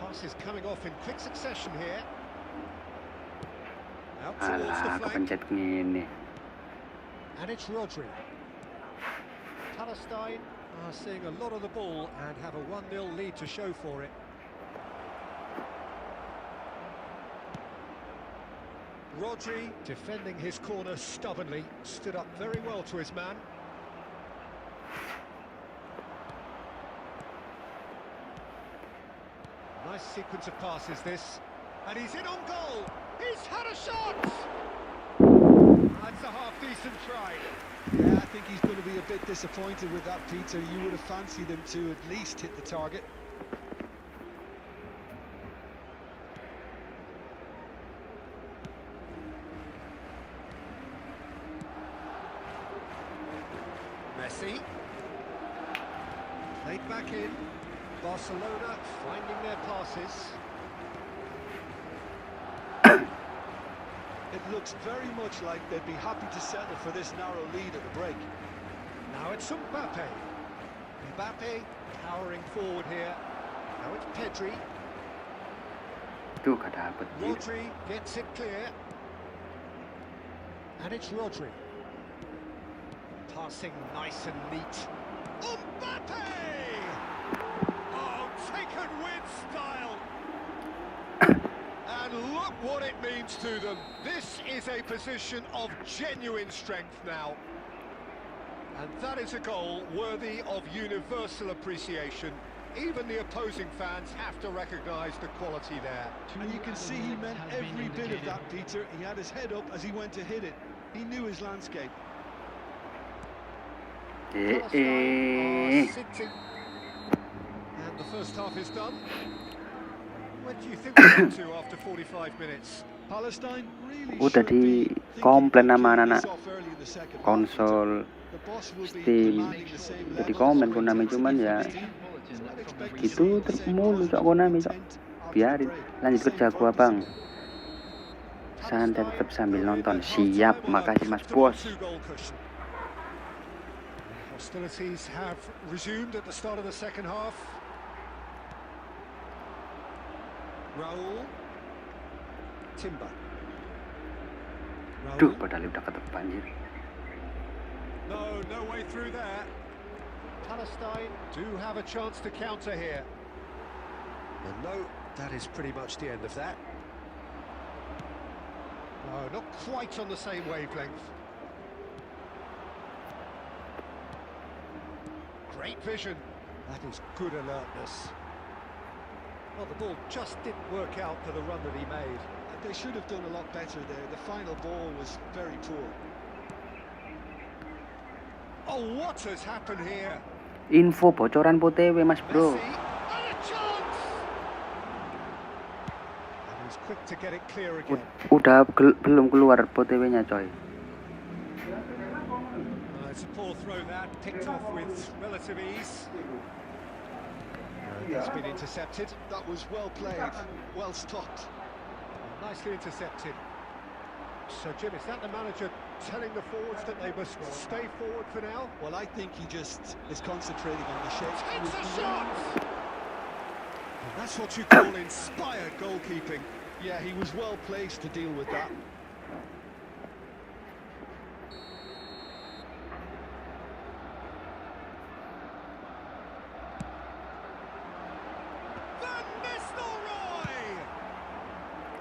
Pass is coming off in quick succession here. Out towards the Alah, flank. kepencet gini. And it's Rodri. Palestine are seeing a lot of the ball and have a 1-0 lead to show for it. Rodri, defending his corner stubbornly, stood up very well to his man. Nice sequence of passes this, and he's in on goal. He's had a shot. That's a half-decent try. Yeah, I think he's going to be a bit disappointed with that, Peter. You would have fancied him to at least hit the target. Messi. Played back in. Barcelona finding their passes. It looks very much like they'd be happy to settle for this narrow lead at the break. Now it's Mbappe. Mbappe powering forward here. Now it's Pedri. Tuh gak dapet. Rodri gets it clear. And it's Rodri. Passing nice and neat. Mbappe! Oh, taken with style. And look what it means to them. This is a position of genuine strength now. And that is a goal worthy of universal appreciation. Even the opposing fans have to recognise the quality there. And you can see he meant every bit of that, Peter. He had his head up as he went to hit it. He knew his landscape. Palestine are sitting. And the first half is done. Where do you think we're up to after 45 minutes? Palestine really Udah should be di komplain sama anak-anak off early in the second half. konsol The boss will be Steam. demanding the same Jadi level komen of Konami, cuman ya gitu terus mulu cok Konami cok. Biarin, lanjut kerja gua bang. Santai tetap sambil nonton. Siap, makasih mas bos. Hostilities have resumed at the start of the second half. Raul. Timber. Duh, padahal udah ketemu banjir. No way through there. Palestine do have a chance to counter here. And no, that is pretty much the end of that. No, not quite on the same wavelength. Great vision. That is good alertness. Well, the ball just didn't work out for the run that he made. They should have done a lot better there. The final ball was very poor. Oh, what has happened here? Info bocoran POTW mas bro. Messi, and a chance! And he's quick to get it clear again. Udah belum keluar POTW-nya coy. It's a poor throw that, picked off with relative ease. It's been intercepted. That was well played, well stopped. Nicely intercepted. So Jim, is that the manager telling the forwards that they must stay forward for now? Well, I think he just is concentrating on the shape. Takes a shot! And that's what you call inspired goalkeeping. Yeah, he was well placed to deal with that.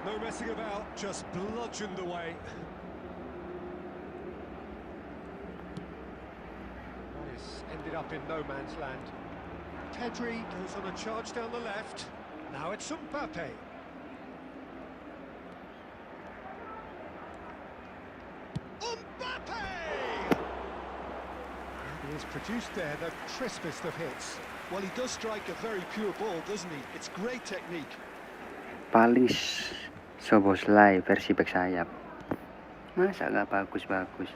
No messing about, just bludgeoned away. That is ended up in no man's land. Pedri goes on a charge down the left. Now it's Mbappe. Mbappe! And he has produced there the crispest of hits. Well, he does strike a very pure ball, doesn't he? It's great technique. Paling Soboslai versi back sayap. Masa nggak bagus-bagus.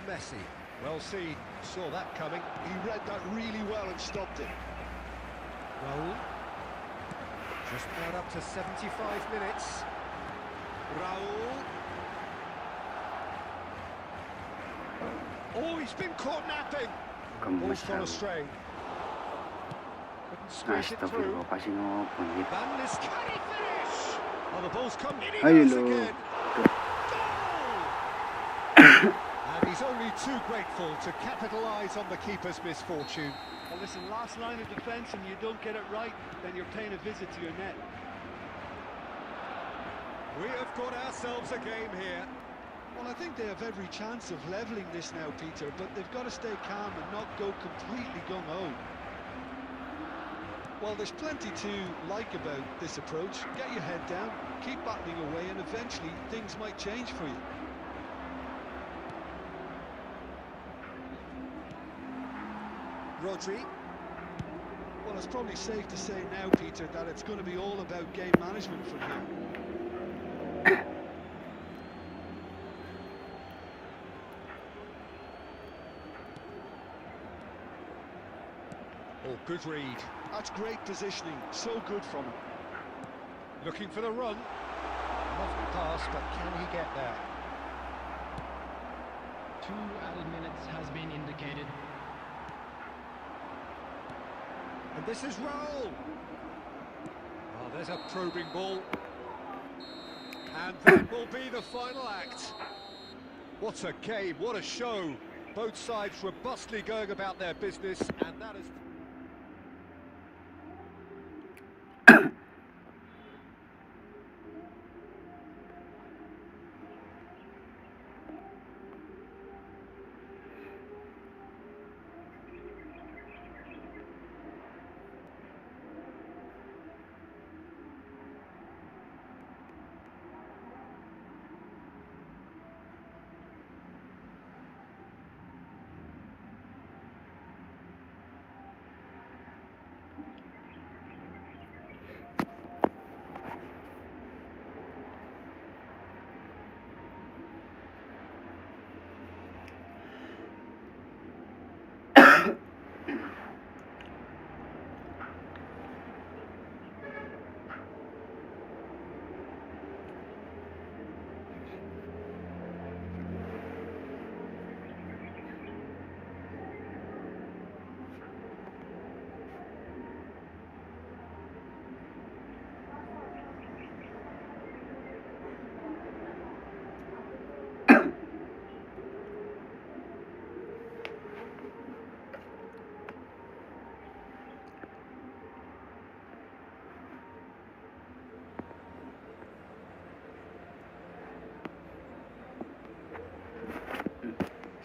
Messi, well seen, saw that coming. He read that really well and stopped it. Raul. Just about up to 75 minutes. Raul. Oh, he's been caught napping. Ball's gone astray. Couldn't squeeze it through. Astagfirullah, pasti ngopon gitu. Van Nis, can he finish? Oh, the ball's come in. He Ayo goes lo. again. Goal! And he's only too grateful to capitalise on the keeper's misfortune. Well, listen, last line of defence and you don't get it right, then you're paying a visit to your net. We have got ourselves a game here. Well, I think they have every chance of levelling this now, Peter, but they've got to stay calm and not go completely gung-ho. Well, there's plenty to like about this approach. Get your head down, keep battling away, and eventually things might change for you. Rodri. Well, it's probably safe to say now, Peter, that it's going to be all about game management from here. Oh, good read. That's great positioning, so good from him. Looking for the run. Left pass, but can he get there? 2 added minutes has been indicated. And this is Raul. Oh, there's a probing ball. And that will be the final act. What a game, what a show. Both sides robustly going about their business, and that is...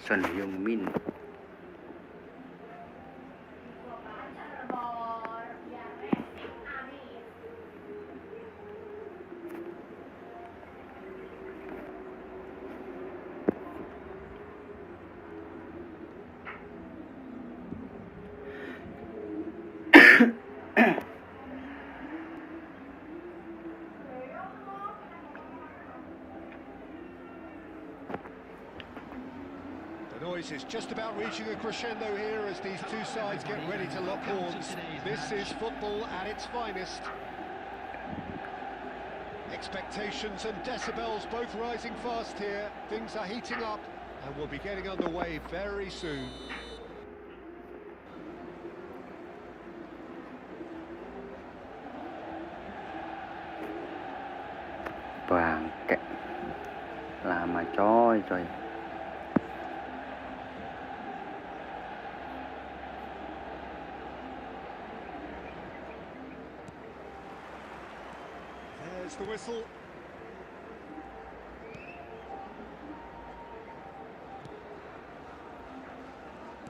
Son Heung-min. The noise is just about reaching a crescendo here as these two sides get ready to lock horns. This is football at its finest. Expectations and decibels both rising fast here. Things are heating up and we'll be getting underway very soon. Bangke. Lama coy. There's the whistle.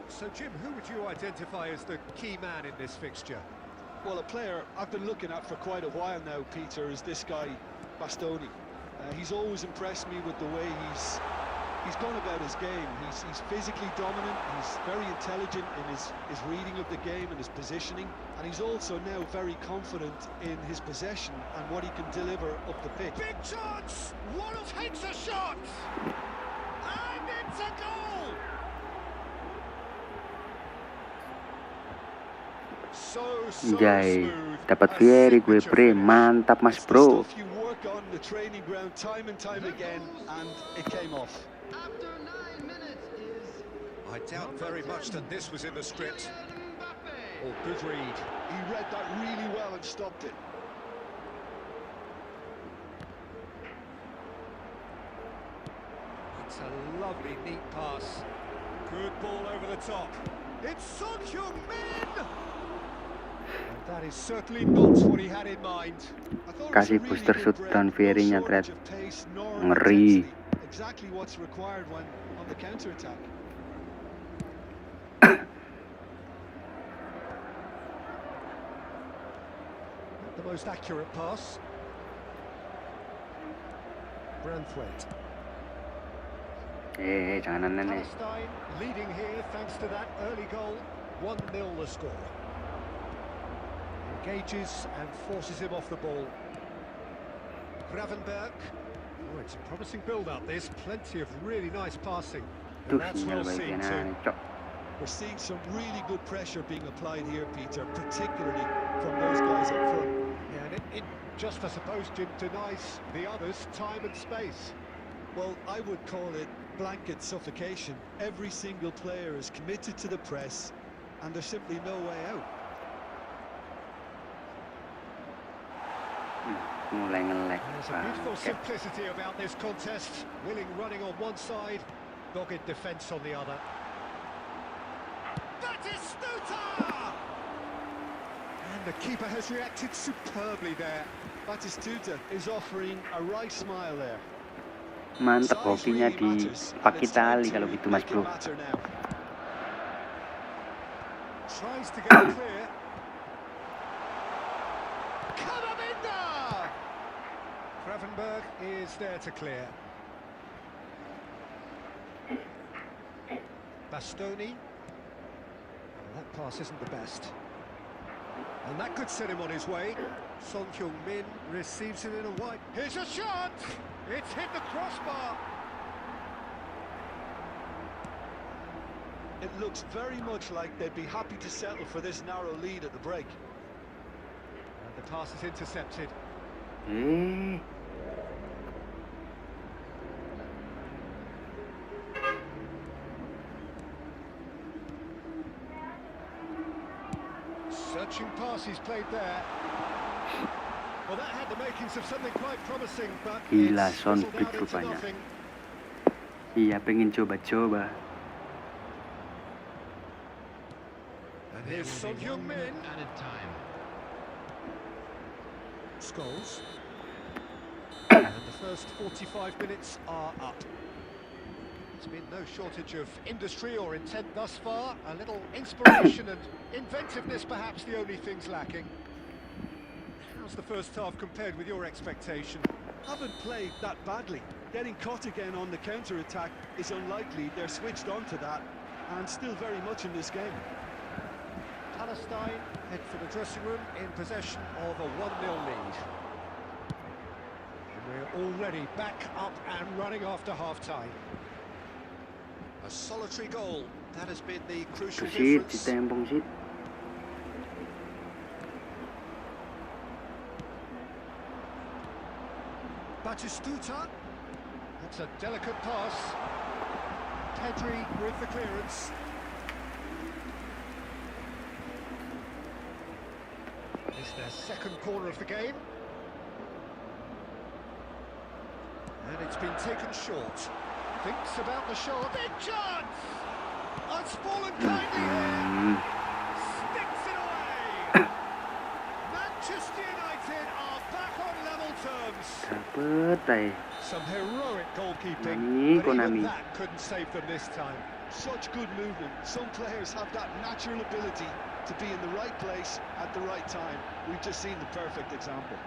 So Jim, who would you identify as the key man in this fixture? Well, a player I've been looking at for quite a while now, Peter, is this guy, Bastoni. He's always impressed me with the way he's gone about his game. He's physically dominant, he's very intelligent in his reading of the game and his positioning, and he's also now very confident in his possession and what he can deliver up the pitch. Big chance! Waddle takes a shot! And it's a goal! So Jai, smooth. dapat Fieri gue pre, mantap mas bro. Stuff you work on the training ground time and time again, and it came off. After 9 minutes is I doubt very much that this was in the script. Kylian Mbappe. Oh, good read. He read that really well and stopped it. It's a lovely, neat pass. Good ball over the top. It's Son Heung-min! And that is certainly not what he had in mind. I thought it was a Kasih really booster good shoot break, dan no Fieri-nya shortage thread. of pace nor Ngeri. intensity. Exactly what's required when on the counter-attack. The most accurate pass. Branthwaite. Jangan aneh. Palestine leading here thanks to that early goal. 1-0 the score. Engages and forces him off the ball. Gravenberg. Oh, it's a promising build-up. There's plenty of really nice passing. Tuh, And that's sinyal well seen bagian too. aneh, cok. We're seeing some really good pressure being applied here, Peter, particularly from those guys up front. Yeah, and it just, I suppose, denies the others time and space. Well, I would call it blanket suffocation. Every single player is committed to the press, and there's simply no way out. Mulai nge-lag. There's a beautiful simplicity about this contest. Willing running on one side, dogged defence on the other. That is Stuta! And the keeper has reacted superbly there. Batistuta is offering a right smile there. Mantap hokinya di paki tali kalau gitu Mas Bro. Tries to get clear. Kamavinda! Gravenberg is there to clear. Bastoni. That pass isn't the best. And that could set him on his way. Son Heung-min receives it in a wide. Here's a shot! It's hit the crossbar. It looks very much like they'd be happy to settle for this narrow lead at the break. And the pass is intercepted. Searching pass he's played there. Well, that had the makings of something quite promising, but Gila, it's Son fizzled Pit out into rupanya. nothing. Iya, pengen coba-coba. And here's Son Heung-min. Added time. Scholes. And the first 45 minutes are up. There's been no shortage of industry or intent thus far. A little inspiration and inventiveness, perhaps the only things lacking. How's the first half compared with your expectation? Haven't played that badly. Getting caught again on the counter-attack is unlikely. They're switched on to that and still very much in this game. Palestine head for the dressing room in possession of a 1-0 lead. And we're already back up and running after half-time. A solitary goal, that has been the crucial Sit, difference. ditembong sit. Batistuta, that's a delicate pass. Pedri with the clearance. It's their second corner of the game. And it's been taken short. Thinks about the shot. Big chance! Unspoiled kindly here. Sticks it away. Manchester United are back on level terms. Dapet ay. Some heroic goalkeeping, Nani, but Konami. even that couldn't save them this time. Such good movement. Some players have that natural ability to be in the right place at the right time. We've just seen the perfect example.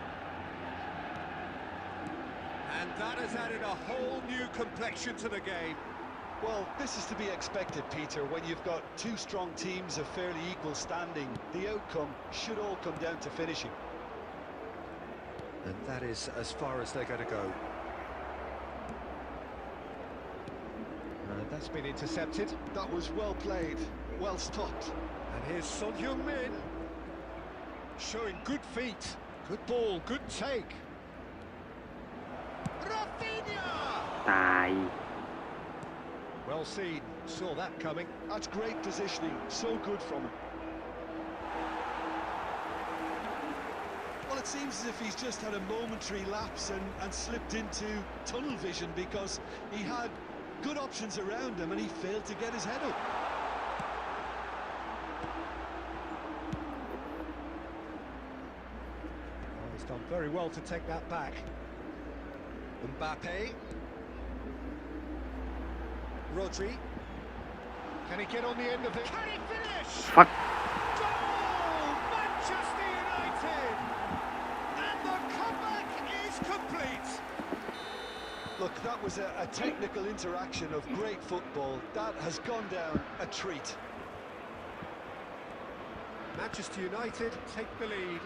And that has added a whole new complexion to the game. Well, this is to be expected, Peter. When you've got two strong teams of fairly equal standing, the outcome should all come down to finishing. And that is as far as they're going to go. And that's been intercepted. That was well played, well stopped. And here's Son Heung-min. Showing good feet. Good ball, good take. Rafinha! Tai. Well seen, saw that coming. That's great positioning, so good from him. Well, it seems as if he's just had a momentary lapse and slipped into tunnel vision because he had good options around him and he failed to get his head up. Oh, he's done very well to take that back. Mbappe. Rodri. Can he get on the end of it? Can he finish? Fuck. Goal! Manchester United! And the comeback is complete! Look, that was a technical interaction of great football. That has gone down a treat. Manchester United take the lead.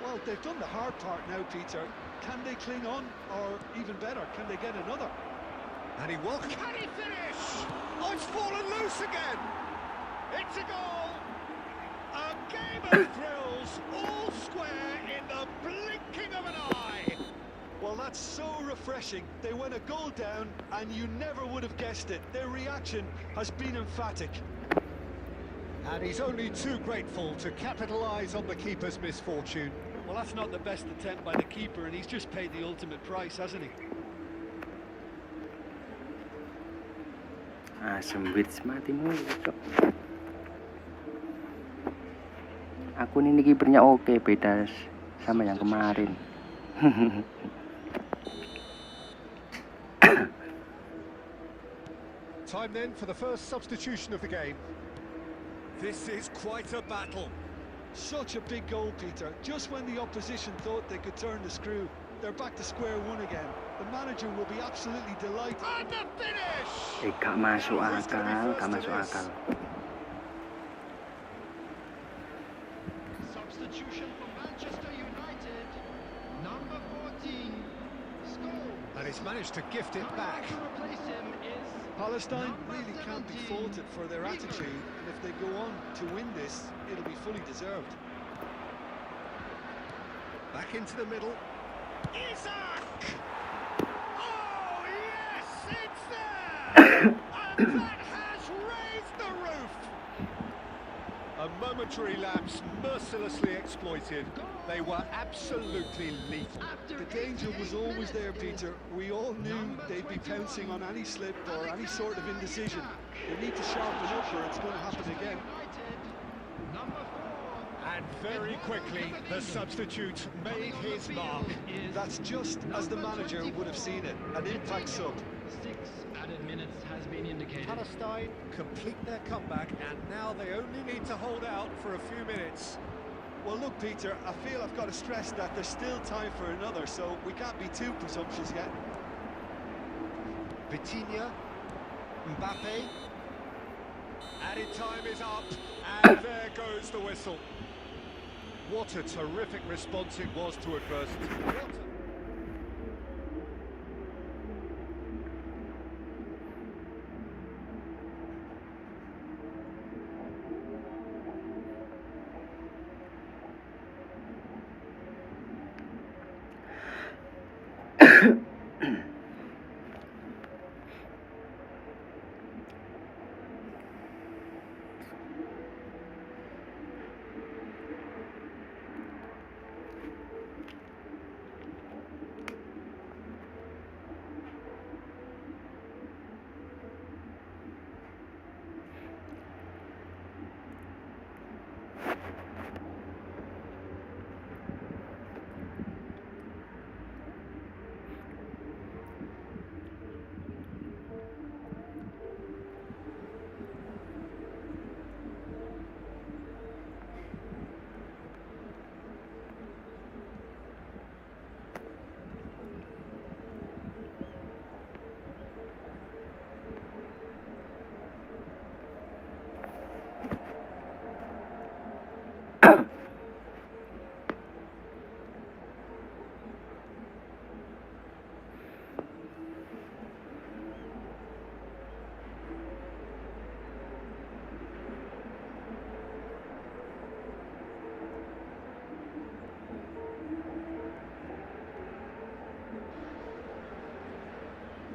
Well, they've done the hard part now, Peter. Can they cling on? Or even better, can they get another? And he will. Can he finish? Oh, it's fallen loose again. It's a goal. A game of thrills, all square in the blinking of an eye. Well, that's so refreshing. They went a goal down, and you never would have guessed it. Their reaction has been emphatic. And he's only too grateful to capitalise on the keeper's misfortune. Well, that's not the best attempt by the keeper, and he's just paid the ultimate price, hasn't he? Sembit mati mulu, Cok. Akun ini kipernya oke, beda sama yang kemarin. Time then for the first substitution of the game. This is quite a battle. Such a big goal, Peter. Just when the opposition thought they could turn the screw, they're back to square one again. The manager will be absolutely delighted. And the finish! Gak masuk akal, gak masuk akal. Substitution for Manchester United. Number 14. Scholes. And he's managed to gift it back. To replace him is Palestine number really can't be 17, faulted for their Ribery. attitude, and if they go on to win this, it'll be fully deserved. Back into the middle. Isaac! Oh, yes, it's there! And that has raised the roof! A momentary lapse mercilessly exploited. They were absolutely lethal. The danger was always there, Peter. We all knew they'd be pouncing on any slip or any sort of indecision. They need to sharpen up or it's going to happen again. Number 4. And very quickly, the substitute made his mark. That's just as the manager would have seen it, an impact sub. 6 added minutes has been indicated. Palestine complete their comeback, and now they only need to hold out for a few minutes. Well, look, Peter, I feel I've got to stress that there's still time for another, so we can't be too presumptuous yet. Vitinha, Mbappe. Added time is up, and there goes the whistle. What a terrific response it was to adversity.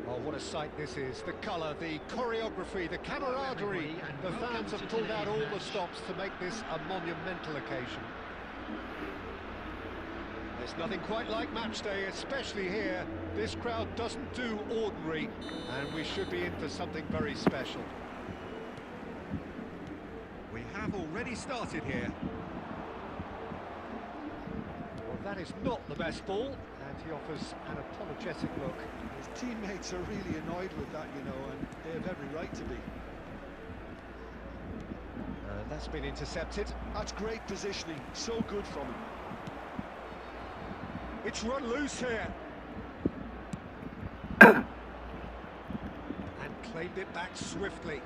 Oh, what a sight this is. The colour, the choreography, the camaraderie. The fans have pulled out all the stops to make this a monumental occasion. There's nothing quite like match day, especially here. This crowd doesn't do ordinary, and we should be in for something very special. We have already started here. Well, that is not the best ball, and he offers an apologetic look. His teammates are really annoyed with that, you know, and they have every right to be. That's been intercepted. That's great positioning, so good from him. It's run loose here. And claimed it back swiftly.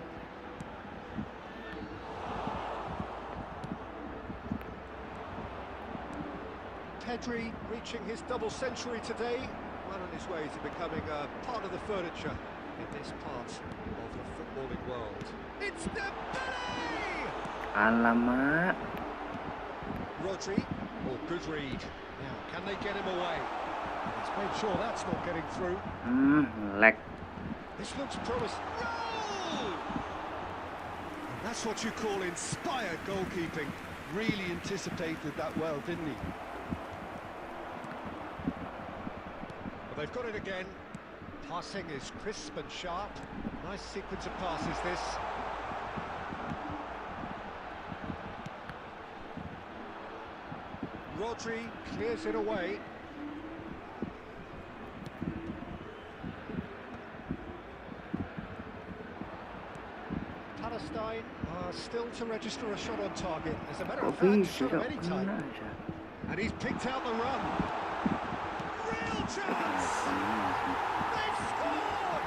Pedri reaching his double century today, well on his way to becoming a part of the furniture in this part of the footballing world. It's Dembele! Alamak. Rodri, or good read. Now, can they get him away? He's made sure that's not getting through. Lag. This looks promising. No! And That's what you call inspired goalkeeping. Really anticipated that well, didn't he? Well, they've got it again. Passing is crisp and sharp. Nice sequence of passes, this. Rodri clears it away. Palestine are still to register a shot on target. As a matter of fact, shot of any type. And he's picked out the run. Real chance! They've scored!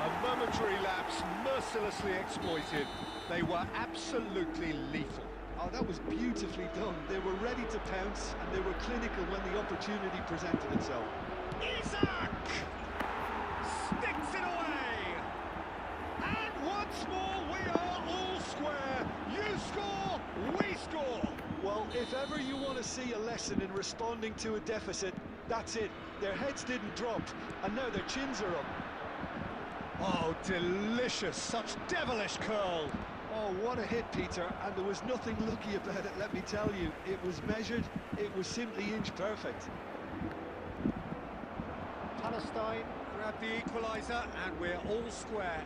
A momentary lapse, mercilessly exploited. They were absolutely lethal. Oh, that was beautifully done. They were ready to pounce, and they were clinical when the opportunity presented itself. Isaac! Sticks it away! And once more, we are all square. You score, we score. Well, if ever you want to see a lesson in responding to a deficit, that's it. Their heads didn't drop, and now their chins are up. Oh, delicious. Such devilish curl. Oh, what a hit, Peter, and there was nothing lucky about it, let me tell you. It was measured, it was simply inch perfect. Palestine grab the equaliser, and we're all square.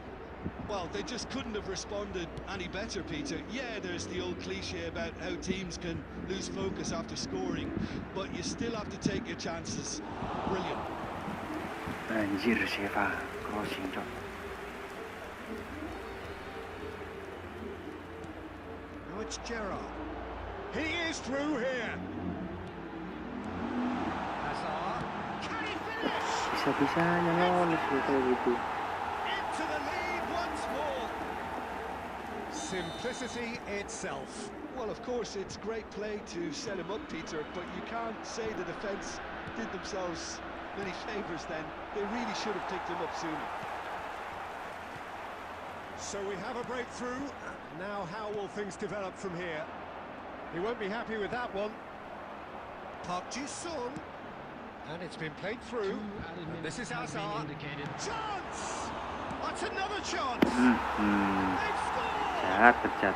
Well, they just couldn't have responded any better, Peter. Yeah, there's the old cliche about how teams can lose focus after scoring, but you still have to take your chances. Brilliant. Anjir, Sheva, crossing dot. Now it's Gerrard. He is through here. Hazard. Can he finish? Bisa-bisanya lolos kayak gitu. Into the lead once more. Simplicity itself. Well, of course, it's great play to set him up, Peter, but you can't say the defence did themselves many favours then. They really should have picked him up sooner. So we have a breakthrough. Now how will things develop from here? He won't be happy with that one. Park Ji-sung. And it's been played through. And this is Hazard. Chance! That's another chance! They've scored! Pecat, pecat.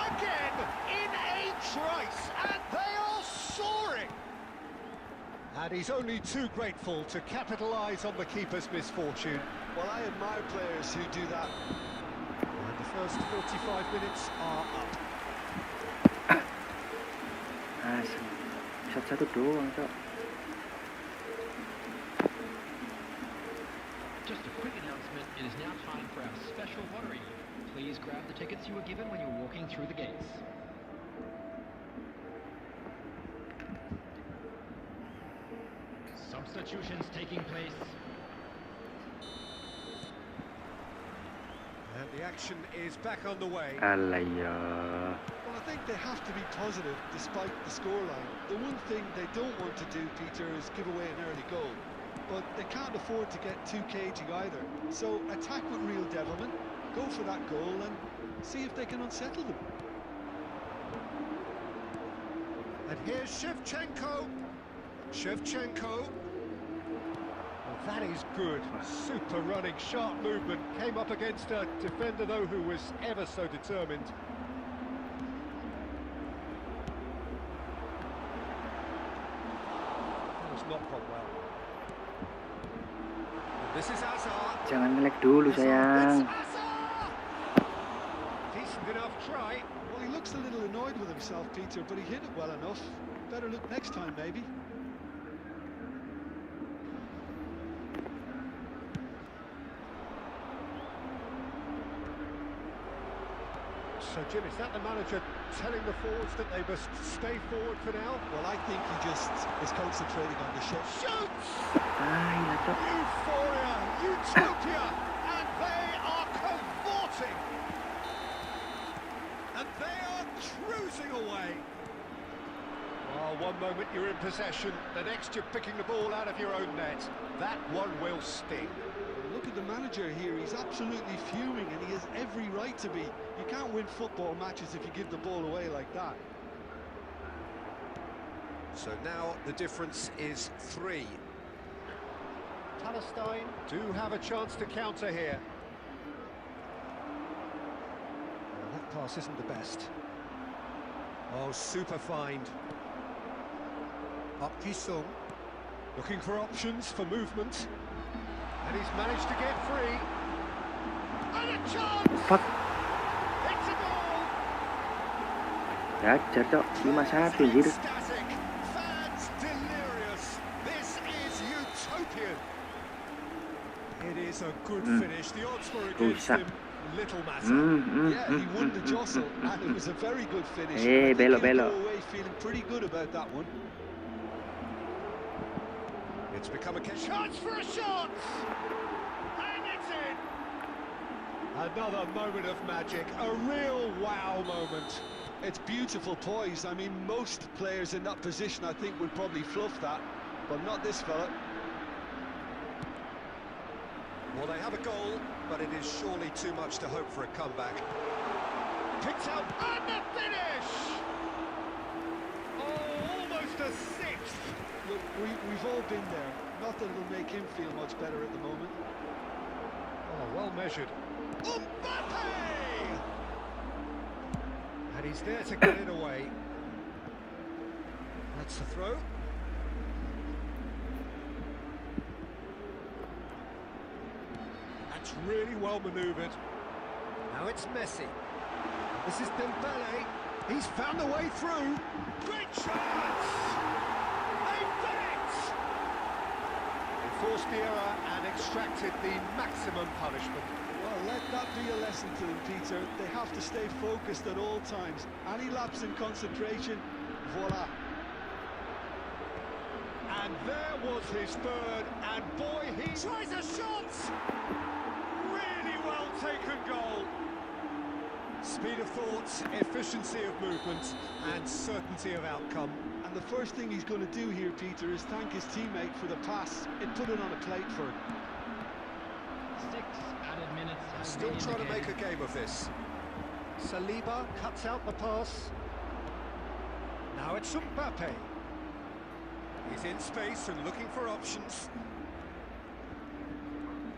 Again, in a trice, and they are soaring! And he's only too grateful to capitalise on the keeper's misfortune. Well, I admire players who do that. And the first 45 minutes are up. Satu doang, Cok. Just a quick announcement, it is now time for our special lottery. Please grab the tickets you were given when you were walking through the gates. Substitutions taking place. And the action is back on the way. Alaya. Well, I think they have to be positive despite the scoreline. The one thing they don't want to do, Peter, is give away an early goal. But they can't afford to get too cagey either. So attack with real devilment, go for that goal and see if they can unsettle them. And here's Shevchenko. Shevchenko. Well, that is good. Super running, sharp movement. Came up against a defender, though, who was ever so determined. That was not gone well. And this is Hazard. Jangan nge-lag dulu, sayang. Decent enough try. Well, he looks a little annoyed with himself, Peter, but he hit it well enough. Better look next time, maybe. So, Jim, is that the manager telling the forwards that they must stay forward for now? Well, I think he just is concentrating on the shot. Shoots! Ay, nako. Euphoria, utopia, and they are cavorting. And they are cruising away. Well, one moment you're in possession, the next you're picking the ball out of your own net. That one will sting. Look at the manager here, he's absolutely fuming and he has every right to be. You can't win football matches if you give the ball away like that. So now the difference is 3. Palestine do have a chance to counter here. pass isn't the best. Oh, super find. Park Ji-sung, looking for options for movement. And he's managed to get free. And a chance! Fuck. It's a goal! Hajar cok, 5-1 anjir. Ecstatic, fans delirious. This is utopian. It is a good finish. The odds were against Rusak. him. Little matter. Yeah, he won the jostle, and it was a very good finish. Eh, I think he'll belok. go away feeling pretty good about that one. It's become a chance for a shot! And it's in! Another moment of magic, a real wow moment. It's beautiful poise. I mean, most players in that position, I think, would probably fluff that, but not this fella. Well, they have a goal, but it is surely too much to hope for a comeback. Picked out, and the finish! Oh, almost a sixth! Look, we've all been there. Not that it'll make him feel much better at the moment. Oh, well measured. Mbappe! And he's there to get it away. That's the throw. That's really well manoeuvred. Now it's Messi. This is Dembele. He's found the way through. Great chance! They've done it! They forced the error and extracted the maximum punishment. Well, let that be a lesson to them, Peter. They have to stay focused at all times. Any lapse in concentration, voila. And there was his third, and boy, he tries a shot! Really well taken goal. Speed of thought, efficiency of movement, and certainty of outcome. And the first thing he's going to do here, Peter, is thank his teammate for the pass. It put it on a plate for him. 6 added minutes have Still been trying to make indicated. a game of this. Saliba cuts out the pass. Now it's Mbappe. He's in space and looking for options.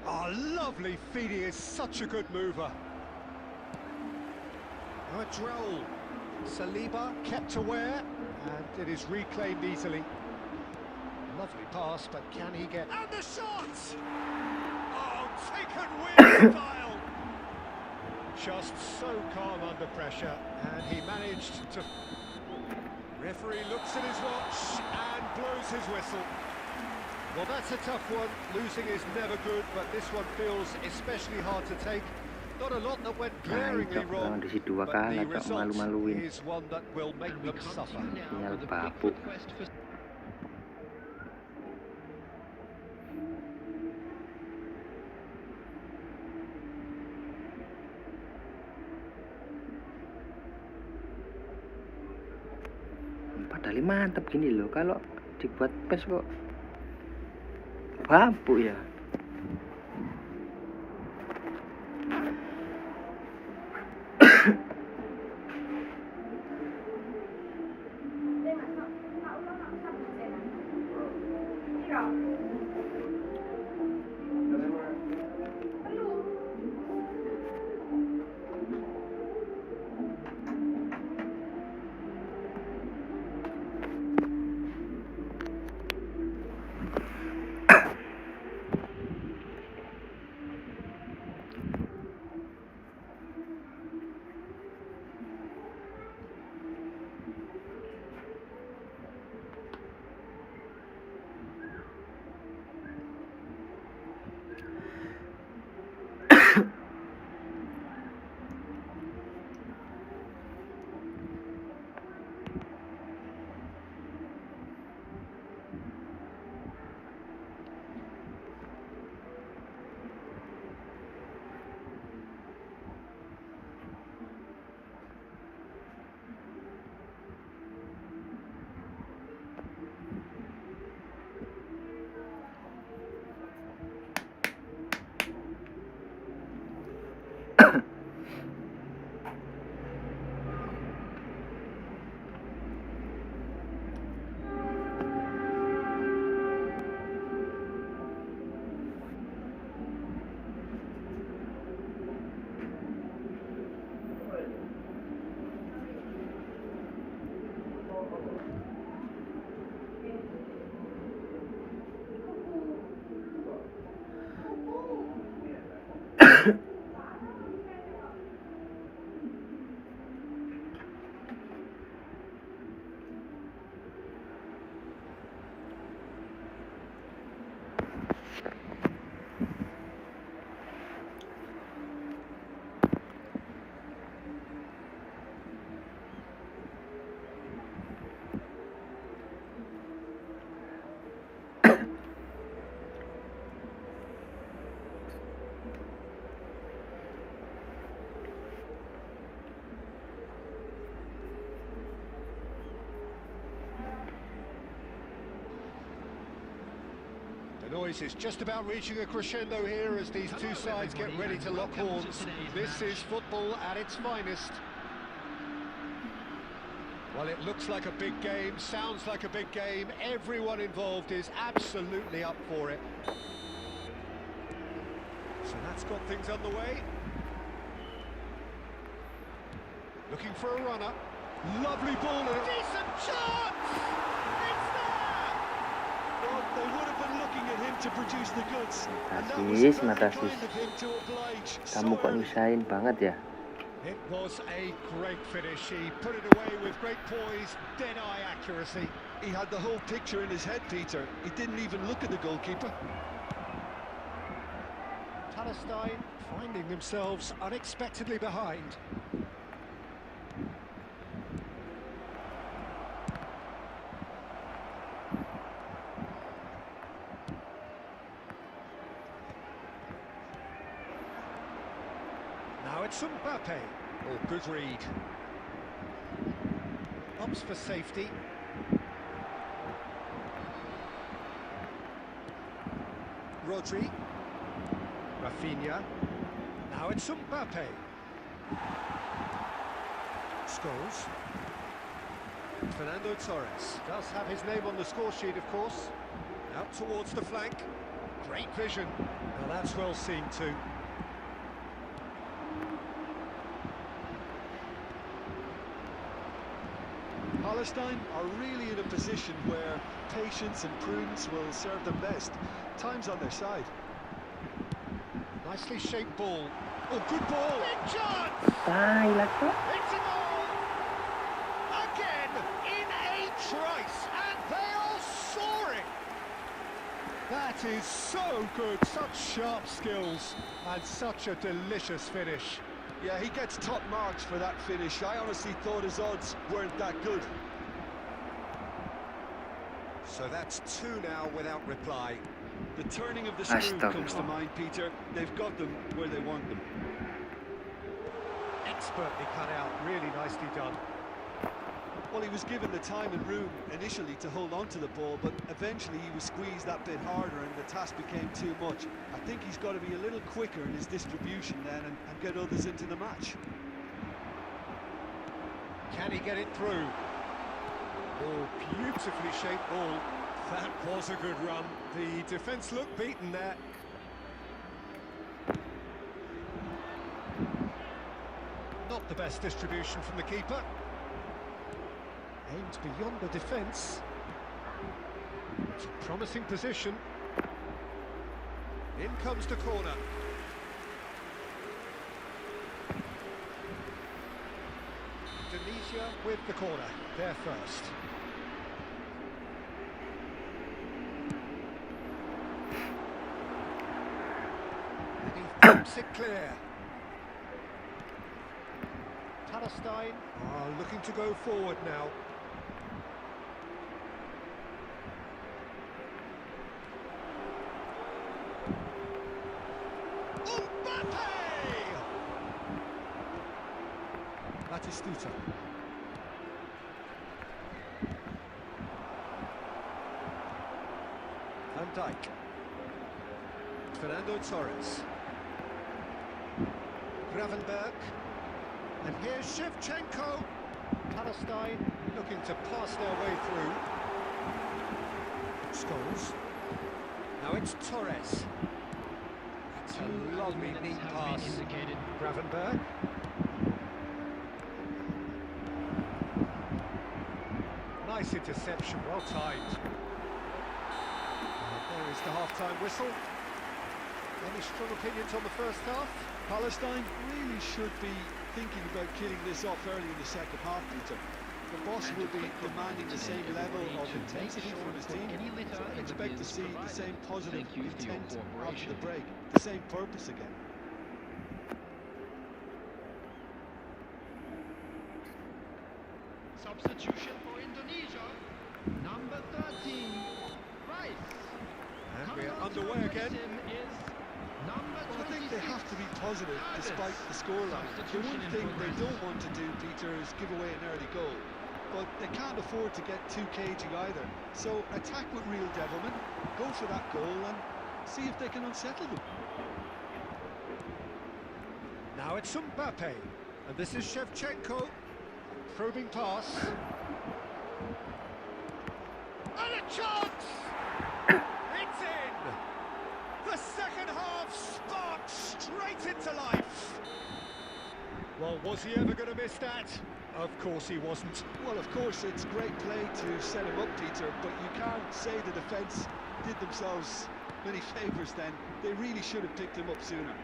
Oh, lovely feed. He is such a good mover. Now it's Raul. Saliba kept aware, and it is reclaimed easily. Lovely pass, but can he get... And the shot! Oh, taken with style! Just so calm under pressure, and he managed to... Referee looks at his watch and blows his whistle. Well, that's a tough one. Losing is never good, but this one feels especially hard to take. Not a lot that went glaringly Cok, wrong, lawan di situ but kalah, the Cok, result malu-maluin. is one that will make And we them suffer. continue now Sinyal with a big papu. request for Padahal mantap gini loh, kalau dibuat PES kok bapuk ya. The noise is just about reaching a crescendo here as these two sides get ready to lock horns. This is football at its finest. Well, it looks like a big game, sounds like a big game. Everyone involved is absolutely up for it. So that's got things underway. Looking for a runner. Lovely ball and a decent chance! It's there! Well, they would have been looking at him to produce the goods. And that was Matasis, very matasis. kind of him to oblige Kamu so kok early. nyusahin banget ya? It was a great finish. He put it away with great poise, dead-eye accuracy. He had the whole picture in his head, Peter. He didn't even look at the goalkeeper. Palestine finding themselves unexpectedly behind. Now it's Mbappe. Oh, good read. Opts for safety. Rodri. Rafinha. Now it's Mbappe. Scholes. Fernando Torres does have his name on the score sheet, of course. Out towards the flank. Great vision. Well, that's well seen too. Palestine are really in a position where patience and prudence will serve them best. Time's on their side. Nicely shaped ball. Oh, good ball. Big chance! Hilang kok. It's a goal! Again, in a trice, and they are soaring! That is so good, such sharp skills, and such a delicious finish. Yeah, he gets top marks for that finish. I honestly thought his odds weren't that good. So that's two now without reply. The turning of the screw comes to Astagfirullah. mind, Peter. They've got them where they want them. Expertly cut out, really nicely done. Well, he was given the time and room initially to hold on to the ball, but eventually he was squeezed that bit harder and the task became too much. I think he's got to be a little quicker in his distribution then and get others into the match. Can he get it through? Oh, beautifully shaped ball. That was a good run. The defence looked beaten there. Not the best distribution from the keeper. Aimed beyond the defence. It's a promising position. In comes the corner. Indonesia with the corner. They're first. And he thumps it clear. Palestine are looking to go forward now. Mbappe! Batistuta. Van Dijk. Fernando Torres. Gravenberg. And here's Shevchenko. Palestine looking to pass their way through. Scholes. Now it's Torres. It's a lovely neat pass. Gravenberg. Nice interception, well timed. There is the half-time whistle. Any strong opinions on the first half? Palestine really should be thinking about killing this off early in the second half, Peter. The boss will be demanding the same level of intensity from his team, so I expect to see the same positive intent after the break, the same purpose again. Substitution for Indonesia. Number 13, Rice. And we're underway again. Well, I think they have to be positive despite the scoreline. The one thing they don't want to do, Peter, is give away an early goal. but they can't afford to get too cagey either. So attack with real devilment, go for that goal and see if they can unsettle them. Now it's Mbappe, and this is Shevchenko. Probing pass. And a chance! It's in! The second half sparked straight into life. Well, was he ever going to miss that? Of course he wasn't. Well, of course, it's great play to set him up, Peter, but you can't say the defence did themselves many favours then. They really should have picked him up sooner.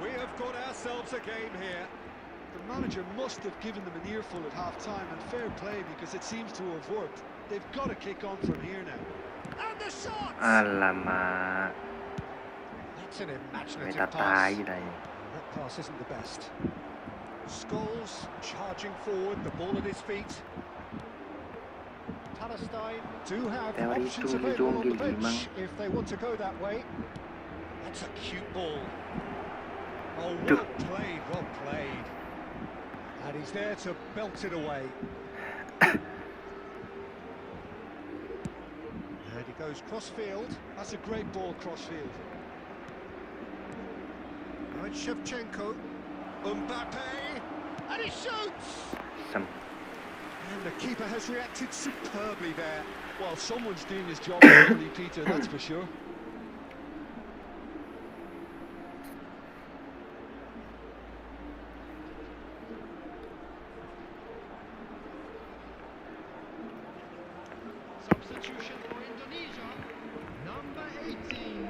We have got ourselves a game here. The manager must have given them an earful at half-time, and fair play because it seems to have worked. They've got to kick on from here now. And the shot! Alamak. That's an Người imaginative ta pass. tai đây. That pass isn't the best. Scholes charging forward, the ball at his feet. Palestine do have Teori options tu available on the jom game bench if they want to go that way. That's a cute ball. Oh, well played, well played. And he's there to belt it away. And he goes cross-field. That's a great ball cross-field. Now it's Shevchenko. Mbappe. And he shoots! Some. And the keeper has reacted superbly there. Well, someone's doing his job properly, Peter, that's for sure. Substitution for Indonesia. Number 18,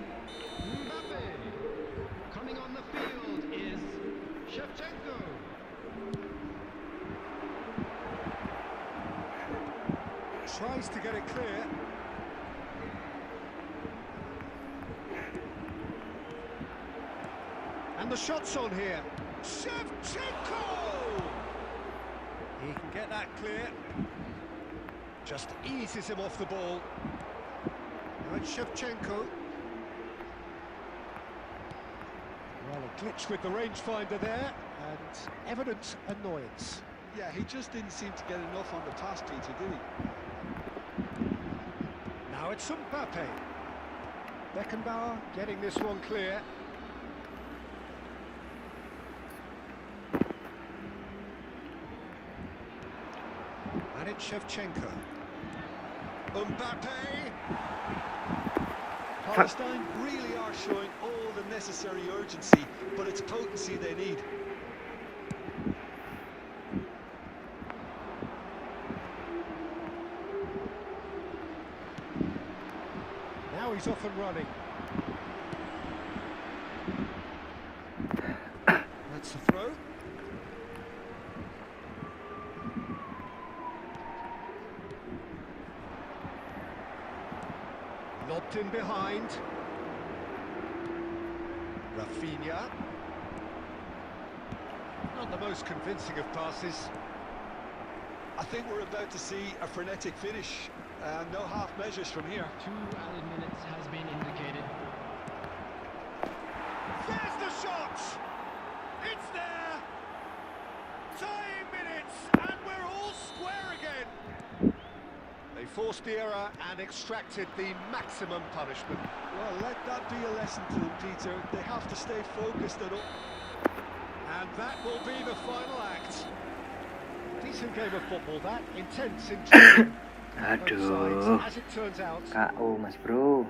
Mbappe. Coming on the field is Shevchenko. Tries to get it clear. And the shot's on here. Shevchenko! He can get that clear. Just eases him off the ball. Now it's Shevchenko. Well, a glitch with the rangefinder there, and evident annoyance. Yeah, he just didn't seem to get enough on the pass, Peter, did he? Now it's Mbappe. Beckenbauer getting this one clear. And it's Shevchenko. Mbappe! Palestine really are showing all the necessary urgency, but it's potency they need. Now he's off and running. That's the throw. Lobbed in behind. Rafinha. Not the most convincing of passes. I think we're about to see a frenetic finish. No half measures from here. 2 added minutes has been indicated. There's the shot! It's there! Tying minutes, and we're all square again! They forced the error and extracted the maximum punishment. Well, let that be a lesson to them, Peter. They have to stay focused at all. And that will be the final act. Decent game of football, that. Intense, intriguing. Both Aduh. sides, as it turns out. KO mas bro.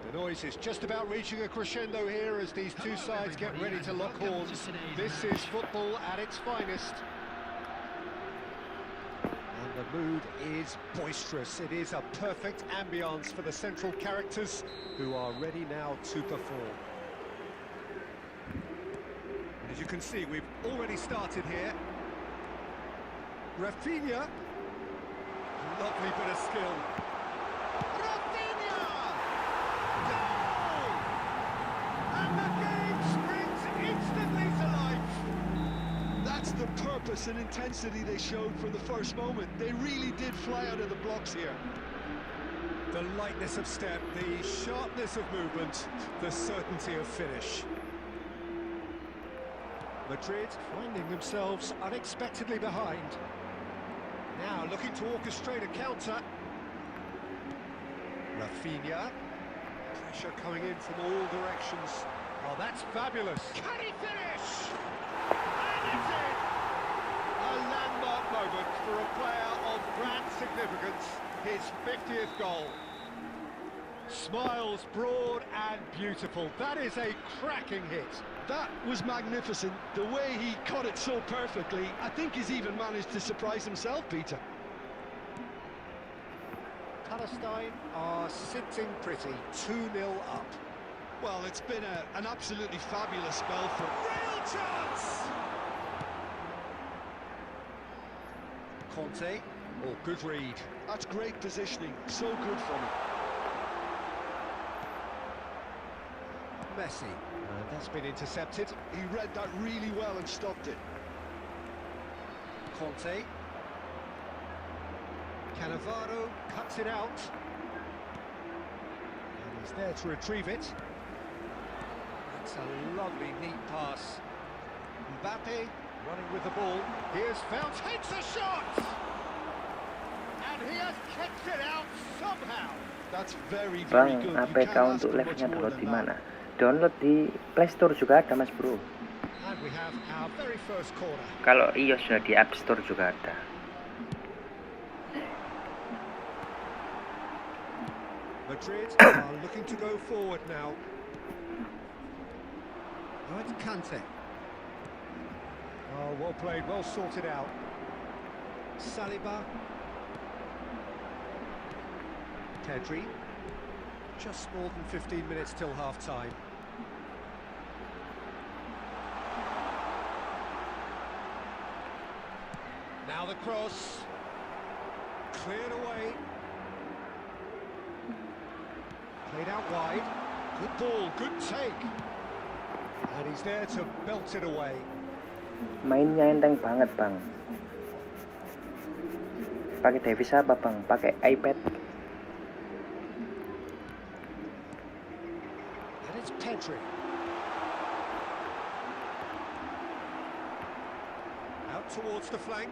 The noise is just about reaching a crescendo here as these two sides get ready to lock horns. This is football at its finest. And the mood is boisterous. It is a perfect ambience for the central characters who are ready now to perform. And as you can see, we've already started here. Rafinha. Lovely bit of skill. Rafinha! Goal! And the game springs instantly to life. That's the purpose and intensity they showed from the first moment. They really did fly out of the blocks here. The lightness of step, the sharpness of movement, the certainty of finish. Madrid finding themselves unexpectedly behind. Now looking to orchestrate a counter. Rafinha. Pressure coming in from all directions. Oh, that's fabulous. Can he finish? And it's in! A landmark moment for a player of grand significance. His 50th goal. Smiles broad and beautiful. That is a cracking hit. That was magnificent. The way he caught it so perfectly, I think he's even managed to surprise himself, Peter. Palestine are sitting pretty, 2-0 up. Well, it's been an absolutely fabulous spell for... Real chance! Conte, oh, good read. That's great positioning, so good from him. Messi, that's been intercepted. He read that really well and stopped it. Conte. Cannavaro cuts it out. And he's there to retrieve it. That's a lovely, neat pass. Mbappe running with the ball. Here's Fount, takes a shot! And he has kicked it out somehow. That's very, very Bang, good. You APK can't ask untuk for much live-nya more download than di that. mana? Download di Play Store juga ada, Mas Bro. And we have our very first corner. Kalau iOS sudah di App Store juga ada. Madrid are looking to go forward now. Oh, it's Kante. Oh, well played, well sorted out. Saliba. Pedri. Just more than 15 minutes till half-time. Now the cross. Cleared away. Played out wide. Good ball, good take. And he's there to belt it away. Mainnya enteng banget, Bang. Pakai device apa, Bang? Pakai iPad. And it's Pedri. Out towards the flank.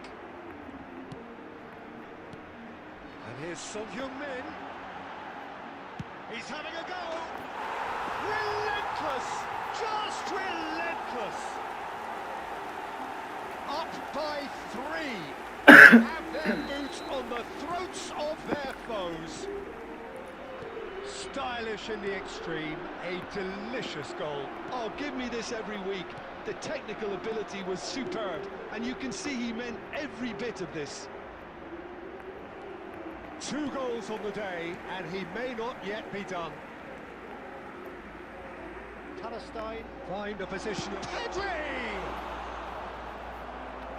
And here's Son Heung-min. He's having a go. Relentless. Just relentless. Up by 3. Have their boots on the throats of their foes. Stylish in the extreme, a delicious goal. Oh, give me this every week. The technical ability was superb, and you can see he meant every bit of this. 2 goals on the day, and he may not yet be done. Palestine find a position. Pedri!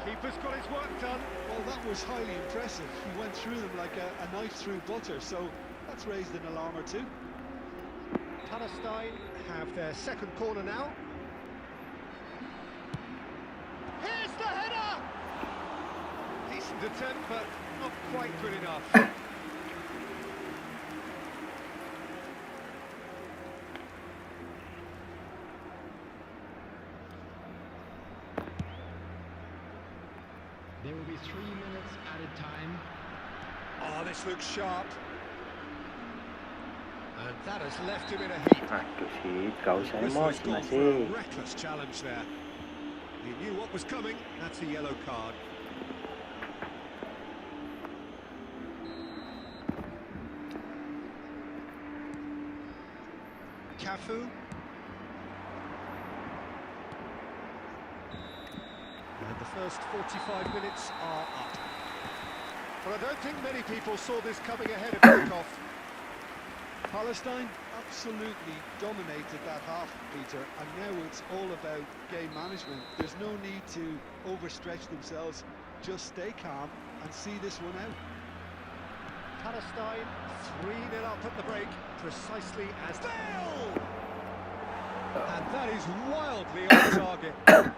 Keeper's got his work done. Well, that was highly impressive. He went through them like a knife through butter, so that's raised an alarm or two. Palestine have their second corner now. Here's the header! Decent attempt, but not quite good enough. There will be 3 minutes added time. Oh, this looks sharp. And that has left him in a heap. Aduh sih, gak usah This was emosi, gone Mas. for a reckless challenge there. He knew what was coming. That's a yellow card. Cafu. And the first 45 minutes are up. Well, I don't think many people saw this coming ahead of kickoff. Palestine absolutely dominated that half, Peter, and now it's all about game management. There's no need to overstretch themselves. Just stay calm and see this one out. Palestine 3-0 up at the break, precisely as Bale! And that is wildly on target.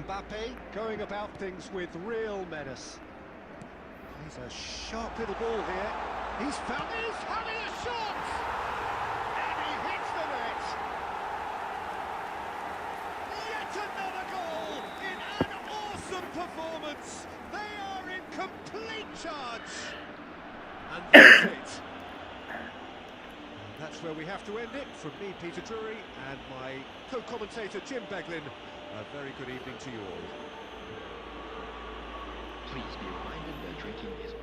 Mbappe going about things with real menace. He's a sharp little ball here. He's having a shot! And he hits the net! Yet another goal in an awesome performance! They are in complete charge! And that's it. And that's where we have to end it. From me, Peter Drury, and my co-commentator, Jim Beglin. A very good evening to you all. Please be reminded that drinking is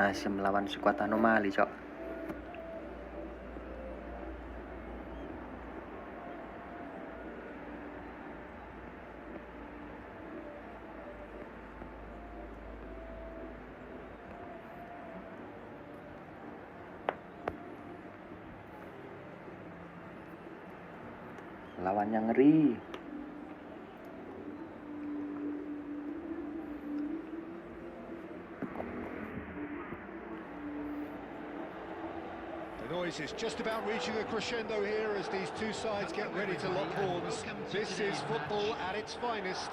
Asia melawan skuad anomali, Cok. Lawan yang ngeri. The noise is just about reaching a crescendo here as these two sides get ready to lock horns. This is football at its finest.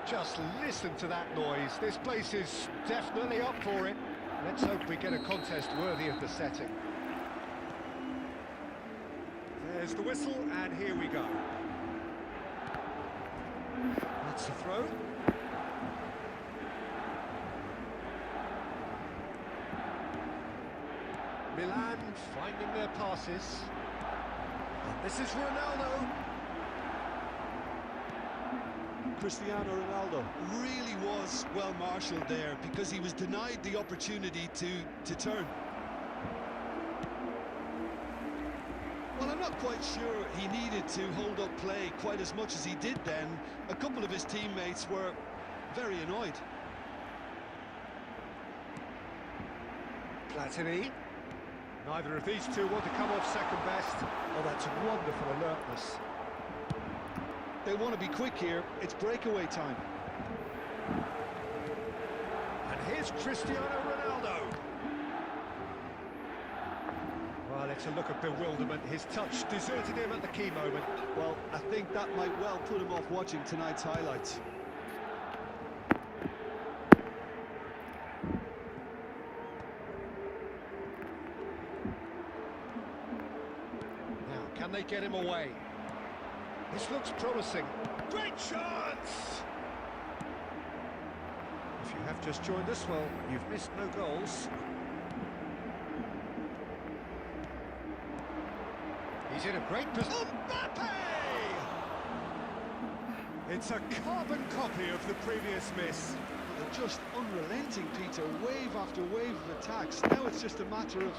Just listen to that noise. This place is definitely up for it. Let's hope we get a contest worthy of the setting. There's the whistle, and here we go. That's the throw. Milan finding their passes. And this is Ronaldo. Cristiano Ronaldo really was well marshalled there because he was denied the opportunity to turn. Well, I'm not quite sure he needed to hold up play quite as much as he did then. A couple of his teammates were very annoyed. Platini. Neither of these two want to come off second best. Oh, that's wonderful alertness. They want to be quick here. It's breakaway time. And here's Cristiano Ronaldo. Well, it's a look of bewilderment. His touch deserted him at the key moment. Well, I think that might well put him off watching tonight's highlights. Now, can they get him away? This looks promising. Great chance! If you have just joined us, well, you've missed no goals. He's in a great position. Mbappe! It's a carbon copy of the previous miss. They're just unrelenting, Peter. Wave after wave of attacks. Now it's just a matter of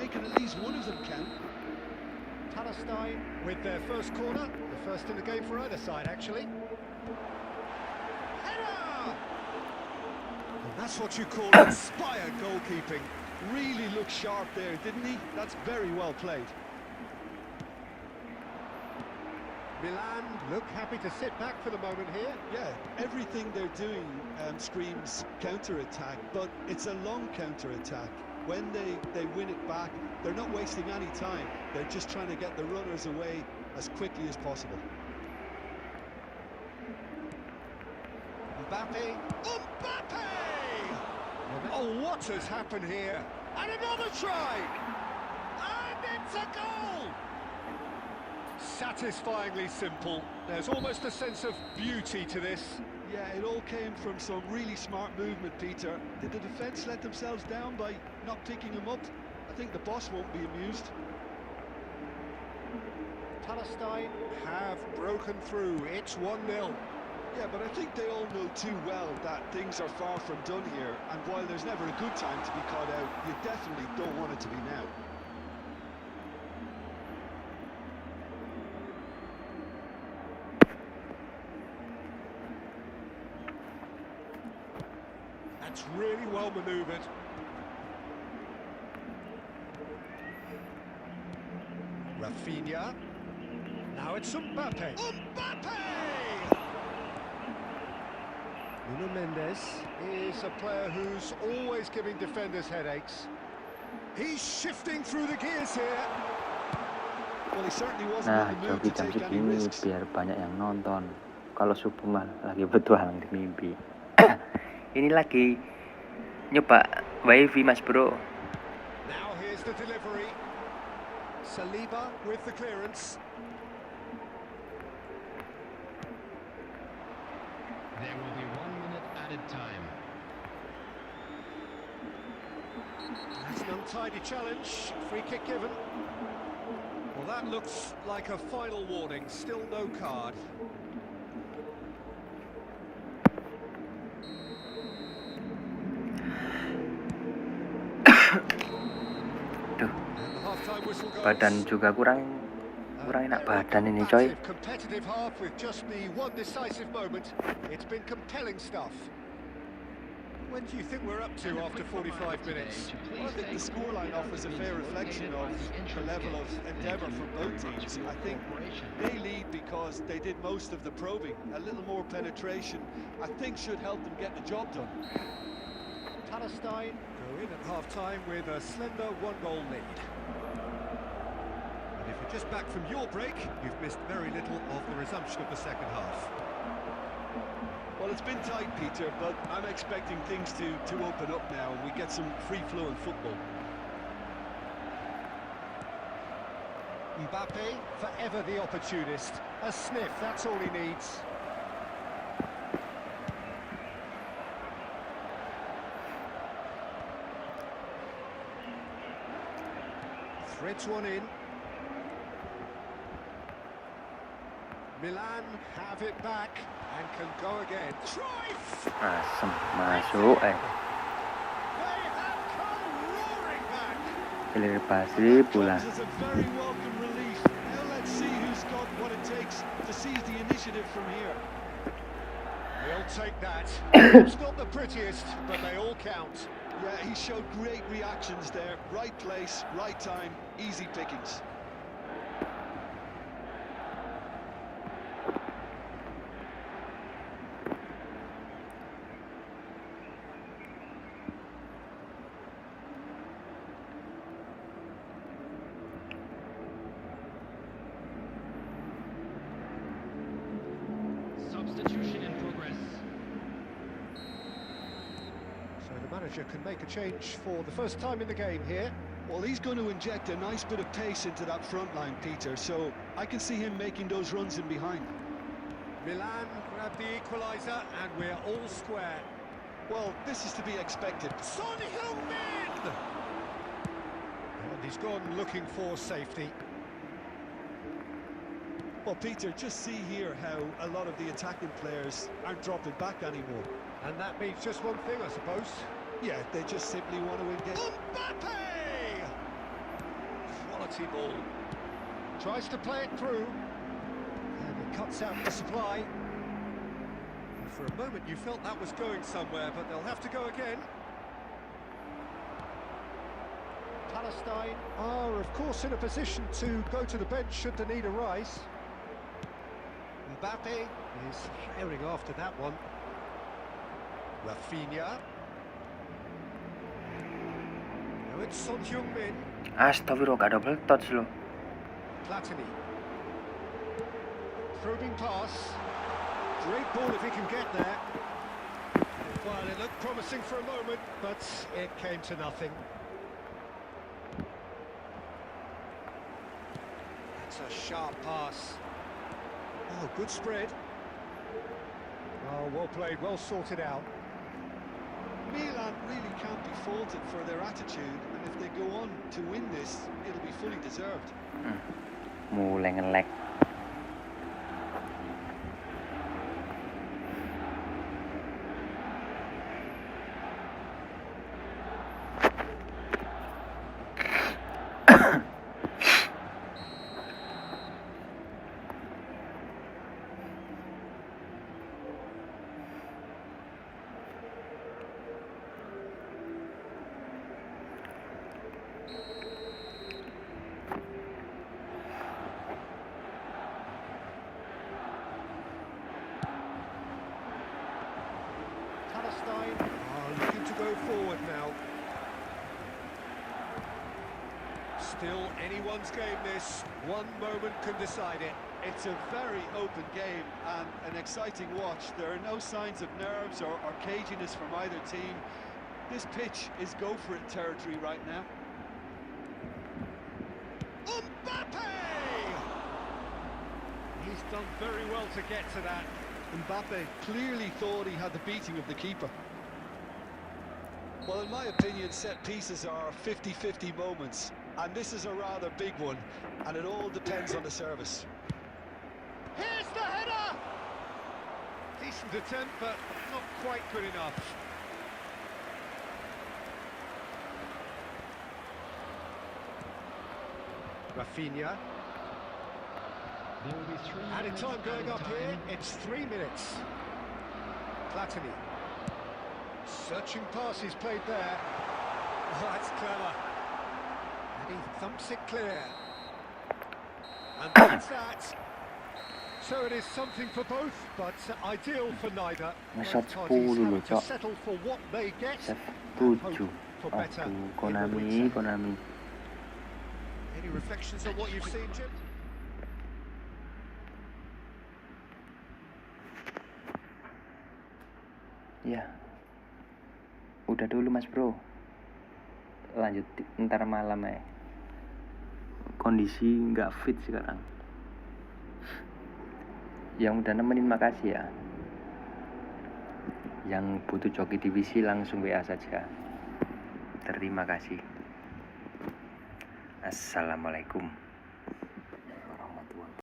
making at least one of them count. Palestine with their first corner, the first in the game for either side, actually. Header! And that's what you call inspired goalkeeping. Really looked sharp there, didn't he? That's very well played. Milan look happy to sit back for the moment here. Yeah, everything they're doing screams counter-attack, but it's a long counter-attack. When they win it back, they're not wasting any time. They're just trying to get the runners away as quickly as possible. Mbappe! Oh, what has happened here? And another try! And it's a goal! Satisfyingly simple. There's almost a sense of beauty to this. Yeah, it all came from some really smart movement, Peter. Did the defence let themselves down by not picking him up? I think the boss won't be amused. Palestine have broken through. It's 1-0. Yeah, but I think they all know too well that things are far from done here, and while there's never a good time to be caught out, you definitely don't want it to be now. That's really well manoeuvred. Rafinha. Now it's Mbappe. Mbappe! Nuno Mendes is a player who's always giving defenders headaches. He's shifting through the gears here. Well, he certainly wasn't Nah, in the mood Joki to jam take any segini risks. biar banyak yang nonton. Kalau subuh mah lagi bertualang di mimpi. Ini lagi nyoba wifi mas bro. Now here's the delivery. Saliba with the clearance. There will be 1 minute added time. That's an untidy challenge. Free kick given. Well, that looks like a final warning. Still no card. Duh, And the half-time whistle goes. badan juga kurang enak badan ini coy. Competitive half with just the one decisive moment. It's been compelling stuff. When do you think we're up to after 45 minutes? Well, I think the scoreline offers a fair reflection of the level of endeavour from both teams. I think they lead because they did most of the probing. A little more penetration, I think, should help them get the job done. Palestine go in at half-time with a slender one-goal lead. And if you're just back from your break, you've missed very little of the resumption of the second half. Well, it's been tight, Peter, but I'm expecting things to open up now and we get some free-flowing football. Mbappe, forever the opportunist. A sniff, that's all he needs. Threads one in. Milan have it back and can go again. Trife! Asem masuk They have come roaring back. Hilir pasti pula. This is a very welcome relief. Now let's see who's got what it takes to seize the initiative from here. He'll take that. It's not the prettiest, but they all count. Yeah, he showed great reactions there. Right place, right time, easy pickings. Substitution in progress. So the manager can make a change for the first time in the game here. Well, he's going to inject a nice bit of pace into that front line, Peter, so I can see him making those runs in behind. Milan grab the equaliser and we're all square. Well, this is to be expected. Son Heung-min! And he's gone looking for safety. Well, Peter, just see here how a lot of the attacking players aren't dropping back anymore. And that means just one thing, I suppose. Yeah, they just simply want to engage. Mbappe! Quality ball. Tries to play it through. And it cuts out the supply. And for a moment you felt that was going somewhere, but they'll have to go again. Palestine are, of course, in a position to go to the bench should the need arise. Mbappe is firing after that one. Rafinha. Now it's Son Heung-min. Astagfirullah, gak double touch loh. Platini. Probing pass. Great ball if he can get there. Well, it looked promising for a moment, but it came to nothing. That's a sharp pass. Oh, good spread. Oh, well played, well sorted out. Milan really can't be faulted for their attitude, and if they go on to win this, it'll be fully deserved. Mulai nge-lag. Palestine are looking to go forward now. Still anyone's game this. One moment can decide it. It's a very open game and an exciting watch. There are no signs of nerves or caginess from either team. This pitch is go-for-it territory right now. Mbappe! He's done very well to get to that. Mbappe clearly thought he had the beating of the keeper. Well, in my opinion, set pieces are 50-50 moments, and this is a rather big one, and it all depends on the service. Here's the header! Decent attempt, but not quite good enough. Rafinha. There will be 3 Added minutes time going up added here. time. It's 3 minutes. Platini. Searching pass he's played there. Oh, that's clever. And he thumps it clear. And that's that. So it is something for both, but ideal for neither. Nge-shot Both parties 10 loh, having to Cok. settle for what they get. Set and hope 7. for better Aduh, in the Konami, winter. Konami. Any reflections on what you've seen, Jim? Ya, udah dulu Mas Bro. Lanjut ntar malam ya. Kondisi nggak fit sekarang. Yang udah nemenin makasih ya. Yang butuh joki divisi langsung WA saja. Terima kasih. Assalamualaikum.